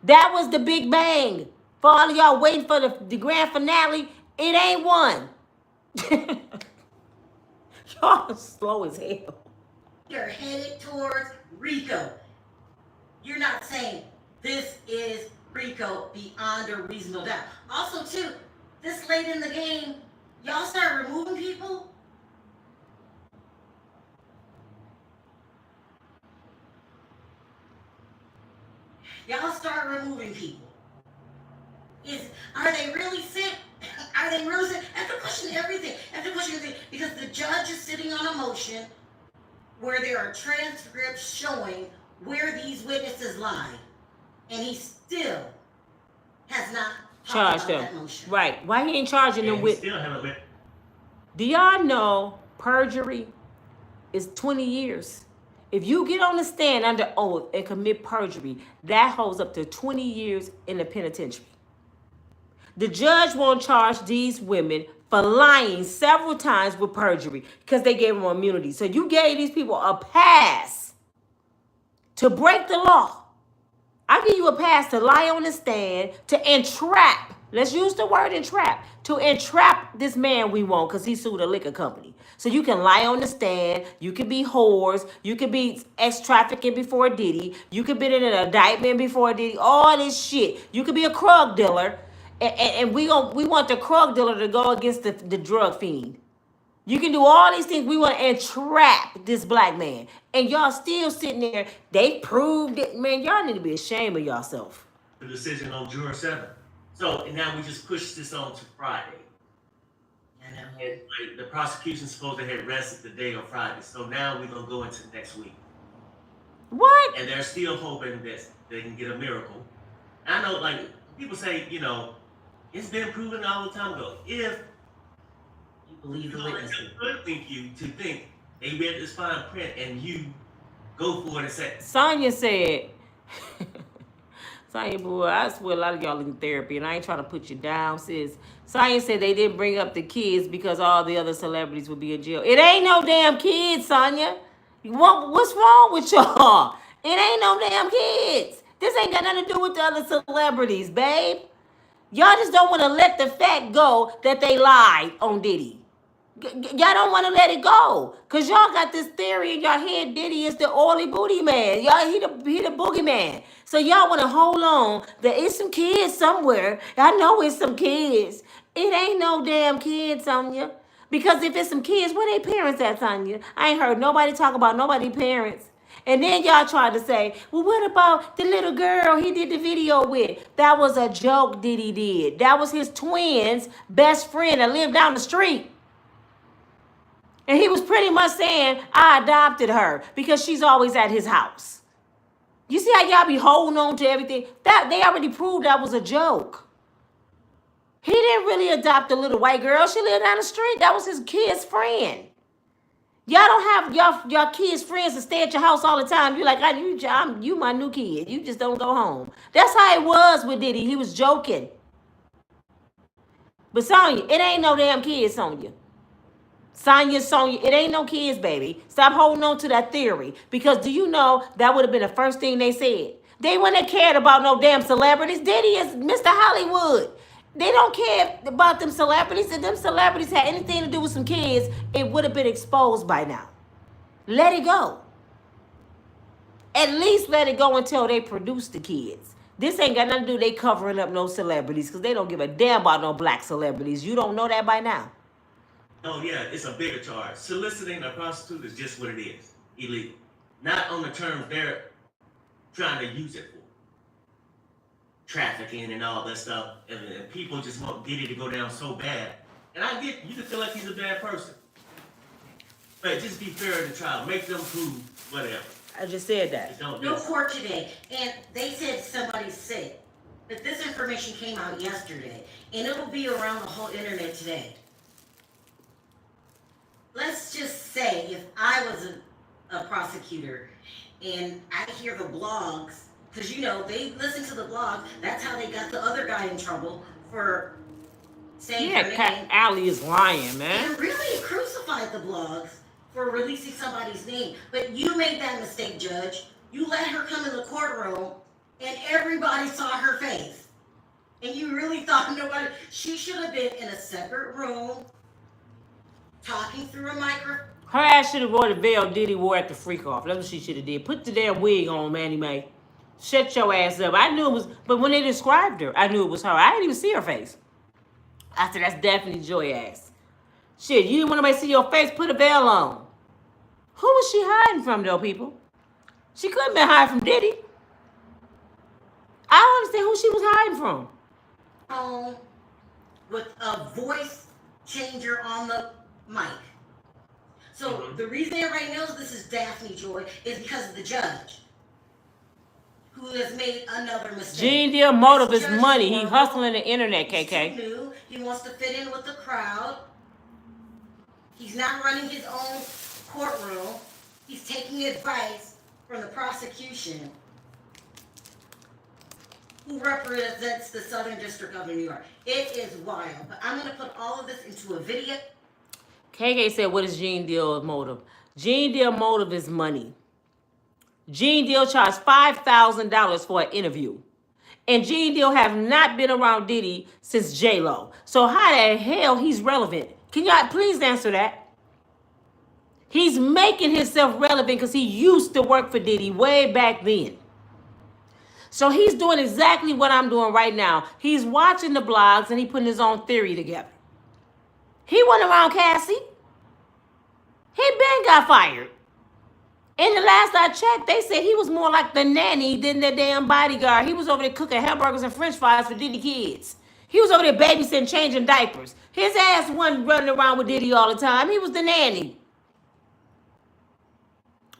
That was the big bang. For all of y'all waiting for the grand finale, it ain't one. Y'all slow as hell. You're headed towards RICO. You're not saying this is RICO beyond a reasonable doubt. Also, too, this late in the game, y'all start removing people. Y'all start removing people. Are they really sick? Are they really sick? After pushing everything, because the judge is sitting on a motion where there are transcripts showing where these witnesses lied, and he still has not charged them. That motion. Right. Why he ain't charging them with? Still haven't been. Do y'all know perjury is 20 years? If you get on the stand under oath and commit perjury, that holds up to 20 years in the penitentiary. The judge won't charge these women for lying several times with perjury because they gave them immunity. So you gave these people a pass to break the law. I give you a pass to lie on the stand, to entrap. Let's use the word entrap. To entrap this man we want because he sued a liquor company. So you can lie on the stand. You can be whores. You can be ex-trafficking before Diddy. You can be in an indictment before Diddy. All this shit. You could be a drug dealer. And we want the drug dealer to go against the drug fiend. You can do all these things. We want to entrap this black man. And y'all still sitting there. They proved it. Man, y'all need to be ashamed of yourself. The decision on Juror 7. So, and now we just pushed this on to Friday. And like, the prosecution's supposed to have rested the day on Friday. So now we're going to go into next week. What? And they're still hoping that they can get a miracle. I know, like, people say, you know, it's been proven all the time ago. If you believe the witnesses, could think you to think they read this fine print and you go for it and say. Sonya said, Sonya, boy, I swear a lot of y'all in therapy, and I ain't trying to put you down, sis. Sonya said they didn't bring up the kids because all the other celebrities would be in jail. It ain't no damn kids, Sonya. What's wrong with y'all? It ain't no damn kids. This ain't got nothing to do with the other celebrities, babe. Y'all just don't want to let the fact go that they lied on Diddy. Y'all don't want to let it go. Because y'all got this theory in your head, Diddy is the oily booty man. Y'all, he the boogeyman. So y'all want to hold on. There is some kids somewhere. I know it's some kids. It ain't no damn kids, Sonya. Because if it's some kids, where they parents at, Sonya? I ain't heard nobody talk about nobody's parents. And then y'all tried to say, well, what about the little girl he did the video with? That was a joke Diddy did. That was his twin's best friend that lived down the street. And he was pretty much saying, I adopted her because she's always at his house. You see how y'all be holding on to everything? That they already proved that was a joke. He didn't really adopt a little white girl. She lived down the street. That was his kid's friend. Y'all don't have y'all kids' friends to stay at your house all the time. You're like, you my new kid. You just don't go home. That's how it was with Diddy. He was joking. But Sonya, it ain't no damn kids, Sonya. Sonya, it ain't no kids, baby. Stop holding on to that theory. Because do you know that would have been the first thing they said? They wouldn't have cared about no damn celebrities. Diddy is Mr. Hollywood. They don't care about them celebrities. If them celebrities had anything to do with some kids, it would have been exposed by now. Let it go. At least let it go until they produce the kids. This ain't got nothing to do. They covering up no celebrities because they don't give a damn about no black celebrities. You don't know that by now. Oh yeah, it's a bigger charge. Soliciting a prostitute is just what it is. Illegal. Not on the terms they're trying to use it for. Trafficking and all that stuff. And people just want Diddy to go down so bad. And I get, you can feel like he's a bad person. But just be fair in the trial. Make them prove whatever. I just said that. No court today. And they said somebody's sick. But this information came out yesterday. And it'll be around the whole internet today. Let's just say if I was a prosecutor and I hear the blogs, because you know, they listen to the blog, that's how they got the other guy in trouble for saying her name. Allie is lying, man. And really crucified the blogs for releasing somebody's name. But you made that mistake, Judge. You let her come in the courtroom and everybody saw her face. And you really thought nobody, she should have been in a separate room, talking through a microphone. Her ass should have wore the veil Diddy wore at the freak off. That's what she should have did. Put the damn wig on, Manny Mae. Shut your ass up. I knew it was, but when they described her, I knew it was her. I didn't even see her face. I said, that's Daphne Joy ass. Shit, you didn't want nobody to see your face? Put a veil on. Who was she hiding from, though, people? She couldn't have been hiding from Diddy. I don't understand who she was hiding from. With a voice changer on the mic. So the reason everybody knows this is Daphne Joy is because of the judge, who has made another mistake. Gene Deal motive is money. He hustling the internet, KK. He's too new. He wants to fit in with the crowd. He's not running his own courtroom. He's taking advice from the prosecution, who represents the Southern District of New York. It is wild. But I'm going to put all of this into a video. KK said, what is Gene Deal's motive? Gene Deal motive is money. Gene Deal charged $5,000 for an interview. And Gene Deal have not been around Diddy since J-Lo. So how the hell he's relevant? Can y'all please answer that? He's making himself relevant because he used to work for Diddy way back then. So he's doing exactly what I'm doing right now. He's watching the blogs and he putting his own theory together. He wasn't around Cassie. He been got fired. And the last I checked, they said he was more like the nanny than the damn bodyguard. He was over there cooking hamburgers and french fries for Diddy kids. He was over there babysitting, changing diapers. His ass wasn't running around with Diddy all the time. He was the nanny.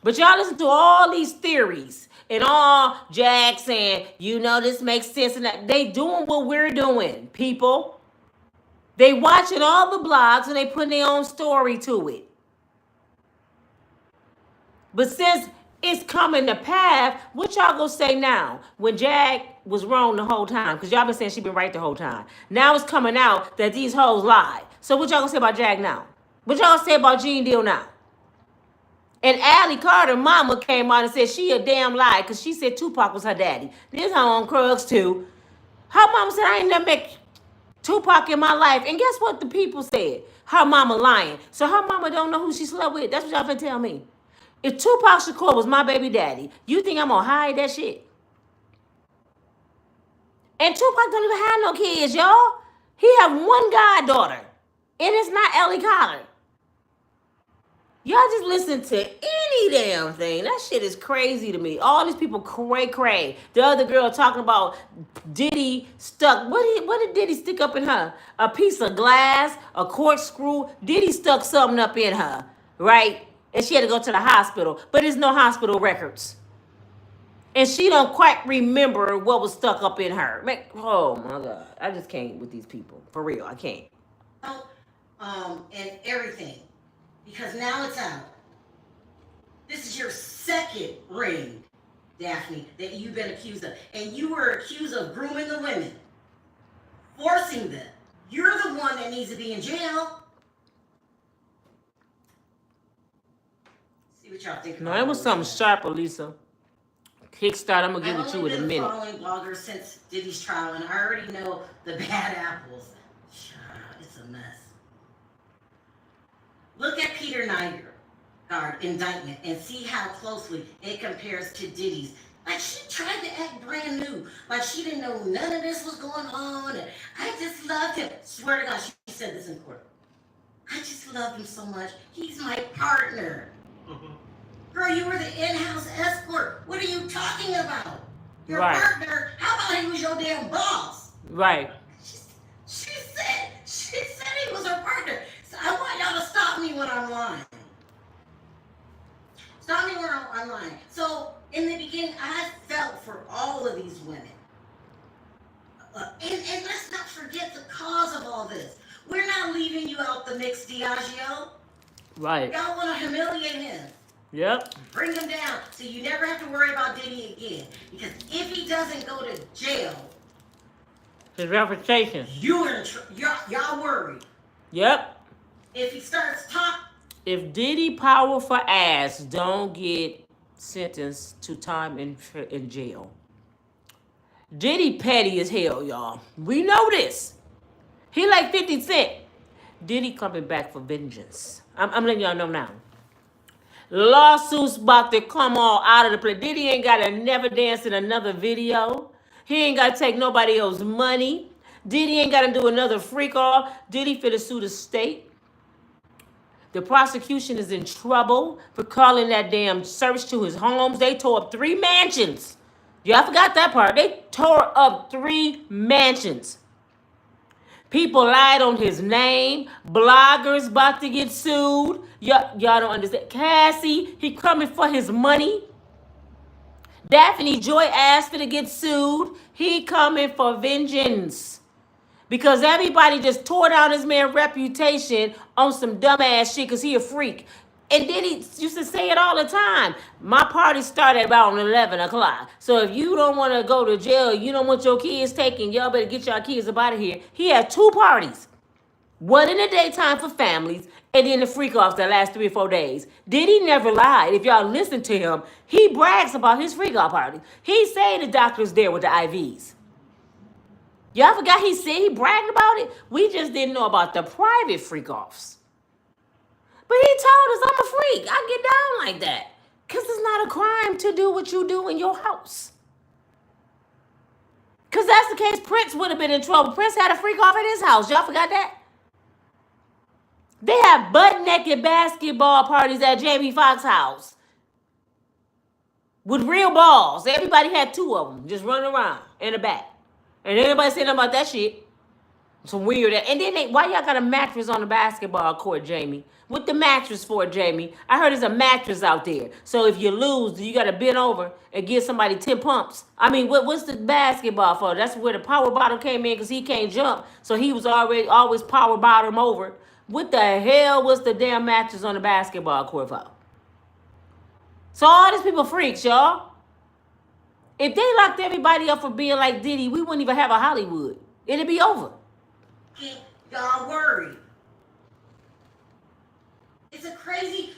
But y'all listen to all these theories and all Jack saying, you know, this makes sense. And that. They doing what we're doing, people. They watching all the blogs and they putting their own story to it. But since it's coming to pass, what y'all gonna say now? When Jack was wrong the whole time, because y'all been saying she been right the whole time. Now it's coming out that these hoes lied. So what y'all gonna say about Jack now? What y'all gonna say about Gene Deal now? And Allie Carter mama came out and said she a damn lie because she said Tupac was her daddy. This her on Krugs too. Her mama said I ain't never met Tupac in my life. And guess what the people said? Her mama lying. So her mama don't know who she slept with. That's what y'all finna tell me. If Tupac Shakur was my baby daddy, you think I'm gonna hide that shit? And Tupac don't even have no kids, y'all. He have one goddaughter. And it's not Ellie Carter. Y'all just listen to any damn thing. That shit is crazy to me. All these people cray. The other girl talking about Diddy stuck. What did Diddy stick up in her? A piece of glass, a corkscrew. Diddy stuck something up in her, right? And she had to go to the hospital. But there's no hospital records. And she don't quite remember what was stuck up in her. Man, oh my God. I just can't with these people. For real, I can't. And everything. Because now it's out. This is your second ring, Daphne, that you've been accused of. And you were accused of grooming the women. Forcing them. You're the one that needs to be in jail. See what y'all think about. No, it was something sharp, Elisa. Kickstart, I'm gonna give I've it to only you in a been minute. following bloggers since Diddy's trial, and I already know the bad apples. It's a mess. Look at Peter Nygaard indictment and see how closely it compares to Diddy's. Like, she tried to act brand new, like she didn't know none of this was going on, and I just loved him. Swear to God, she said this in court. I just love him so much. He's my partner. Girl, you were the in-house escort. What are you talking about? Your Right. partner? How about he was your damn boss? Right. She said he was her partner. So I want y'all to stop me when I'm lying. Stop me when I'm lying. So in the beginning, I felt for all of these women. And let's not forget the cause of all this. We're not leaving you out the mix, Diageo. Right. Y'all want to humiliate him. Yep. Bring him down so you never have to worry about Diddy again. Because if he doesn't go to jail, His reputation. y'all worried. Yep. If he starts talking, If Diddy powerful ass don't get sentenced to time in jail, Diddy petty as hell, y'all. We know this. He like 50 Cent. Diddy coming back for vengeance. I'm letting y'all know now. Lawsuits about to come all out of the place. Diddy ain't got to never dance in another video. He ain't got to take nobody else's money. Diddy ain't got to do another freak off. Diddy finna sue the state. The prosecution is in trouble for calling that damn search to his homes. They tore up 3 mansions. Yeah, I forgot that part. They tore up 3 mansions. People lied on his name. Bloggers about to get sued. Y'all don't understand. Cassie, he coming for his money. Daphne Joy asked for to get sued. He coming for vengeance. Because everybody just tore down his man's reputation on some dumbass shit because he a freak. And then he used to say it all the time. My party started about 11 o'clock. So if you don't want to go to jail, you don't want your kids taken, y'all better get your kids up out of here. He had 2 parties. One in the daytime for families, and then the freak offs that last 3 or 4 days. Diddy never lied. If y'all listen to him, he brags about his freak off parties. He said the doctor's there with the IVs. Y'all forgot he said he bragged about it? We just didn't know about the private freak offs. But he told us, I'm a freak. I get down like that. Because it's not a crime to do what you do in your house. Because that's the case, Prince would have been in trouble. Prince had a freak off at his house. Y'all forgot that? They had butt-naked basketball parties at Jamie Foxx's house. With real balls. Everybody had 2 of them just running around in the back. And anybody saying about that shit. Some weird. And then why y'all got a mattress on the basketball court, Jamie? What the mattress for, Jamie? I heard there's a mattress out there. So if you lose, you got to bend over and give somebody 10 pumps. I mean, what's the basketball for? That's where the power bottom came in because he can't jump. So he was always power bottom over. What the hell was the damn mattress on the basketball court for? So all these people freaks, y'all. If they locked everybody up for being like Diddy, we wouldn't even have a Hollywood. It'd be over. y'all worried. It's a crazy,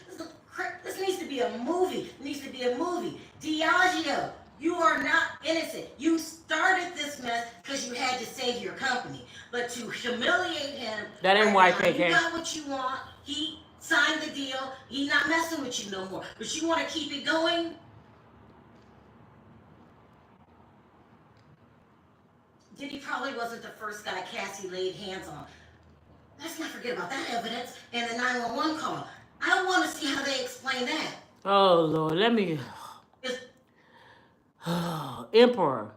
this needs to be a movie. It needs to be a movie. Diageo, you are not innocent. You started this mess because you had to save your company. But to humiliate him, that ain't why KK. You got what you want. He signed the deal. He's not messing with you no more. But you want to keep it going? Diddy probably wasn't the first guy Cassie laid hands on. Let's not forget about that evidence and the 911 call. I want to see how they explain that. Oh, Lord, let me... Emperor.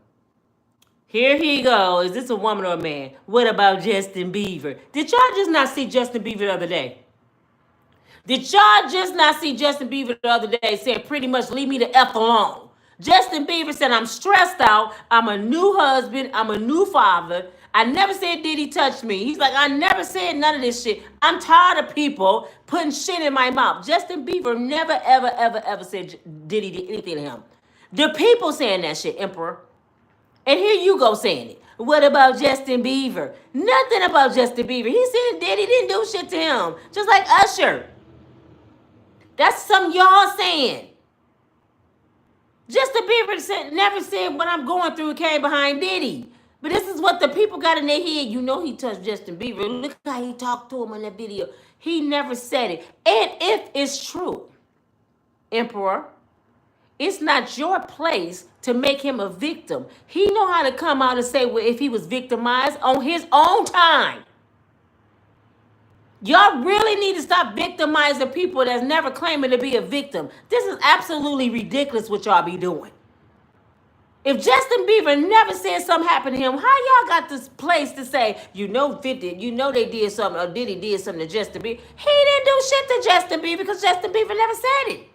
Here he goes. Is this a woman or a man? What about Justin Bieber? Did y'all just not see Justin Bieber the other day? Did y'all just not see Justin Bieber the other day saying pretty much leave me the F alone? Justin Bieber said, I'm stressed out. I'm a new husband. I'm a new father. I never said Diddy touched me. He's like, I never said none of this shit. I'm tired of people putting shit in my mouth. Justin Bieber never, ever, ever, ever said Diddy did anything to him. The people saying that shit, Emperor. And here you go saying it. What about Justin Bieber? Nothing about Justin Bieber. He said Diddy didn't do shit to him. Just like Usher. That's some y'all saying. Justin Bieber never said what I'm going through came behind Diddy. But this is what the people got in their head. You know he touched Justin Bieber. Look how he talked to him in that video. He never said it. And if it's true, Emperor, it's not your place to make him a victim. He know how to come out and say, well, if he was victimized on his own time. Y'all really need to stop victimizing people that's never claiming to be a victim. This is absolutely ridiculous what y'all be doing. If Justin Bieber never said something happened to him, how y'all got this place to say, you know 50, you know they did something, or Diddy did something to Justin Bieber? He didn't do shit to Justin Bieber because Justin Bieber never said it.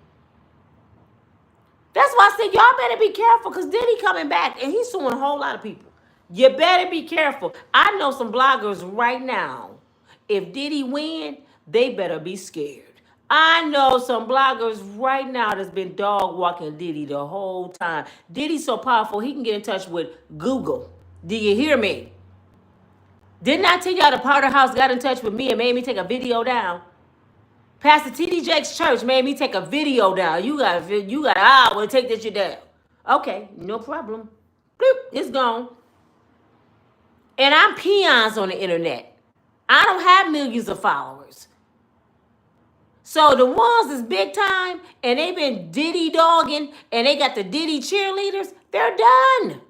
That's why I said y'all better be careful because Diddy coming back and he's suing a whole lot of people. You better be careful. I know some bloggers right now. If Diddy win, they better be scared. I know some bloggers right now that's been dog walking Diddy the whole time. Diddy's so powerful, he can get in touch with Google. Do you hear me? Didn't I tell y'all the Potter House got in touch with me and made me take a video down? Pastor T.D. Jakes' church made me take a video down. You got an hour to take this shit down. Okay, no problem. Bloop, it's gone. And I'm peons on the internet. I don't have millions of followers. So the ones that's big time and they've been Diddy dogging and they got the Diddy cheerleaders, they're done.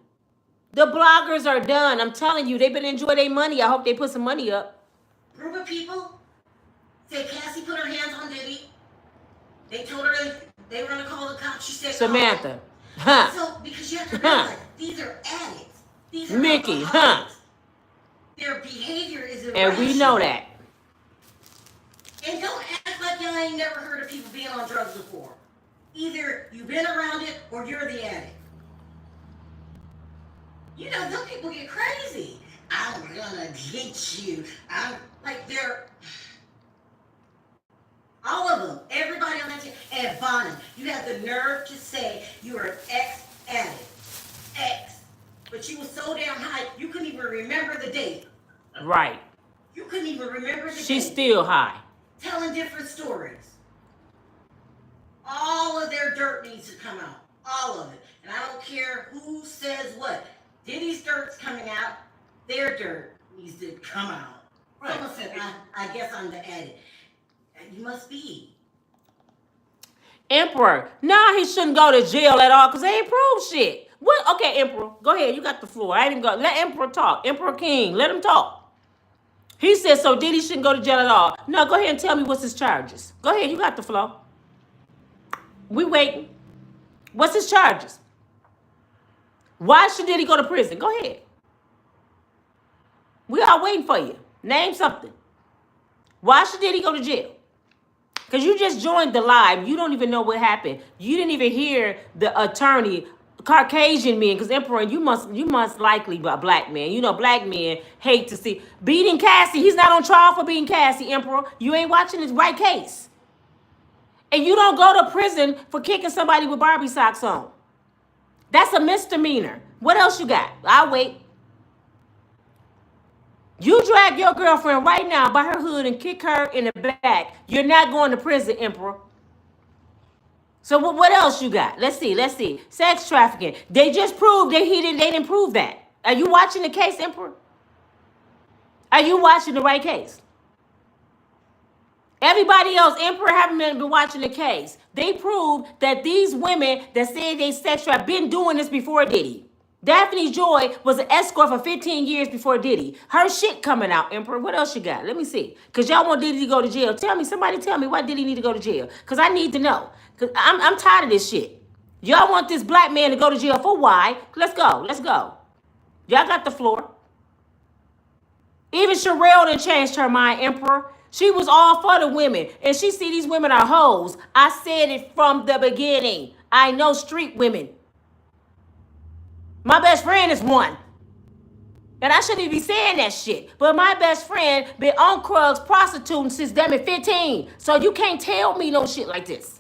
The bloggers are done. I'm telling you, they've been enjoying their money. I hope they put some money up. Group of people said Cassie put her hands on Diddy. They told her they were going to call the cops. She said, Samantha. No. Huh. So, because you have to realize, these are addicts. These are Mickey, alcoholics. Their behavior is irrational. And we know that. And don't act like y'all ain't never heard of people being on drugs before. Either you've been around it or you're the addict. You know, some people get crazy. I'm gonna get you. I'm like they're all of them. Everybody on that team. And Bonnie, you have the nerve to say you are an ex-addict. Ex. But you were so damn high, you couldn't even remember the date. Right. You couldn't even remember the date. She's still high. Telling different stories. All of their dirt needs to come out. All of it. And I don't care who says what. Diddy's dirt's coming out. Their dirt needs to come out. Right. Someone said, I guess I'm the addict. You must be. Emperor. Nah, he shouldn't go to jail at all because they ain't proved shit. What? Okay, Emperor. Go ahead. You got the floor. I didn't go. Let Emperor talk. Emperor King. Let him talk. He said so Diddy shouldn't go to jail at all. No, go ahead and tell me what's his charges. Go ahead. You got the floor. We waiting. What's his charges? Why should Diddy go to prison? Go ahead. We are waiting for you. Name something. Why should Diddy go to jail? Because you just joined the live. You don't even know what happened. You didn't even hear the attorney, Caucasian men, because Emperor, you must likely be a black man. You know, black men hate to see. Beating Cassie, he's not on trial for beating Cassie, Emperor. You ain't watching his right case. And you don't go to prison for kicking somebody with Barbie socks on. That's a misdemeanor. What else you got? I'll wait. You drag your girlfriend right now by her hood and kick her in the back. You're not going to prison, Emperor. So what else you got? Let's see. Sex trafficking. They just proved that they didn't prove that. Are you watching the case, Emperor? Are you watching the right case? Everybody else, Emperor, haven't been watching the case. They proved that these women that said they sex trafficked been doing this before Diddy. Daphne Joy was an escort for 15 years before Diddy. Her shit coming out, Emperor. What else you got? Let me see. Because y'all want Diddy to go to jail. Somebody tell me why Diddy need to go to jail. Because I need to know. Because I'm tired of this shit. Y'all want this black man to go to jail for why? Let's go. Y'all got the floor. Even Sharrells done changed her mind, Emperor. She was all for the women. And she see these women are hoes. I said it from the beginning. I know street women. My best friend is one. And I shouldn't even be saying that shit. But my best friend been on Krugs prostituting since damn it 15. So you can't tell me no shit like this.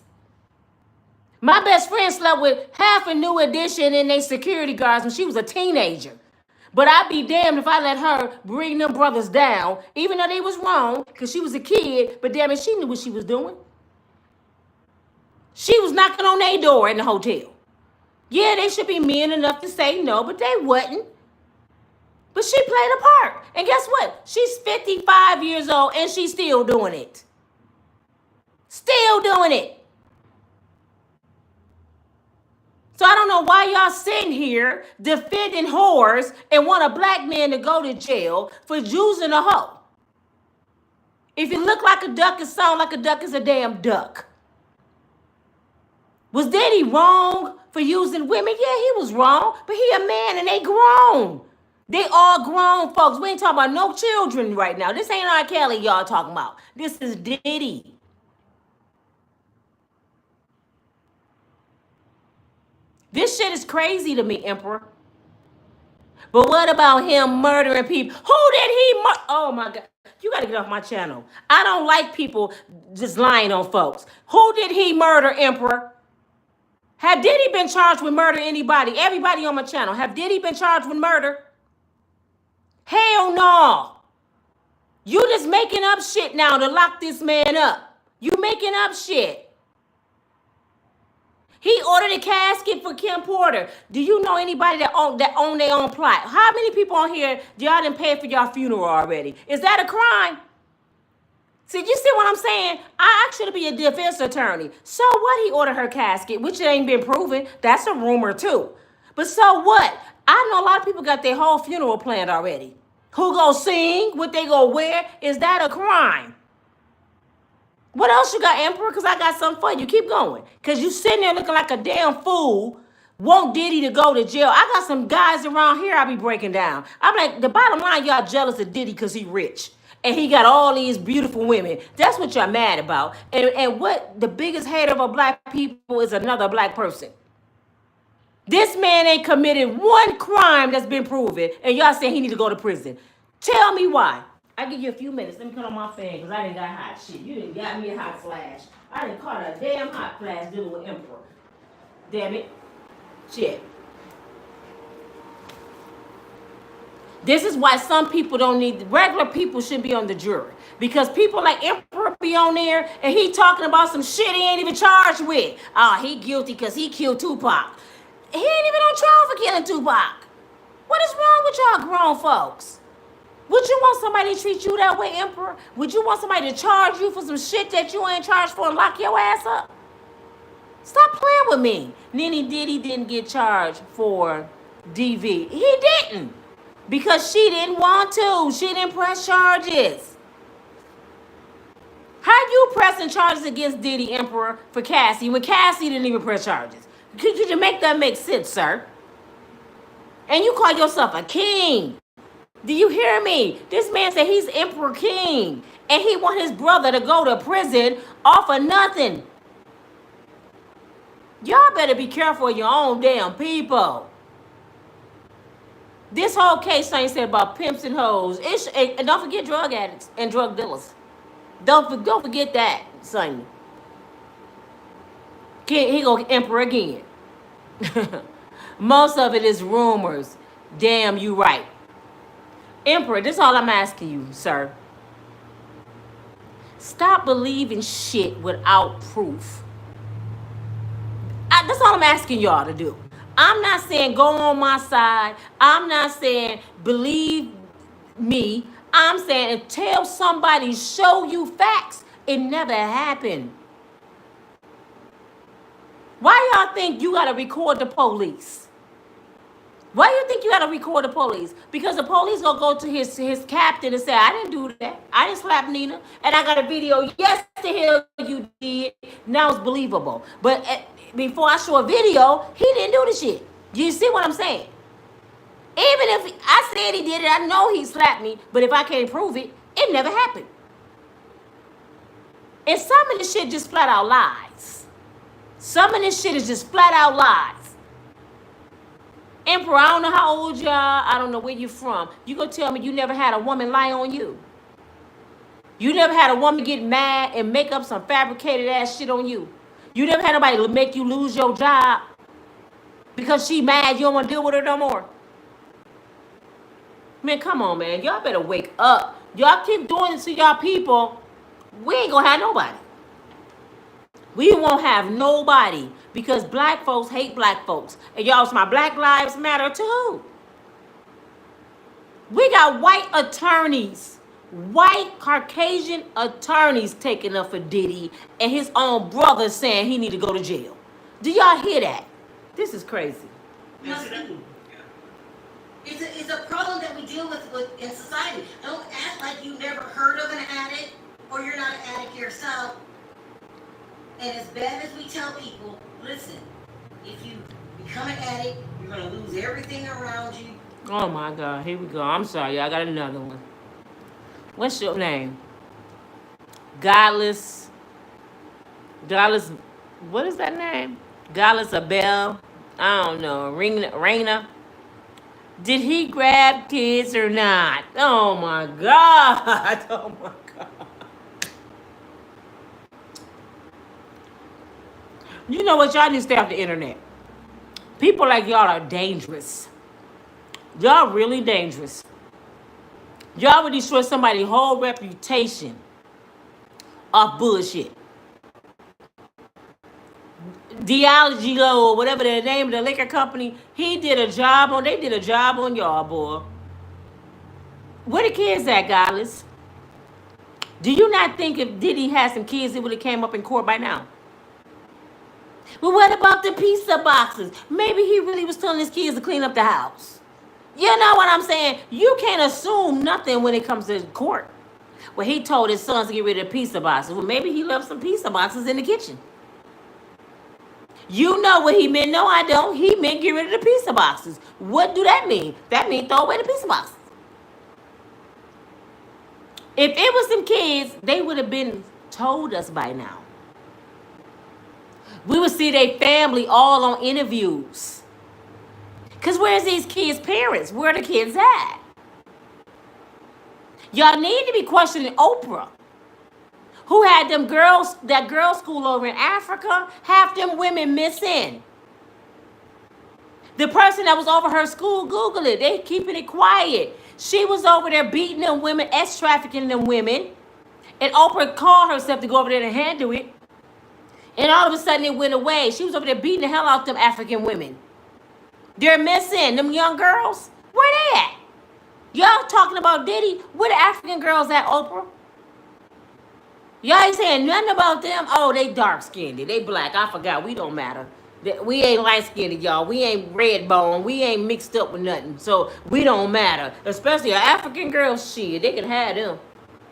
My best friend slept with half a New Edition and they security guards when she was a teenager. But I'd be damned if I let her bring them brothers down, even though they was wrong, because she was a kid, but damn it, she knew what she was doing. She was knocking on their door in the hotel. Yeah, they should be men enough to say no, but they wouldn't. But she played a part. And guess what? She's 55 years old and she's still doing it. Still doing it. So I don't know why y'all sitting here defending whores and want a black man to go to jail for using a hoe. If you look like a duck and sound like a duck, is a damn duck. Was Diddy wrong for using women? Yeah, he was wrong, but he a man and they grown. They all grown folks. We ain't talking about no children right now. This ain't R. Kelly y'all talking about. This is Diddy. This shit is crazy to me, Emperor. But what about him murdering people? Who did he murder? Oh my God. You got to get off my channel. I don't like people just lying on folks. Who did he murder, Emperor? Have Diddy been charged with murder anybody? Everybody on my channel. Have Diddy been charged with murder? Hell no. You just making up shit now to lock this man up. You making up shit. He ordered a casket for Kim Porter. Do you know anybody that own their own plot? How many people on here y'all didn't pay for your funeral already? Is that a crime? See, you see what I'm saying? I should be a defense attorney. So what? He ordered her casket, which ain't been proven. That's a rumor too. But so what? I know a lot of people got their whole funeral planned already. Who gonna sing? What they gonna wear? Is that a crime? What else you got, Emperor? Because I got something for you. Keep going. Because you sitting there looking like a damn fool. Want Diddy to go to jail. I got some guys around here I be breaking down. I'm like, the bottom line, y'all jealous of Diddy because he rich. And he got all these beautiful women. That's what y'all mad about. And what the biggest hater of black people is another black person. This man ain't committed one crime that's been proven. And y'all saying he need to go to prison. Tell me why. I give you a few minutes. Let me cut on my fan because I didn't got hot shit. You didn't got me a hot flash. I didn't caught a damn hot flash dealing with Emperor. Damn it. Shit. This is why some people don't need, regular people should be on the jury. Because people like Emperor be on there and he talking about some shit he ain't even charged with. Oh, he guilty because he killed Tupac. He ain't even on trial for killing Tupac. What is wrong with y'all grown folks? Would you want somebody to treat you that way, Emperor? Would you want somebody to charge you for some shit that you ain't charged for and lock your ass up? Stop playing with me. Nene Diddy didn't get charged for DV. He didn't. Because she didn't want to. She didn't press charges. How you pressing charges against Diddy, Emperor, for Cassie when Cassie didn't even press charges? Could you make that make sense, sir? And you call yourself a king. Do you hear me? This man said he's Emperor King. And he want his brother to go to prison off of nothing. Y'all better be careful of your own damn people. This whole case ain't said about pimps and hoes. And don't forget drug addicts and drug dealers. Don't forget that, son. He go Emperor again. Most of it is rumors. Damn, you right. Emperor, this is all I'm asking you, sir. Stop believing shit without proof. That's all I'm asking y'all to do. I'm not saying go on my side. I'm not saying believe me. I'm saying until somebody show you facts, it never happened. Why y'all think you gotta record the police? Why you think you gotta record the police? Because the police gonna go to his captain and say, I didn't do that. I didn't slap Nina. And I got a video. Yes, the hell you did. Now it's believable. But before I show a video, he didn't do the shit. You see what I'm saying? Even if I said he did it, I know he slapped me. But if I can't prove it, it never happened. And some of this shit just flat out lies. Some of this shit is just flat out lies. Emperor, I don't know how old you are. I don't know where you're from. You gonna tell me you never had a woman lie on you? You never had a woman get mad and make up some fabricated ass shit on you? You never had nobody make you lose your job because she mad you don't want to deal with her no more? Man, come on, man. Y'all better wake up. Y'all keep doing it to y'all people. We ain't gonna have nobody. We won't have nobody because black folks hate black folks. And y'all, it's my Black Lives Matter too. We got white attorneys, white Caucasian attorneys taking up for Diddy, and his own brother saying he need to go to jail. Do y'all hear that? This is crazy. It's a problem that we deal with in society. Don't act like you never heard of an addict or you're not an addict yourself. And as bad as we tell people, listen, if you become an addict, you're going to lose everything around you. Oh my God, here we go. I'm sorry, I got another one. What's your name? Godless, what is that name? Godless Abel? I don't know. Raina? Did he grab kids or not? Oh my God. Oh my God. You know what? Y'all need to stay off the internet. People like y'all are dangerous. Y'all really dangerous. Y'all would destroy somebody's whole reputation off bullshit. Diageo or whatever the name of the liquor company, they did a job on y'all, boy. Where the kids at, Godless? Do you not think if Diddy had some kids, it would have came up in court by now? But what about the pizza boxes? Maybe he really was telling his kids to clean up the house. You know what I'm saying? You can't assume nothing when it comes to court. Well, he told his sons to get rid of the pizza boxes. Well, maybe he left some pizza boxes in the kitchen. You know what he meant? No, I don't. He meant get rid of the pizza boxes. What do that mean? That means throw away the pizza boxes. If it was some kids, they would have been told us by now. We would see their family all on interviews. Because where's these kids' parents? Where are the kids at? Y'all need to be questioning Oprah, who had that girls' school over in Africa, half them women missing. The person that was over her school, Google it. They keeping it quiet. She was over there beating them women, trafficking them women. And Oprah called herself to go over there and handle it. And all of a sudden it went away. She was over there beating the hell out of them African women. They're missing. Them young girls, where they at? Y'all talking about Diddy? Where the African girls at, Oprah? Y'all ain't saying nothing about them. Oh, they dark-skinned. They black. I forgot. We don't matter. We ain't light-skinned, y'all. We ain't red bone. We ain't mixed up with nothing. So we don't matter. Especially an African girl, shit. They can have them.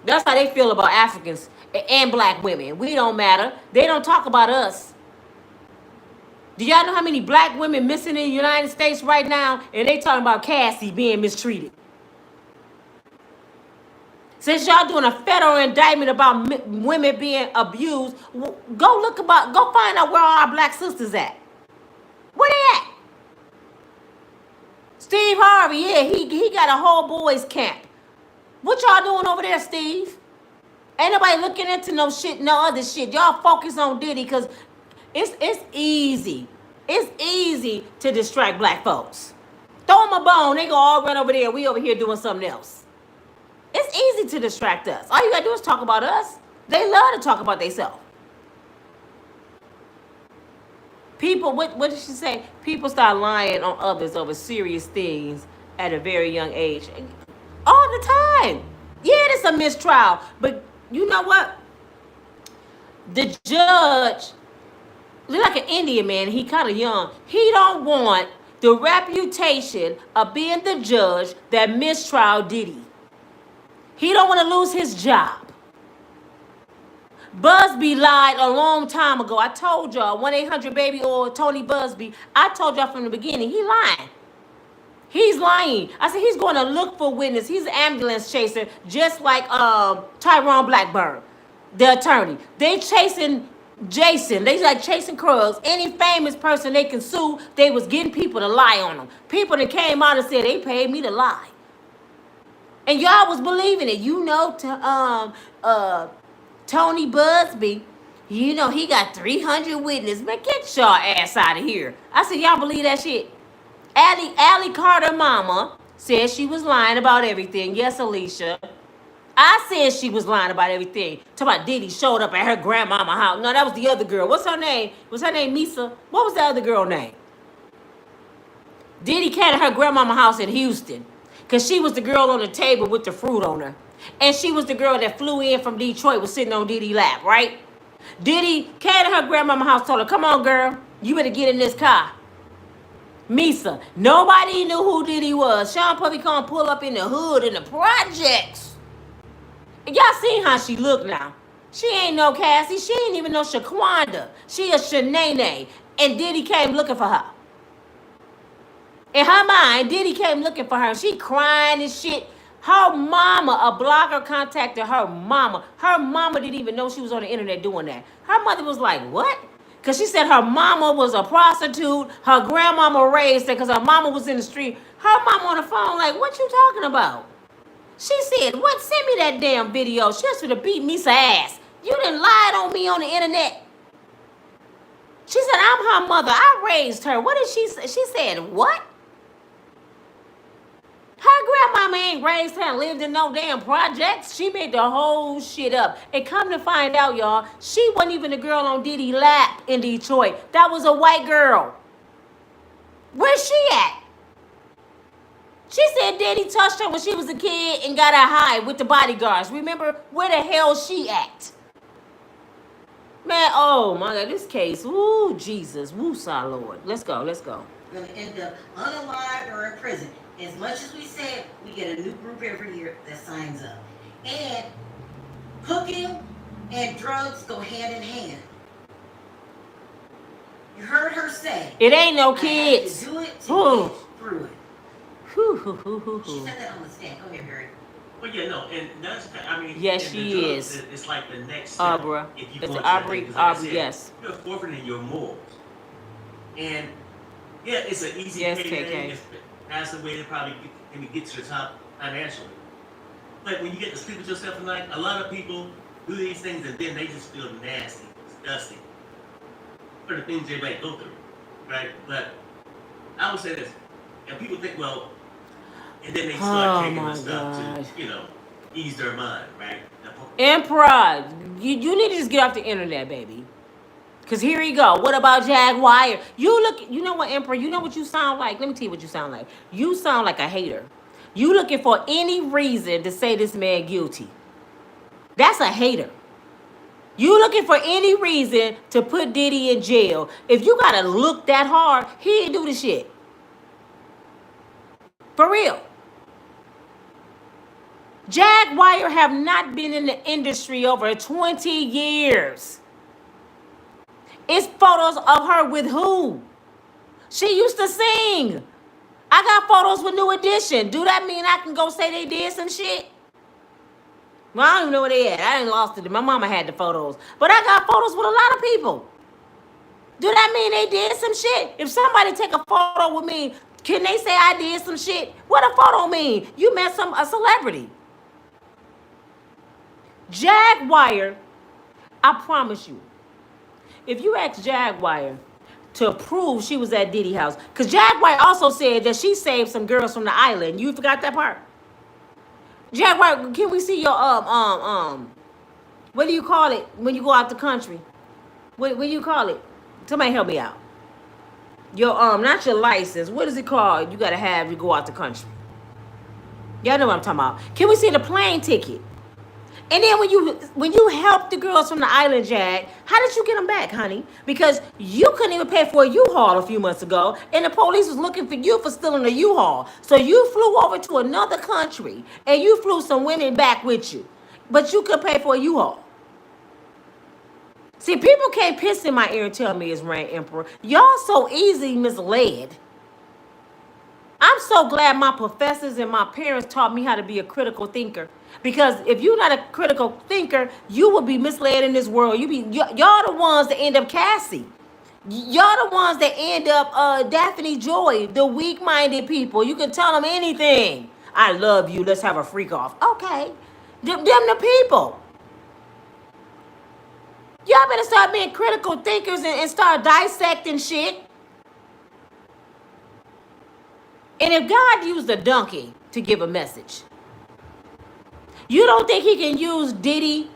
That's how they feel about Africans and black women. We don't matter. They don't talk about us. Do y'all know how many black women missing in the United States right now? And they talking about Cassie being mistreated. Since y'all doing a federal indictment about women being abused, go find out where all our black sisters at. Where they at? Steve Harvey, yeah, he got a whole boys camp. What y'all doing over there, Steve? Ain't nobody looking into no other shit. Y'all focus on Diddy because it's easy. It's easy to distract black folks. Throw them a bone, they go all run over there. We over here doing something else. It's easy to distract us. All you gotta do is talk about us. They love to talk about themselves. People, what did she say? People start lying on others over serious things at a very young age. All the time. Yeah, it's a mistrial. But you know what? The judge, look like an Indian man. He kind of young. He don't want the reputation of being the judge that mistrial Diddy. He don't want to lose his job. Busby lied a long time ago. I told y'all, 1-800-BABY or Tony Busby. I told y'all from the beginning, he lying. He's lying. I said he's going to look for witness. He's an ambulance chaser, just like Tyrone Blackburn, the attorney. They chasing Jason. They like chasing Kruggs. Any famous person they can sue, they was getting people to lie on them. People that came out and said they paid me to lie. And y'all was believing it. You know, Tony Busby, you know, he got 300 witnesses. Man, get y'all ass out of here. I said, y'all believe that shit? Allie Carter mama said she was lying about everything. Yes, Alicia. I said she was lying about everything. Talk about Diddy showed up at her grandmama house. No, that was the other girl. What's her name? Was her name Misa? What was the other girl name? Diddy came to her grandmama house in Houston. Because she was the girl on the table with the fruit on her. And she was the girl that flew in from Detroit, was sitting on Diddy's lap, right? Diddy came to her grandmama house, told her, come on, girl. You better get in this car. Misa. Nobody knew who Diddy was. Sean Puffy come pull up in the hood in the projects. And y'all seen how she look now. She ain't no Cassie. She ain't even no Shaquanda. She a Shanae. And Diddy came looking for her. In her mind, Diddy came looking for her. She crying and shit. Her mama, a blogger contacted her mama. Her mama didn't even know she was on the internet doing that. Her mother was like, what? Because she said her mama was a prostitute. Her grandmama raised her because her mama was in the street. Her mama on the phone like, what you talking about? She said, what? Send me that damn video. She should have beat me some ass. You done lied on me on the internet. She said, I'm her mother. I raised her. What did she say? She said, what? Her grandmama ain't raised her and lived in no damn projects. She made the whole shit up. And come to find out, y'all, she wasn't even the girl on Diddy's lap in Detroit. That was a white girl. Where's she at? She said Diddy touched her when she was a kid and got her high with the bodyguards. Remember, where the hell she at? Man, oh my God, this case. Ooh, Jesus. Woo, our Lord. Let's go. Going to end up unalive or in prison. As much as we said, we get a new group every year that signs up. And cooking and drugs go hand in hand. You heard her say. It ain't no kids. I had to do it to get through it. She said that on the stand. Go ahead, Barry. Well, yeah, no, and that's, I mean, yes, and she the drugs, is. It's like the next step. Abra. If you It's go into Aubrey. that thing, 'cause like I Aubrey, said, yes. You're forfeiting your morals. And yeah, it's an easy Yes, payday. KK. That's the way to probably get to the top financially. But when you get to sleep with yourself at night, a lot of people do these things and then they just feel nasty, disgusting for the things they might go through, right? But I would say this, and people think, well, and then they start taking the stuff to, ease their mind, right? Emperor, you need to just get off the internet, baby. Because here you go. What about Jaguar? You know what, Emperor? You know what you sound like? Let me tell you what you sound like. You sound like a hater. You looking for any reason to say this man guilty. That's a hater. You looking for any reason to put Diddy in jail. If you got to look that hard, he didn't do the shit. For real. Jaguar have not been in the industry over 20 years. It's photos of her with who? She used to sing. I got photos with New Edition. Do that mean I can go say they did some shit? Well, I don't even know where they at. I ain't lost it. My mama had the photos. But I got photos with a lot of people. Do that mean they did some shit? If somebody take a photo with me, can they say I did some shit? What a photo mean? You met a celebrity. Jaguar, I promise you, if you ask Jaguar to prove she was at Diddy house, because Jaguar also said that she saved some girls from the island. You forgot that part? Jaguar, can we see your what do you call it when you go out the country? What do you call it? Somebody help me out. Your not your license. What is it called? You gotta have you go out the country. Y'all know what I'm talking about. Can we see the plane ticket? And then when you helped the girls from the island, Jag, how did you get them back, honey? Because you couldn't even pay for a U-Haul a few months ago, and the police was looking for you for stealing a U-Haul. So you flew over to another country, and you flew some women back with you, but you could pay for a U-Haul. See, people can't piss in my ear and tell me it's rain, Emperor. Y'all so easily misled. I'm so glad my professors and my parents taught me how to be a critical thinker. Because if you're not a critical thinker, you will be misled in this world. Y'all the ones that end up Cassie. Y'all the ones that end up Daphne Joy, the weak-minded people. You can tell them anything. I love you. Let's have a freak off. Okay. Them the people. Y'all better start being critical thinkers and start dissecting shit. And if God used a donkey to give a message, You don't think he can use Diddy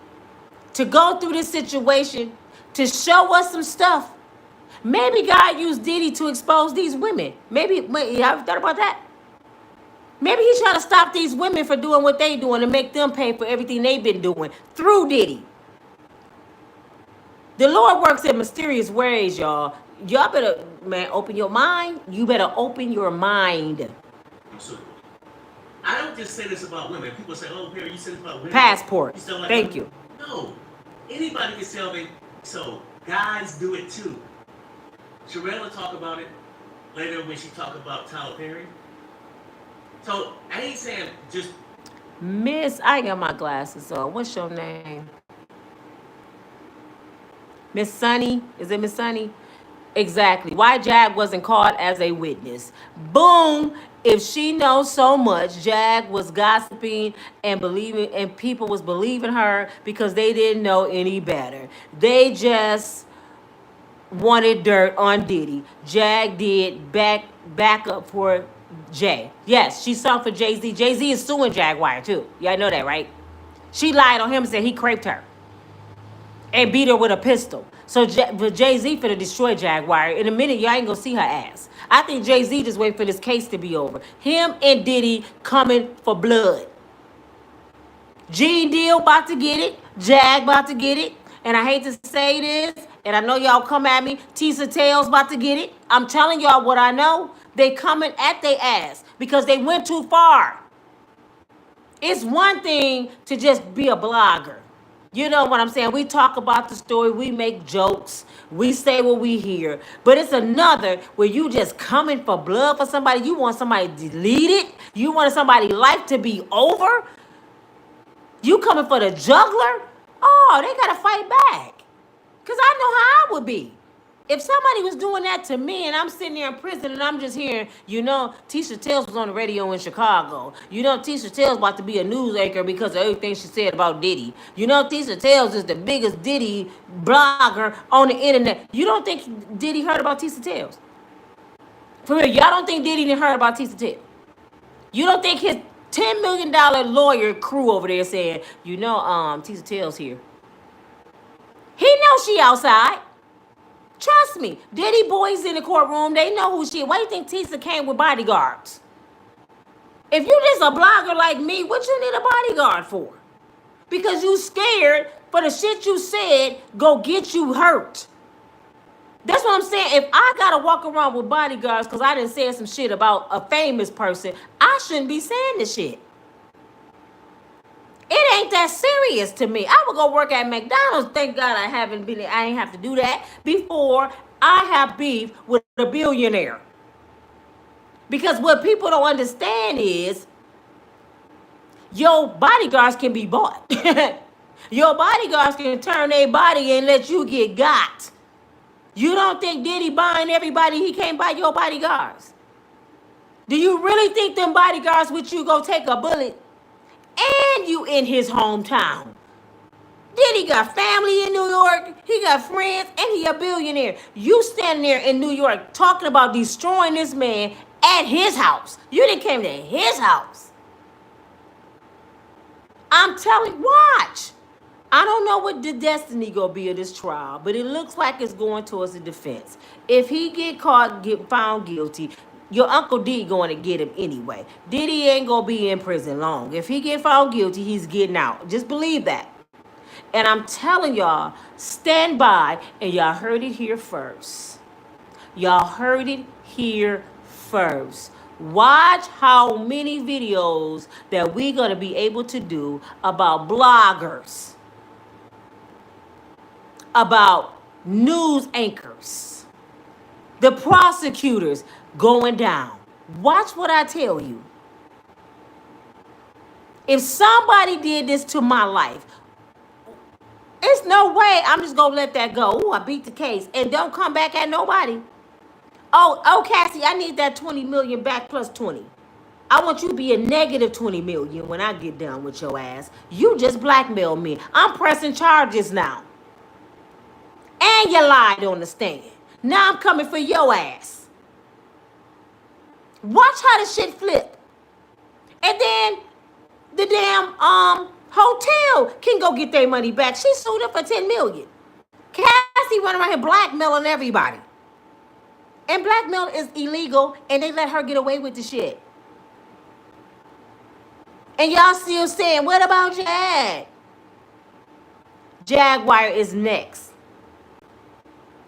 to go through this situation to show us some stuff? Maybe God used Diddy to expose these women. Maybe, you ever thought about that? Maybe he's trying to stop these women from doing what they doing and make them pay for everything they've been doing through Diddy. The Lord works in mysterious ways, y'all. Y'all better, man, open your mind. You better open your mind. So, I don't just say this about women. People say, "Oh, Perry, you said this about women." Passport. You sound like Thank women. you. No, anybody can sell me. So guys do it too. Sharrell will talk about it later when she talk about Tyler Perry. So I ain't saying just Miss, I ain't got my glasses on. What's your name? Miss Sunny? Is it Miss Sunny? Exactly. Why Jag wasn't called as a witness. Boom. If she knows so much, Jag was gossiping and believing, and people was believing her because they didn't know any better. They just wanted dirt on Diddy. Jag did back up for Jay. Yes, she sung for Jay-Z. Jay-Z is suing Jaguar too. Y'all know that, right? She lied on him and said he raped her and beat her with a pistol. So Jay-Z finna destroy Jaguar. In a minute, y'all ain't gonna see her ass. I think Jay-Z just waiting for this case to be over. Him and Diddy coming for blood. Gene Deal about to get it. Jag about to get it. And I hate to say this, and I know y'all come at me. Tisa Tails about to get it. I'm telling y'all what I know. They coming at their ass because they went too far. It's one thing to just be a blogger. You know what I'm saying? We talk about the story, we make jokes, we say what we hear. But it's another where you just coming for blood for somebody. You want somebody deleted. You want somebody's life to be over. You coming for the juggler? Oh, they gotta fight back. Cause I know how I would be. If somebody was doing that to me and I'm sitting there in prison and I'm just hearing, you know, Tisha Tales was on the radio in Chicago. You know, Tisha Tales about to be a news anchor because of everything she said about Diddy. You know, Tisha Tales is the biggest Diddy blogger on the internet. You don't think Diddy heard about Tisha Tales? For real, y'all don't think Diddy didn't heard about Tisha Tales? You don't think his $10 million lawyer crew over there saying, you know, Tisha Tales here. He knows she outside. Trust me, Diddy boys in the courtroom, they know who she is. Why do you think Tisa came with bodyguards? If you just a blogger like me, what you need a bodyguard for? Because you scared for the shit you said go get you hurt. That's what I'm saying. If I gotta walk around with bodyguards because I didn't say some shit about a famous person, I shouldn't be saying this shit. It ain't that serious to me. I would go work at McDonald's. Thank God I ain't have to do that before I have beef with a billionaire. Because what people don't understand is your bodyguards can be bought. Your bodyguards can turn their body and let you get got. You don't think Diddy buying everybody, he can't buy your bodyguards? Do you really think them bodyguards with you go take a bullet? And you in his hometown. Diddy got family in New York. He got friends, and he a billionaire. You standing there in New York talking about destroying this man at his house. You didn't came to his house. I'm telling, watch. I don't know what the destiny gonna be of this trial, but it looks like it's going towards the defense. If he get caught, get found guilty, your Uncle D going to get him anyway. Diddy ain't going to be in prison long. If he get found guilty, he's getting out. Just believe that. And I'm telling y'all, stand by, and y'all heard it here first. Y'all heard it here first. Watch how many videos that we're going to be able to do about bloggers, about news anchors, the prosecutors going down. Watch what I tell you. If somebody did this to my life, it's no way I'm just gonna let that go. Ooh, I beat the case and don't come back at nobody. Oh, Cassie, I need that 20 million back plus 20. I want you to be a negative 20 million when I get done with your ass. You just blackmailed me. I'm pressing charges now. And you lied on the stand. Now I'm coming for your ass. Watch how the shit flip. And then the damn Hotel can go get their money back. She sued her for $10 million. Cassie running around here blackmailing everybody. And blackmail is illegal, and they let her get away with the shit. And y'all still saying, what about Jag? Jaguar is next.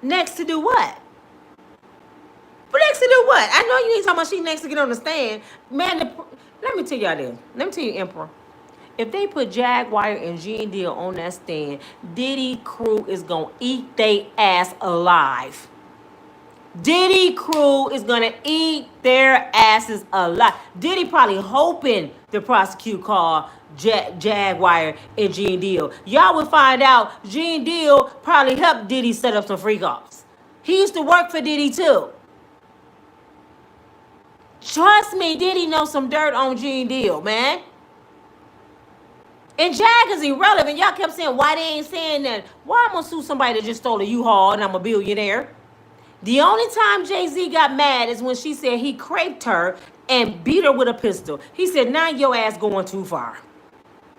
Next to do what? But next to do what? I know you ain't talking about she next to get on the stand. Man, let me tell y'all this. Let me tell you, Emperor. If they put Jaguar and Gene Deal on that stand, Diddy crew is going to eat they ass alive. Diddy crew is going to eat their asses alive. Diddy probably hoping the prosecute call Jaguar and Gene Deal. Y'all would find out Gene Deal probably helped Diddy set up some freak offs. He used to work for Diddy too. Trust me, Diddy knows some dirt on Gene Deal, man. And Jag is irrelevant. Y'all kept saying, why they ain't saying that? Why I'm going to sue somebody that just stole a U-Haul and I'm a billionaire? The only time Jay-Z got mad is when she said he craped her and beat her with a pistol. He said, now your ass going too far.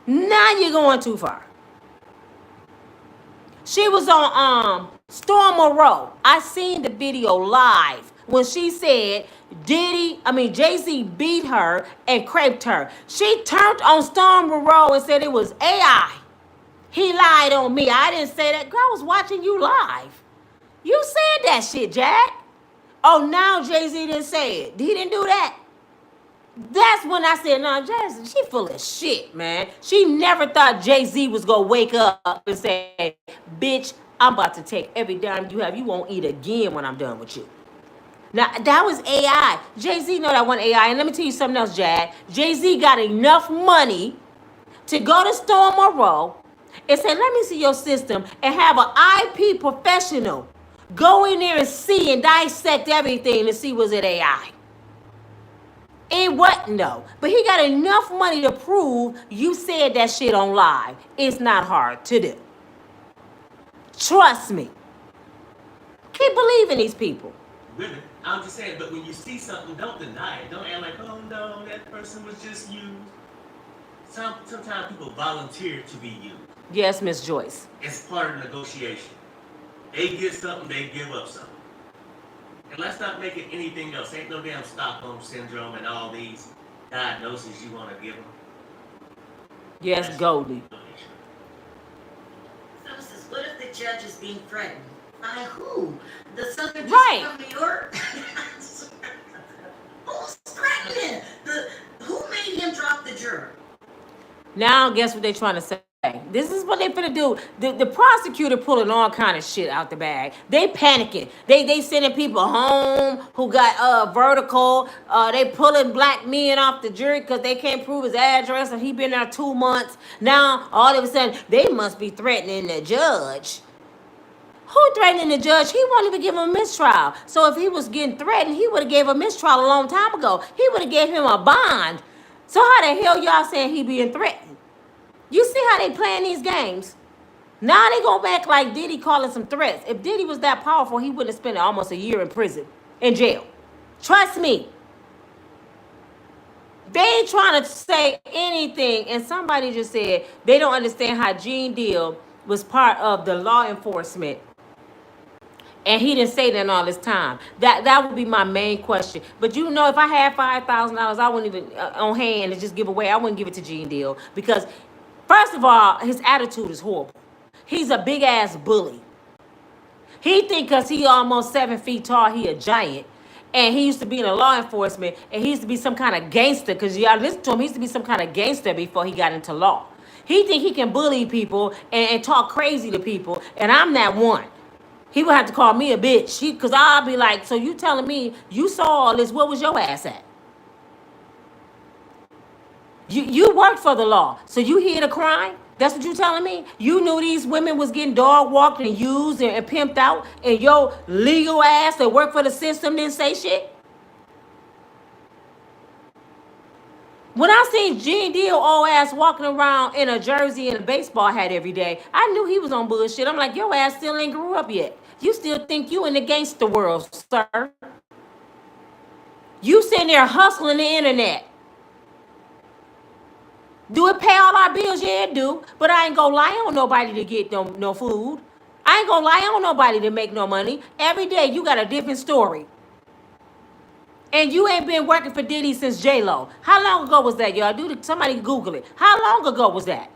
Now you're going too far. She was on Storm Monroe. I seen the video live when she said Jay-Z beat her and craped her. She turned on Storm Monroe and said it was AI. He lied on me. I didn't say that. Girl, I was watching you live. You said that shit, Jack. Oh, now Jay-Z didn't say it. He didn't do that. That's when I said, no, Jay-Z, she full of shit, man. She never thought Jay-Z was going to wake up and say, bitch, I'm about to take every dime you have. You won't eat again when I'm done with you. Now, that was AI. Jay-Z know that wasn't AI. And let me tell you something else, Jack. Jay-Z got enough money to go to Storm Monroe and say, let me see your system, and have an IP professional go in there and see and dissect everything to see was it AI. It wasn't though. But he got enough money to prove you said that shit on live. It's not hard to do. Trust me. Keep believing these people. Really? I'm just saying, but when you see something, don't deny it. Don't act like, oh no, that person was just used. Sometimes people volunteer to be used. Yes, Miss Joyce. It's part of negotiation. They get something, they give up something. And let's not make it anything else. Ain't no damn Stockholm Syndrome and all these diagnoses you want to give them. Yes, That's Goldie. Notices, what if the judge is being threatened? By who? The Southern Right. District of New York? Who's threatening? Who made him drop the juror? Now guess what they're trying to say? This is what they finna do. The prosecutor pulling all kind of shit out the bag. They panicking. They sending people home who got vertical. They pulling black men off the jury because they can't prove his address and he been there 2 months. Now all of a sudden they must be threatening the judge. Who threatening the judge? He won't even give him a mistrial. So if he was getting threatened, he would have gave a mistrial a long time ago. He would have gave him a bond. So how the hell y'all saying he being threatened? You see how they playing these games? Now they go back like Diddy calling some threats. If Diddy was that powerful, he wouldn't have spent almost a year in prison, in jail. Trust me. They ain't trying to say anything. And somebody just said they don't understand how Gene Deal was part of the law enforcement. And he didn't say that all this time. That would be my main question. But you know, if I had $5,000, I wouldn't even on hand to just give away. I wouldn't give it to Gene Deal because, first of all, his attitude is horrible. He's a big ass bully. He think because he almost 7 feet tall, he a giant. And he used to be in the law enforcement, and he used to be some kind of gangster. Because y'all listen to him, he used to be some kind of gangster before he got into law. He think he can bully people and talk crazy to people, and I'm that one. He would have to call me a bitch. Because I'll be like, so you telling me you saw all this, where was your ass at? You worked for the law, so you hear the crime? That's what you telling me? You knew these women was getting dog walked and used and pimped out, and your legal ass that worked for the system didn't say shit? When I seen Gene Deal old ass walking around in a jersey and a baseball hat every day, I knew he was on bullshit. I'm like, your ass still ain't grew up yet. You still think you in the gangster world, sir. You sitting there hustling the internet. Do it pay all our bills? Yeah, it do. But I ain't gonna lie on nobody to get no food. I ain't gonna lie on nobody to make no money. Every day you got a different story. And you ain't been working for Diddy since J-Lo. How long ago was that, y'all? Somebody Google it. How long ago was that?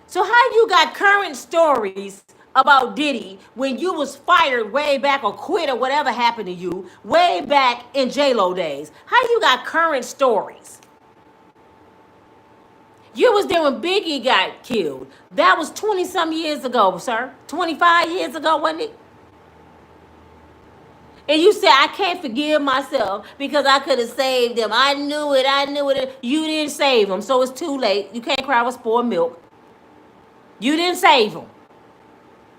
So how you got current stories about Diddy when you was fired way back or quit or whatever happened to you way back in J-Lo days? How you got current stories? You was there when Biggie got killed. That was 20-some years ago, sir. 25 years ago, wasn't it? And you said, I can't forgive myself because I could have saved them. I knew it. You didn't save them, so it's too late. You can't cry with spoiled milk. You didn't save them.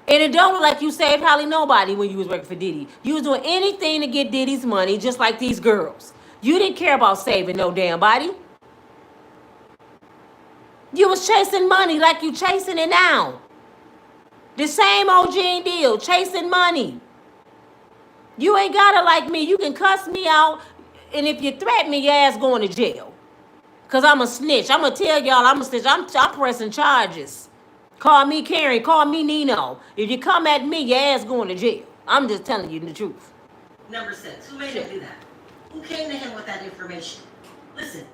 And it don't look like you saved hardly nobody when you was working for Diddy. You was doing anything to get Diddy's money, just like these girls. You didn't care about saving no damn body. You was chasing money like you chasing it now. The same old Gene deal, chasing money. You ain't gotta like me. You can cuss me out, and if you threaten me, your ass going to jail. Cause I'm a snitch. I'm gonna tell y'all I'm a snitch. I'm pressing charges. Call me Karen. Call me Nino. If you come at me, your ass going to jail. I'm just telling you the truth. Number 6. Who made him do that? Who came to him with that information? Listen,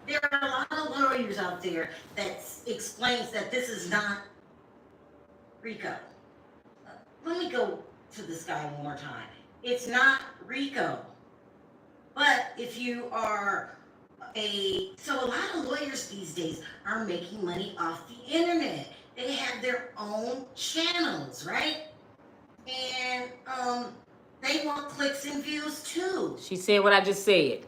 there are a lot of lawyers out there that explains that this is not RICO. Let me go to this guy one more time. It's not RICO. But if you are so a lot of lawyers these days are making money off the internet. They have their own channels, right? And they want clicks and views too. She said what I just said.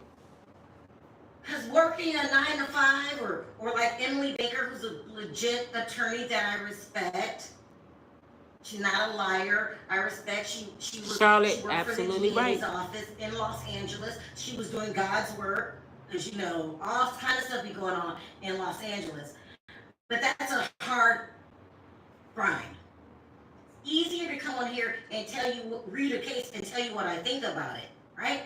Because working a 9 to 5 or like Emily Baker, who's a legit attorney that I respect. She's not a liar. I respect. She was Charlotte, she worked absolutely for the DA's right. office in Los Angeles. She was doing God's work because all kind of stuff be going on in Los Angeles. But that's a hard grind. Easier to come on here and tell you, read a case and tell you what I think about it, right?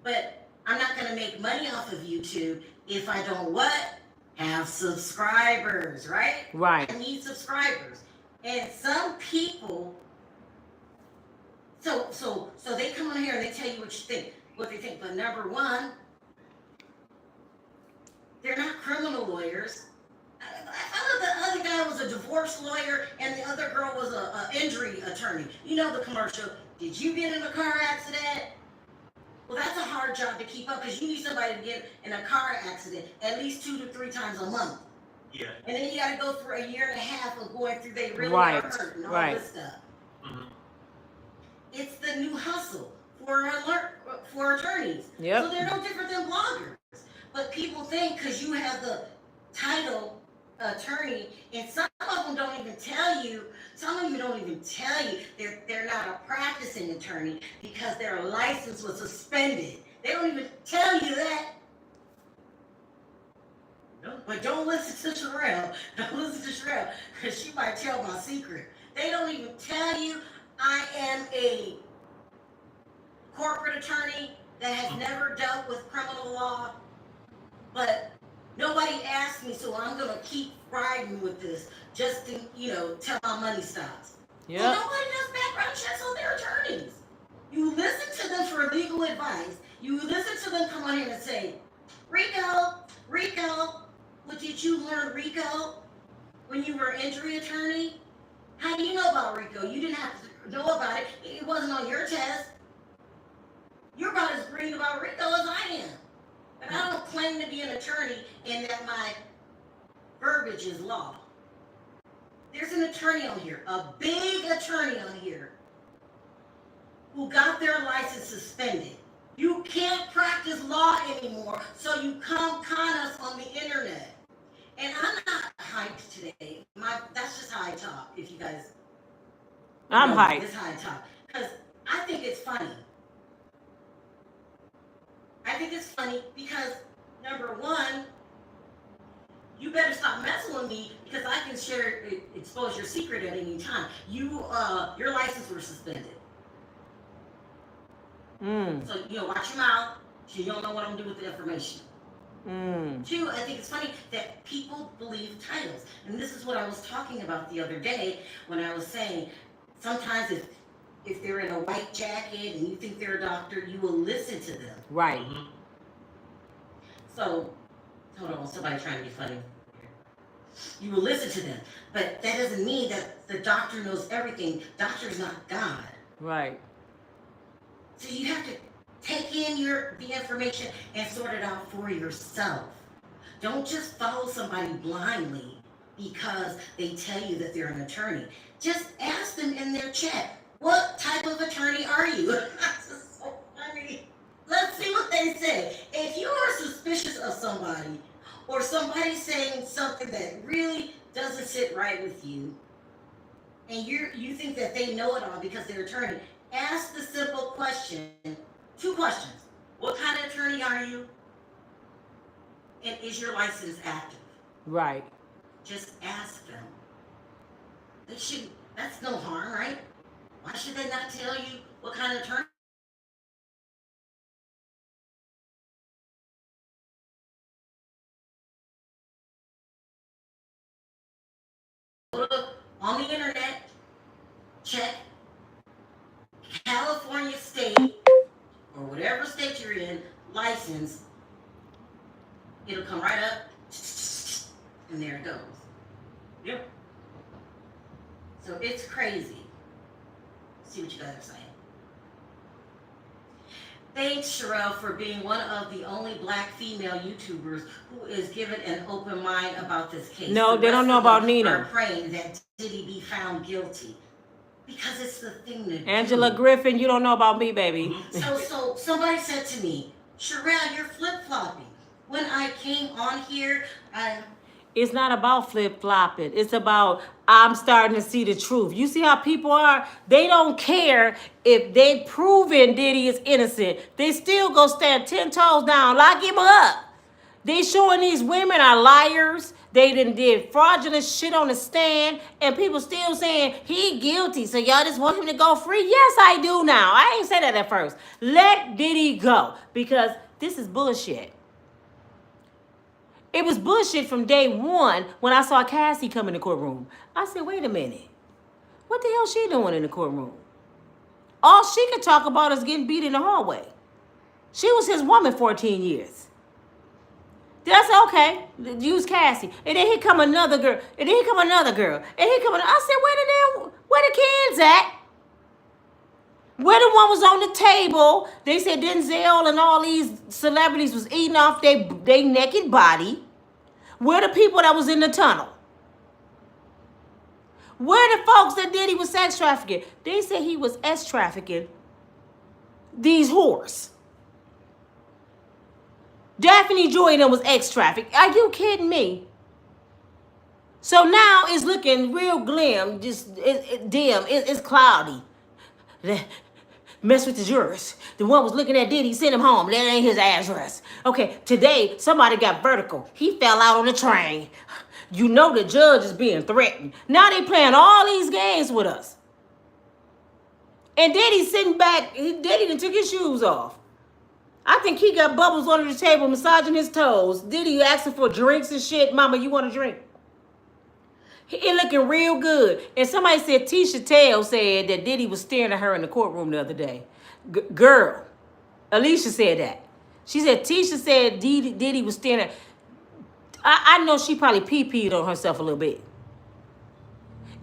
But I'm not going to make money off of YouTube if I don't what? Have subscribers, right? Right. I need subscribers. And some people, so they come on here and they tell you what they think. But number one, they're not criminal lawyers. I thought the other guy was a divorce lawyer and the other girl was a injury attorney. You know the commercial. Did you get in a car accident? Well, that's a hard job to keep up because you need somebody to get in a car accident at least 2 to 3 times a month. Yeah. And then you got to go through a year and a half of going through they really Right, are hurt and all right. this stuff. Mhm. It's the new hustle for attorneys. Yep. So they're no different than bloggers. But people think because you have the title attorney, and some of them don't even tell you. Some of them don't even tell you they're not a practicing attorney because their license was suspended. They don't even tell you that. No. But don't listen to Sharrell. Don't listen to Sharrell because she might tell my secret. They don't even tell you I am a corporate attorney that has never dealt with criminal law. But nobody asked me, so I'm gonna keep riding with this just to, till my money stops. Yep. Well, nobody does background checks on their attorneys. You listen to them for legal advice. You listen to them come on here and say, Rico. Well, did you learn Rico when you were an injury attorney? How do you know about Rico? You didn't have to know about it. It wasn't on your test. You're about as green about Rico as I am. But I don't claim to be an attorney and that my verbiage is law. There's an attorney on here, a big attorney on here, who got their license suspended. You can't practice law anymore, so you come con us on the internet. And I'm not hyped today. That's just how I talk, if you guys I'm hyped. It's how I talk. Because I think it's funny. I think it's funny because, number one, you better stop messing with me because I can expose your secret at any time. Your license was suspended. So, watch your mouth so you don't know what I'm doing with the information. Two, I think it's funny that people believe titles. And this is what I was talking about the other day when I was saying sometimes if they're in a white jacket and you think they're a doctor, you will listen to them. Right. So, hold on, somebody's trying to be funny. You will listen to them. But that doesn't mean that the doctor knows everything. Doctor's not God. Right. So you have to take in the information and sort it out for yourself. Don't just follow somebody blindly because they tell you that they're an attorney. Just ask them in their chat, what type of attorney are you? That's just so funny. Let's see what they say. If you are suspicious of somebody or somebody saying something that really doesn't sit right with you, and you think that they know it all because they're an attorney, ask the simple question, 2 questions. What kind of attorney are you? And is your license active? Right. Just ask them. That's no harm, right? Why should they not tell you what kind of attorney? On the internet, check California state or whatever state you're in, license. It'll come right up, and there it goes. Yep. So it's crazy. See what you guys are saying. Thanks, Sharrell, for being one of the only black female YouTubers who is given an open mind about this case. No, they don't know about Nina. Are praying that Diddy be found guilty because it's the thing to Angela do. Griffin, you don't know about me, baby. So somebody said to me, Sharrell, you're flip-flopping. When I came on here, It's not about flip-flopping. It's about I'm starting to see the truth. You see how people are? They don't care if they proven Diddy is innocent. They still go stand 10 toes down, lock him up. They showing these women are liars. They did fraudulent shit on the stand, and people still saying he guilty. So y'all just want him to go free? Yes, I do now. I ain't say that at first. Let Diddy go because this is bullshit. It was bullshit from day one when I saw Cassie come in the courtroom. I said, wait a minute. What the hell she doing in the courtroom? All she could talk about is getting beat in the hallway. She was his woman 14 years. Then I said, okay, use Cassie. And then here come another girl. And then here come another girl. And here come another. I said, where the kids at? Where the one was on the table, they said Denzel and all these celebrities was eating off their naked body. Where the people that was in the tunnel? Where the folks that did he was sex trafficking? They said he was sex trafficking these whores. Daphne Joy and them was ex trafficked. Are you kidding me? So now it's looking real glim, just dim, it's cloudy. Mess with the jurors. The one was looking at Diddy, sent him home. That ain't his address. Okay, today somebody got vertical. He fell out on the train. You know the judge is being threatened. Now they playing all these games with us. And Diddy sitting back, Diddy done took his shoes off. I think he got bubbles under the table massaging his toes. Diddy asking for drinks and shit. Mama, you want a drink? He looking real good. And somebody said, Tisha Tale said that Diddy was staring at her in the courtroom the other day. Girl, Alicia said that. She said, Tisha said Diddy was staring at. I know she probably pee-peed on herself a little bit.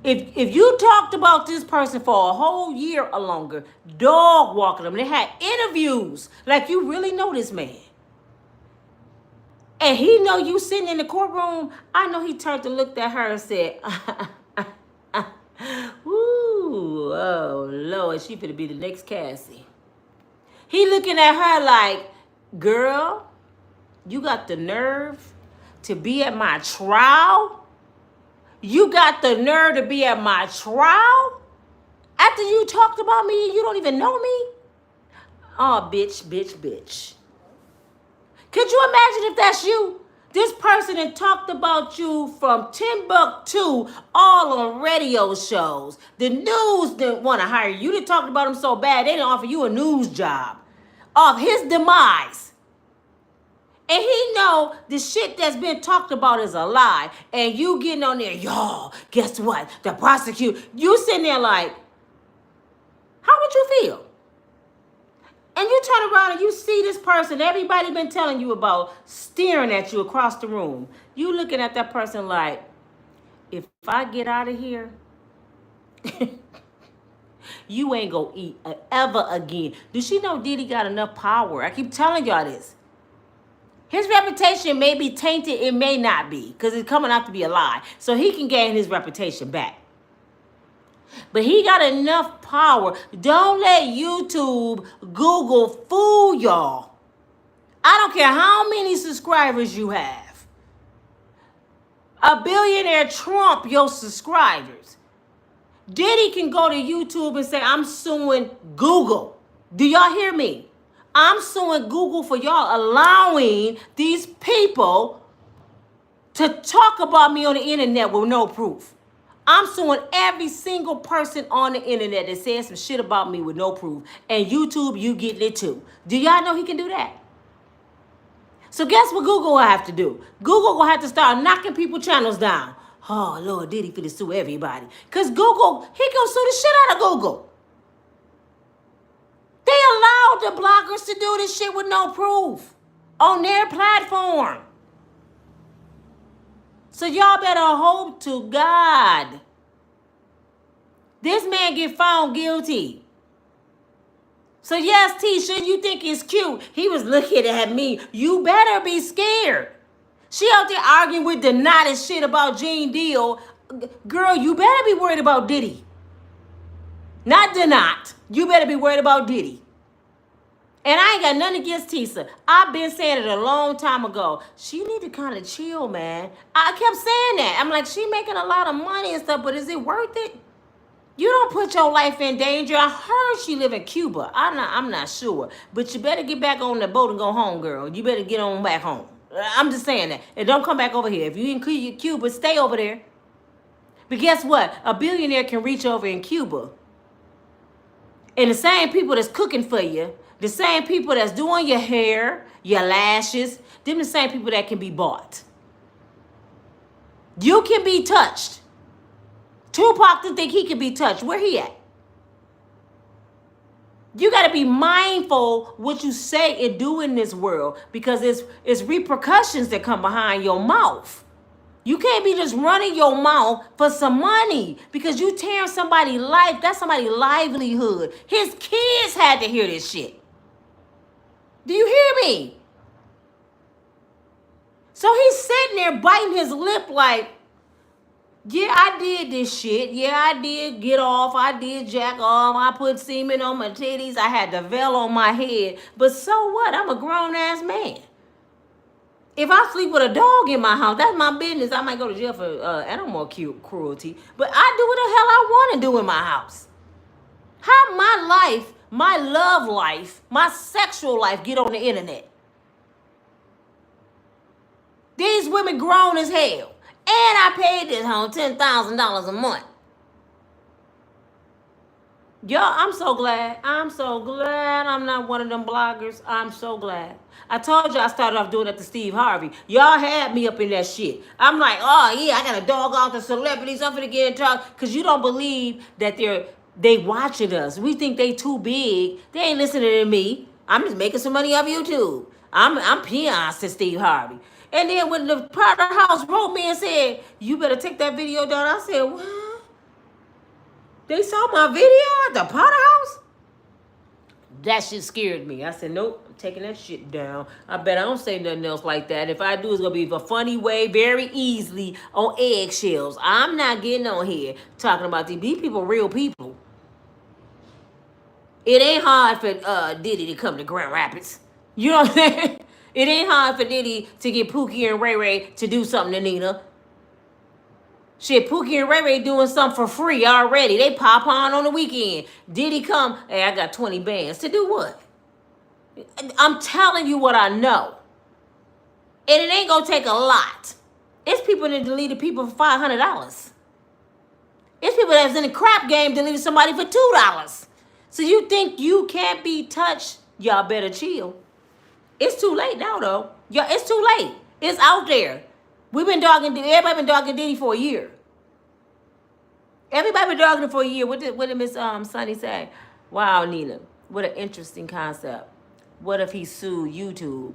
If you talked about this person for a whole year or longer, dog walking them, they had interviews like you really know this man. And he know you sitting in the courtroom. I know he turned to look at her and said, ooh, oh, Lord, she finna be the next Cassie. He looking at her like, girl, you got the nerve to be at my trial? You got the nerve to be at my trial? After you talked about me and you don't even know me? Oh, bitch, bitch, bitch. Could you imagine if that's you? This person had talked about you from Timbuktu all on radio shows. The news didn't want to hire you. They talked about him so bad, they didn't offer you a news job. Of his demise. And he know the shit that's been talked about is a lie. And you getting on there, y'all, guess what? The prosecutor, you sitting there like, how would you feel? And you turn around and you see this person everybody been telling you about staring at you across the room. You looking at that person like, if I get out of here, you ain't gonna eat ever again. Does she know Diddy got enough power? I keep telling y'all this. His reputation may be tainted, it may not be, because it's coming out to be a lie. So he can gain his reputation back. But he got enough power. Don't let YouTube, Google fool y'all. I don't care how many subscribers you have. A billionaire trump your subscribers. Diddy can go to YouTube and say, I'm suing Google. Do y'all hear me? I'm suing Google for y'all allowing these people to talk about me on the internet with no proof. I'm suing every single person on the internet that says some shit about me with no proof. And YouTube, you getting it too. Do y'all know he can do that? So guess what Google will have to do? Google will have to start knocking people's channels down. Oh, Lord, Diddy finna sue everybody. Because Google, he gonna sue the shit out of Google. They allowed the bloggers to do this shit with no proof on their platform. So y'all better hope to God this man get found guilty. So yes, Tisha, you think it's cute. He was looking at me. You better be scared. She out there arguing with the and shit about Gene Deal. Girl, you better be worried about Diddy. Not the not. You better be worried about Diddy. And I ain't got nothing against Tisha. I've been saying it a long time ago. She need to kind of chill, man. I kept saying that. I'm like, she making a lot of money and stuff, but is it worth it? You don't put your life in danger. I heard she live in Cuba. I'm not sure. But you better get back on the boat and go home, girl. You better get on back home. I'm just saying that. And don't come back over here. If you in Cuba, stay over there. But guess what? A billionaire can reach over in Cuba. And the same people that's cooking for you, the same people that's doing your hair, your lashes, them the same people that can be bought. You can be touched. Tupac didn't think he could be touched. Where he at? You got to be mindful what you say and do in this world because it's repercussions that come behind your mouth. You can't be just running your mouth for some money because you tearing somebody's life. That's somebody's livelihood. His kids had to hear this shit. Do you hear me? So he's sitting there biting his lip like, yeah, I did this shit. Yeah, I did get off. I did jack off. I put semen on my titties. I had the veil on my head. But so what? I'm a grown-ass man. If I sleep with a dog in my house, that's my business. I might go to jail for animal cruelty. But I do what the hell I want to do in my house. How my life, my love life, my sexual life get on the internet? These women grown as hell. And I paid this home $10,000 a month. Y'all, I'm so glad. I'm so glad I'm not one of them bloggers. I'm so glad. I told you I started off doing that to Steve Harvey. Y'all had me up in that shit. I'm like, oh yeah, I gotta dog out the celebrities. I'm finna get in talk. Because you don't believe that they watching us. We think they too big. They ain't listening to me. I'm just making some money off YouTube. I'm peons to Steve Harvey. And then when the part of the house wrote me and said, you better take that video down, I said, what? They saw my video at the Potter House? That shit scared me. I said, nope, I'm taking that shit down. I bet I don't say nothing else like that. If I do, it's going to be a funny way, very easily, on eggshells. I'm not getting on here talking about these people, real people. It ain't hard for Diddy to come to Grand Rapids. You know what I'm saying? It ain't hard for Diddy to get Pookie and Ray Ray to do something to Nina. Shit, Pookie and Ray Ray doing something for free already. They pop on the weekend. Diddy come, hey, I got 20 bands. To do what? I'm telling you what I know. And it ain't gonna take a lot. It's people that deleted people for $500. It's people that's in the crap game deleted somebody for $2. So you think you can't be touched? Y'all better chill. It's too late now, though. Yeah, it's too late. It's out there. Everybody been dogging Diddy for a year. Everybody been dogging him for a year. What did Miss Sunny say? Wow, Nina, what an interesting concept. What if he sued YouTube?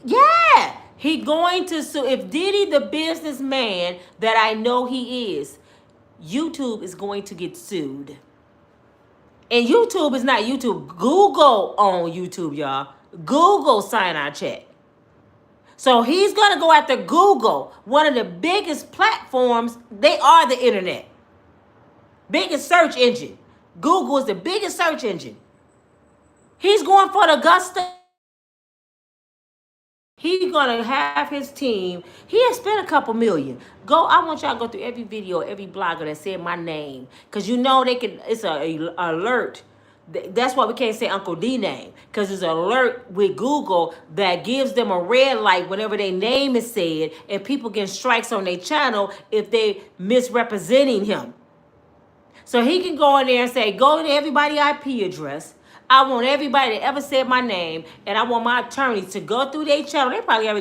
Yeah, he going to sue. If Diddy, the businessman that I know he is, YouTube is going to get sued. And YouTube is not YouTube. Google on YouTube, y'all. Google sign our check. So he's going to go after Google, one of the biggest platforms. They are the internet. Biggest search engine. Google is the biggest search engine. He's going for the Augusta. He's going to have his team. He has spent a couple million. I want y'all to go through every video, every blogger that said my name. Because you know it's an alert. That's why we can't say Uncle D name. Because there's an alert with Google that gives them a red light whenever their name is said. And people get strikes on their channel if they misrepresenting him. So he can go in there and say, go to everybody's IP address. I want everybody that ever said my name, and I want my attorneys to go through their channel. They probably already